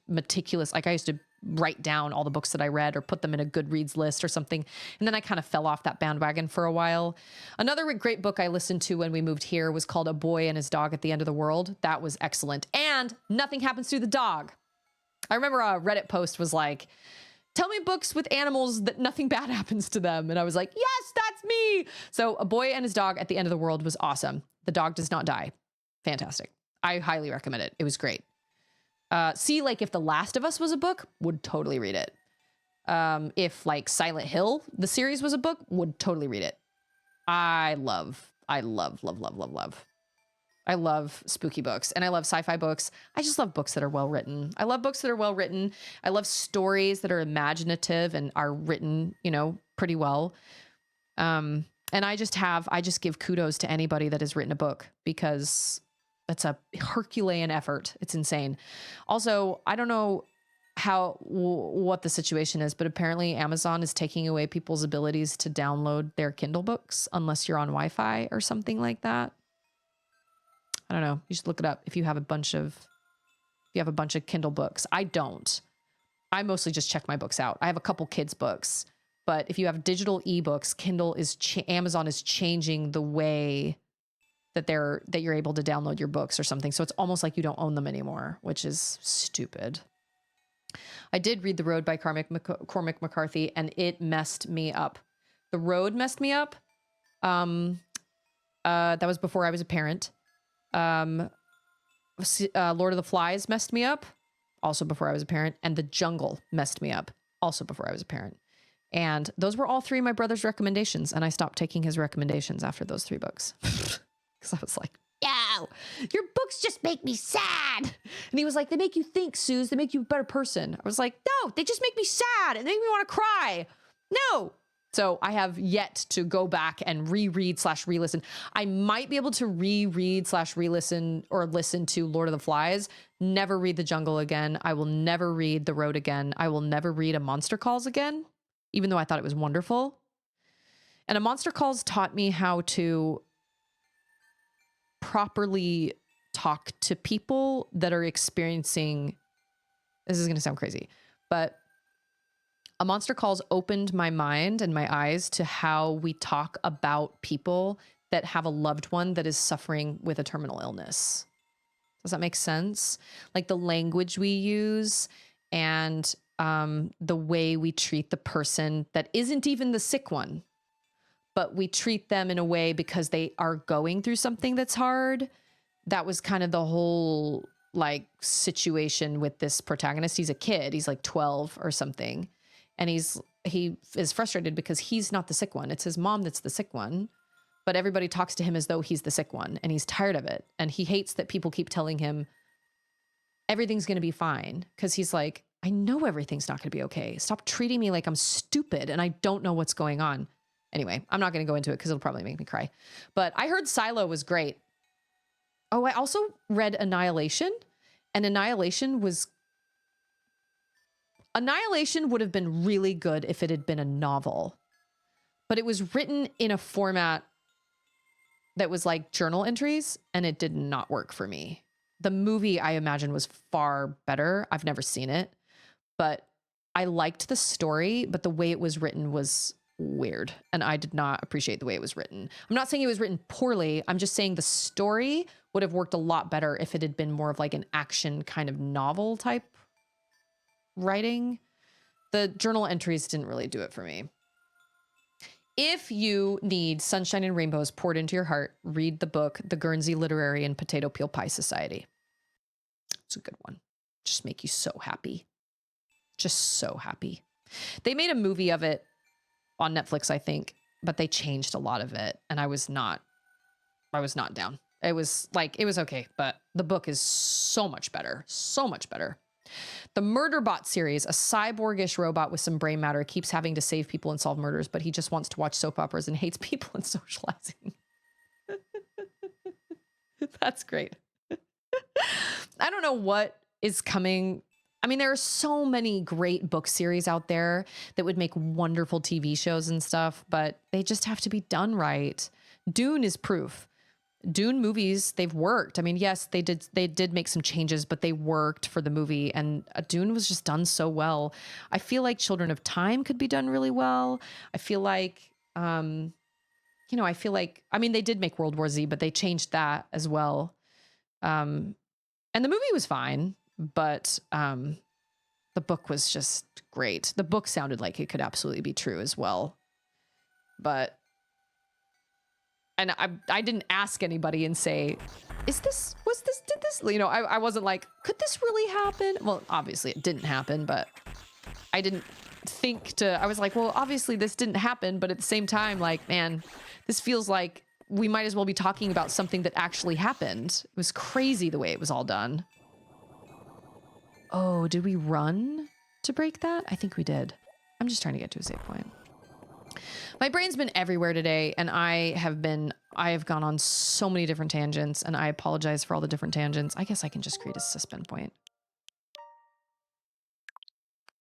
S1: meticulous, like I used to write down all the books that I read or put them in a Goodreads list or something. And then I kind of fell off that bandwagon for a while. Another great book I listened to when we moved here was called A Boy and His Dog at the End of the World. That was excellent. And nothing happens to the dog. I remember a Reddit post was like, tell me books with animals that nothing bad happens to them. And I was like, yes, that's me. So A Boy and His Dog at the End of the World was awesome. The dog does not die. Fantastic. I highly recommend it. It was great. Like if The Last of Us was a book, would totally read it. If like Silent Hill, the series was a book, would totally read it. I love spooky books, and I love sci-fi books. I just love books that are well written. I love books that are well written. I love stories that are imaginative and are written, pretty well. And I just give kudos to anybody that has written a book because it's a Herculean effort. It's insane. Also, I don't know what the situation is, but apparently Amazon is taking away people's abilities to download their Kindle books unless you're on Wi-Fi or something like that. I don't know. You should look it up if you have a bunch of Kindle books. I don't. I mostly just check my books out. I have a couple kids books, but if you have digital ebooks, Amazon is changing the way that you're able to download your books or something. So it's almost like you don't own them anymore, which is stupid. I did read The Road by Cormac McCarthy, and it messed me up. The Road messed me up. That was before I was a parent. Lord of the Flies messed me up, also before I was a parent. And The Jungle messed me up, also before I was a parent. And those were all three of my brother's recommendations, and I stopped taking his recommendations after those three books. Because I was like, no, your books just make me sad. And he was like, they make you think, Suze. They make you a better person. I was like, no, they just make me sad and they make me want to cry. No. So I have yet to go back and reread/re-listen. I might be able to reread/re-listen or listen to Lord of the Flies. Never read The Jungle again. I will never read The Road again. I will never read A Monster Calls again, even though I thought it was wonderful. And A Monster Calls taught me how to properly talk to people that are experiencing, this is going to sound crazy, but A Monster Calls opened my mind and my eyes to how we talk about people that have a loved one that is suffering with a terminal illness. Does that make sense? Like the language we use and the way we treat the person that isn't even the sick one, but we treat them in a way because they are going through something that's hard. That was kind of the whole like situation with this protagonist. He's a kid. He's like 12 or something. And he is frustrated because he's not the sick one. It's his mom that's the sick one. But everybody talks to him as though he's the sick one. And he's tired of it. And he hates that people keep telling him everything's going to be fine. Because he's like, I know everything's not going to be okay. Stop treating me like I'm stupid and I don't know what's going on. Anyway, I'm not going to go into it because it'll probably make me cry. But I heard Silo was great. Oh, I also read Annihilation. And Annihilation would have been really good if it had been a novel. But it was written in a format that was like journal entries, and it did not work for me. The movie, I imagine, was far better. I've never seen it. But I liked the story, but the way it was written was weird. And I did not appreciate the way it was written. I'm not saying it was written poorly. I'm just saying the story would have worked a lot better if it had been more of like an action kind of novel type writing. The journal entries didn't really do it for me. If you need sunshine and rainbows poured into your heart, read the book, The Guernsey Literary and Potato Peel Pie Society. It's a good one. Just make you so happy. Just so happy. They made a movie of it on Netflix, I think, but they changed a lot of it. And I was not down. It was okay, but the book is so much better. So much better. The Murderbot series, a cyborgish robot with some brain matter, keeps having to save people and solve murders, but he just wants to watch soap operas and hates people and socializing. That's great. I don't know what is coming. I mean, there are so many great book series out there that would make wonderful TV shows and stuff, but they just have to be done right. Dune is proof. Dune movies, they've worked. I mean, yes, they did make some changes, but they worked for the movie, and Dune was just done so well. I feel like Children of Time could be done really well. I feel like, I mean, they did make World War Z, but they changed that as well. And the movie was fine, but the book was just great. The book sounded like it could absolutely be true as well. And I didn't ask anybody and say, did this? I wasn't like, could this really happen? Well, obviously it didn't happen, but I didn't I was like, well, obviously this didn't happen, but at the same time, like, man, this feels like we might as well be talking about something that actually happened. It was crazy the way it was all done. Oh, did we run to break that? I think we did. I'm just trying to get to a save point. My brain's been everywhere today, and I have gone on so many different tangents, and I apologize for all the different tangents. I guess I can just create a suspend point.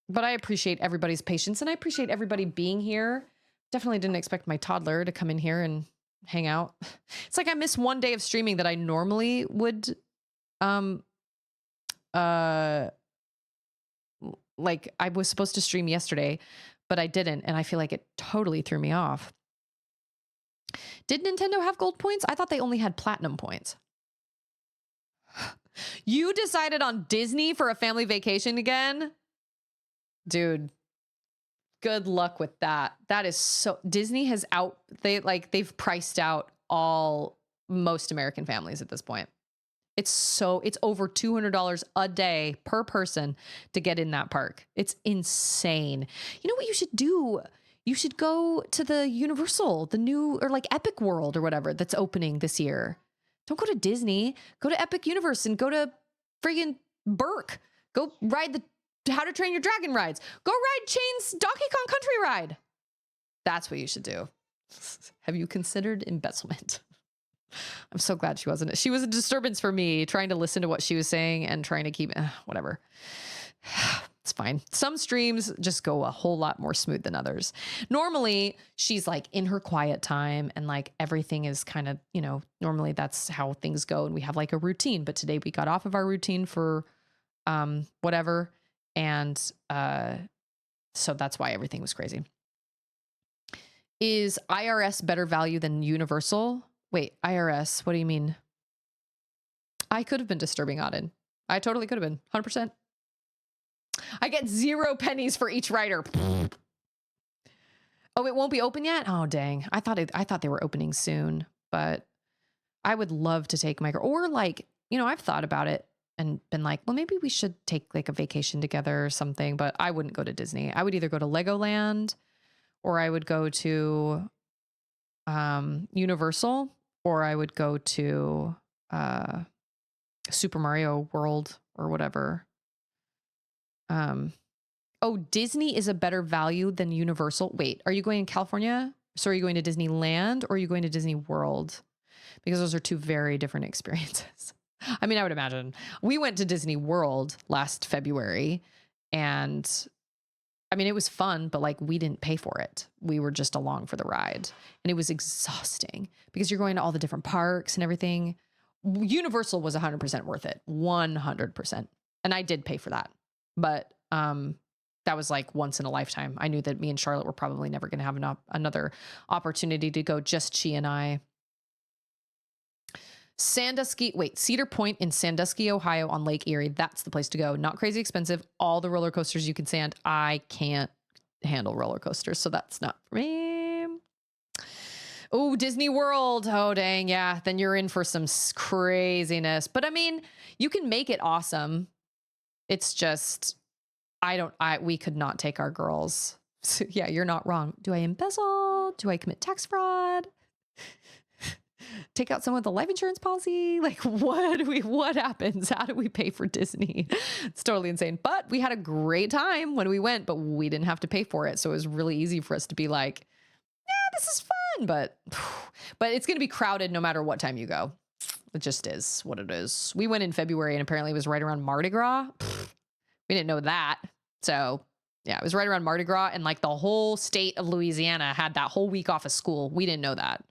S1: But I appreciate everybody's patience, and I appreciate everybody being here. Definitely didn't expect my toddler to come in here and hang out. It's like I missed one day of streaming that I normally would, like I was supposed to stream yesterday, but I didn't, and I feel like it totally threw me off. Did Nintendo have gold points? I thought they only had platinum points. You decided on Disney for a family vacation again? Dude, good luck with that. That is so, Disney has they've priced out most American families at this point. It's over $200 a day per person to get in that park. It's insane. You know what you should do? You should go to the Universal, the new, or like Epic World or whatever that's opening this year. Don't go to Disney. Go to Epic Universe and go to friggin' Burke. Go ride the How to Train Your Dragon rides. Go ride Chain's Donkey Kong Country ride. That's what you should do. Have you considered embezzlement? I'm so glad she wasn't. She was a disturbance for me, trying to listen to what she was saying and trying to keep, whatever. It's fine. Some streams just go a whole lot more smooth than others. Normally, she's like in her quiet time and like everything is kind of, normally that's how things go and we have like a routine. But today we got off of our routine for whatever. And so that's why everything was crazy. Is IRS better value than Universal? Wait, IRS, what do you mean? I could have been disturbing Auden. I totally could have been, 100%. I get 0 pennies for each rider. Oh, it won't be open yet? Oh, dang. I thought they were opening soon, but I would love to take my girl. Or like, I've thought about it and been like, well, maybe we should take like a vacation together or something, but I wouldn't go to Disney. I would either go to Legoland or I would go to Universal, or I would go to Super Mario World or whatever. Oh, Disney is a better value than Universal. Wait, are you going in California? So are you going to Disneyland or are you going to Disney World? Because those are two very different experiences. I mean, I would imagine. We went to Disney World last February and I mean, it was fun, but like we didn't pay for it. We were just along for the ride and it was exhausting because you're going to all the different parks and everything. Universal was 100% worth it. 100%. And I did pay for that. But that was like once in a lifetime. I knew that me and Charlotte were probably never going to have another opportunity to go, just she and I. Cedar Point in Sandusky, Ohio on Lake Erie. That's the place to go. Not crazy expensive. All the roller coasters you can stand. I can't handle roller coasters, so that's not for me. Oh, Disney World. Oh, dang. Yeah. Then you're in for some craziness. But I mean, you can make it awesome. It's just, we could not take our girls. So, yeah, you're not wrong. Do I embezzle? Do I commit tax fraud? Take out someone with a life insurance policy? Like, what happens? How do we pay for Disney? It's totally insane. But we had a great time when we went, but we didn't have to pay for it. So it was really easy for us to be like, yeah, this is fun. But it's going to be crowded no matter what time you go. It just is what it is. We went in February and apparently it was right around Mardi Gras. We didn't know that. So yeah, it was right around Mardi Gras and like the whole state of Louisiana had that whole week off of school. We didn't know that.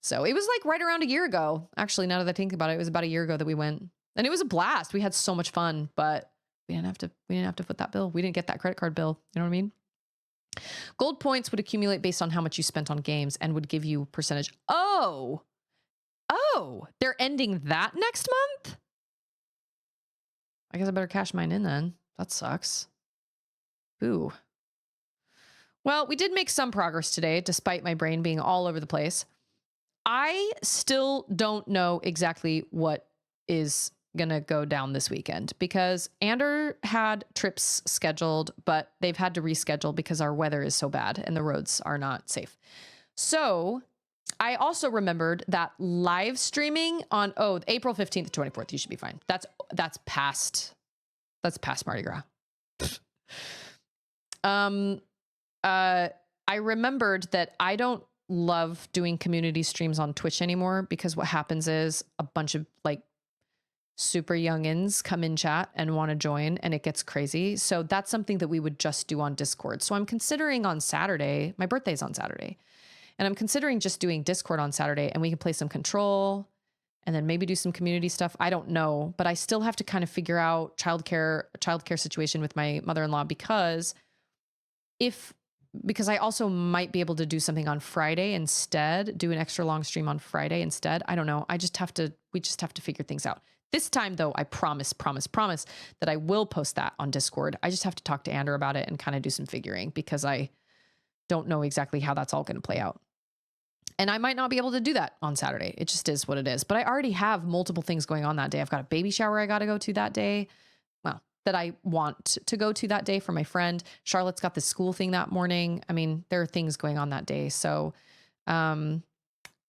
S1: So it was like right around a year ago. Actually, now that I think about it, it was about a year ago that we went and it was a blast. We had so much fun, but we didn't have to foot that bill. We didn't get that credit card bill. You know what I mean? Gold points would accumulate based on how much you spent on games and would give you percentage. Oh, they're ending that next month? I guess I better cash mine in then. That sucks. Ooh. Well, we did make some progress today, despite my brain being all over the place. I still don't know exactly what is going to go down this weekend because Ander had trips scheduled, but they've had to reschedule because our weather is so bad and the roads are not safe. So I also remembered that live streaming on, April 15th to 24th, you should be fine. That's past Mardi Gras. I I remembered that I don't love doing community streams on Twitch anymore because what happens is a bunch of like super youngins come in chat and want to join and it gets crazy. So that's something that we would just do on Discord. So I'm considering on Saturday, my birthday's on Saturday, and I'm considering just doing Discord on Saturday and we can play some Control and then maybe do some community stuff. I don't know, but I still have to kind of figure out childcare situation with my mother-in-law because I also might be able to do something on Friday instead, do an extra long stream on Friday instead. I don't know. We just have to figure things out. This time though, I promise that I will post that on Discord. I just have to talk to Andrew about it and kind of do some figuring because I don't know exactly how that's all going to play out. And I might not be able to do that on Saturday. It just is what it is. But I already have multiple things going on that day. I've got a baby shower I got to go to that day. Well, that I want to go to that day for my friend. Charlotte's got the school thing that morning. I mean, there are things going on that day. So, but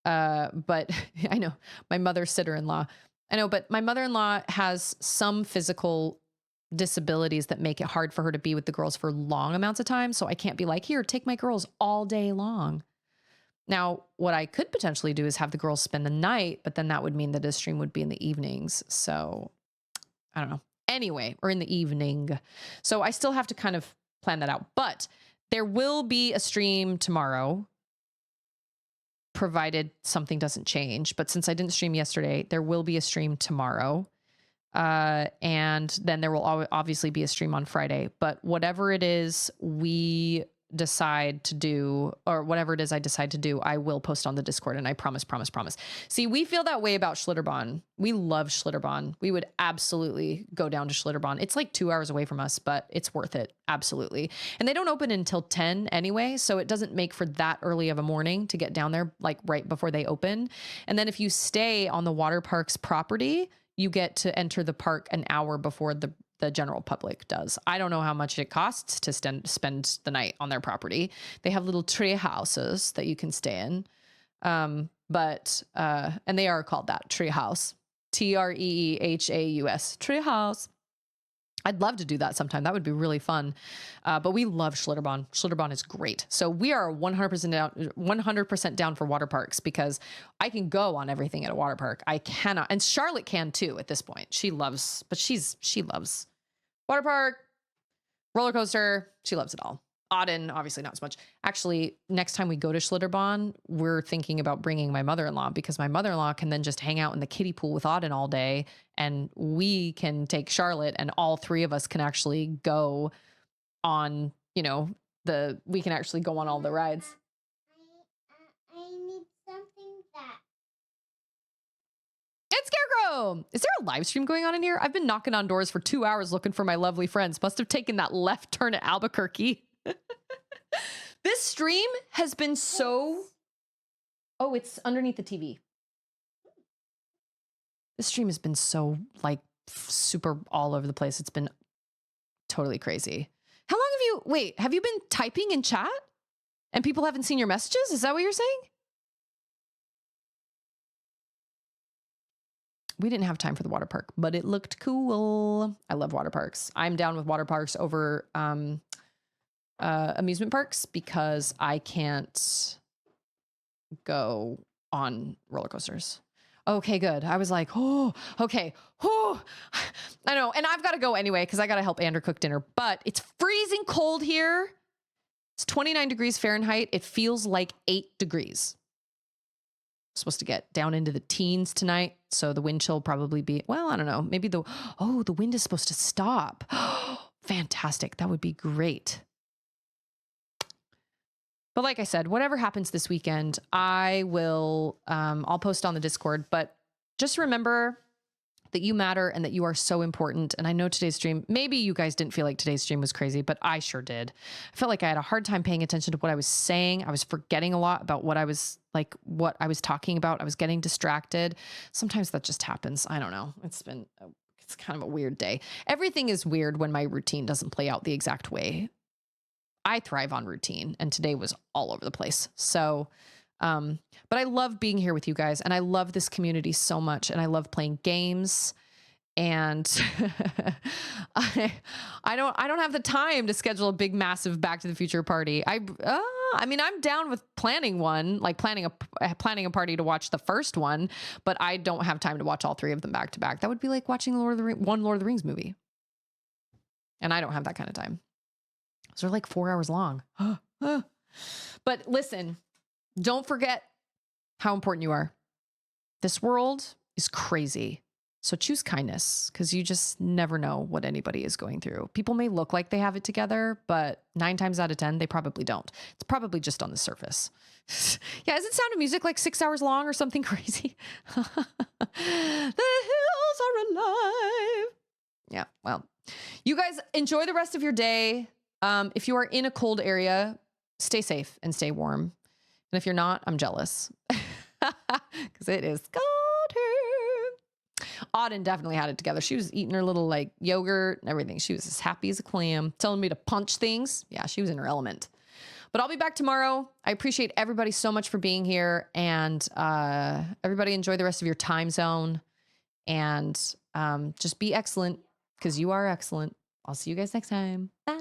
S1: I know my mother's sister-in-law. I know, but my mother-in-law has some physical disabilities that make it hard for her to be with the girls for long amounts of time. So I can't be like, here, take my girls all day long. Now, what I could potentially do is have the girls spend the night, but then that would mean that a stream would be in the evenings. So I don't know. Anyway, or in the evening. So I still have to kind of plan that out, but there will be a stream tomorrow, provided something doesn't change. But since I didn't stream yesterday, there will be a stream tomorrow. And then there will obviously be a stream on Friday, but whatever it is we decide to do, or whatever it is I decide to do, I will post on the Discord, and I promise. See, we feel that way about Schlitterbahn. We love Schlitterbahn. We would absolutely go down to Schlitterbahn. It's like 2 hours away from us, but it's worth it. Absolutely. And they don't open until 10 anyway, so it doesn't make for that early of a morning to get down there, like right before they open. And then if you stay on the water park's property, you get to enter the park an hour before the general public does. I don't know how much it costs to spend the night on their property. They have little tree houses that you can stay in. And they are called that, tree house, Treehaus, tree house. I'd love to do that sometime. That would be really fun. But we love Schlitterbahn. Schlitterbahn is great. So we are 100% down for water parks because I can go on everything at a water park. I cannot. And Charlotte can too at this point. She loves water park, roller coaster. She loves it all. Auden, obviously not as much. Actually, next time we go to Schlitterbahn, we're thinking about bringing my mother-in-law because my mother-in-law can then just hang out in the kiddie pool with Auden all day, and we can take Charlotte, and all three of us can actually go on, we can actually go on all the rides.
S2: I need something that.
S1: It's Scarecrow! Is there a live stream going on in here? I've been knocking on doors for 2 hours looking for my lovely friends. Must have taken that left turn at Albuquerque. This stream has been so... Oh, it's underneath the TV. This stream has been so, super all over the place. It's been totally crazy. How long have you been typing in chat? And people haven't seen your messages? Is that what you're saying? We didn't have time for the water park, but it looked cool. I love water parks. I'm down with water parks over amusement parks because I can't go on roller coasters. Okay, good. I was like, oh, okay. Oh, I know. And I've got to go anyway because I got to help Andrew cook dinner, but it's freezing cold here. It's 29 degrees Fahrenheit. It feels like 8 degrees. Supposed to get down into the teens tonight, so the wind chill will probably be, well, I don't know, maybe the wind is supposed to stop. Fantastic. That would be great. But like I said, whatever happens this weekend, I will I'll post on the Discord, but just remember that you matter and that you are so important. And I know today's stream, maybe you guys didn't feel like today's stream was crazy, but I sure did. I felt like I had a hard time paying attention to what I was saying. I was forgetting a lot about what I was talking about. I was getting distracted. Sometimes that just happens. I don't know. It's kind of a weird day. Everything is weird when my routine doesn't play out the exact way. I thrive on routine, and today was all over the place. So, but I love being here with you guys, and I love this community so much, and I love playing games. And I don't have the time to schedule a big, massive Back to the Future party. I mean, I'm down with planning one, like planning a party to watch the first one, but I don't have time to watch all three of them back to back. That would be like watching one Lord of the Rings movie. And I don't have that kind of time. Those are like 4 hours long. But listen, don't forget how important you are. This world is crazy. So choose kindness, because you just never know what anybody is going through. People may look like they have it together, but 9 times out of 10, they probably don't. It's probably just on the surface. Yeah, isn't Sound of Music like 6 hours long or something crazy? The hills are alive. Yeah, well, you guys enjoy the rest of your day. If you are in a cold area, stay safe and stay warm. And if you're not, I'm jealous. Because it is cold here. Auden definitely had it together. She was eating her little like yogurt and everything. She was as happy as a clam, telling me to punch things. Yeah, she was in her element. But I'll be back tomorrow. I appreciate everybody so much for being here. And everybody enjoy the rest of your time zone. And just be excellent, because you are excellent. I'll see you guys next time. Bye.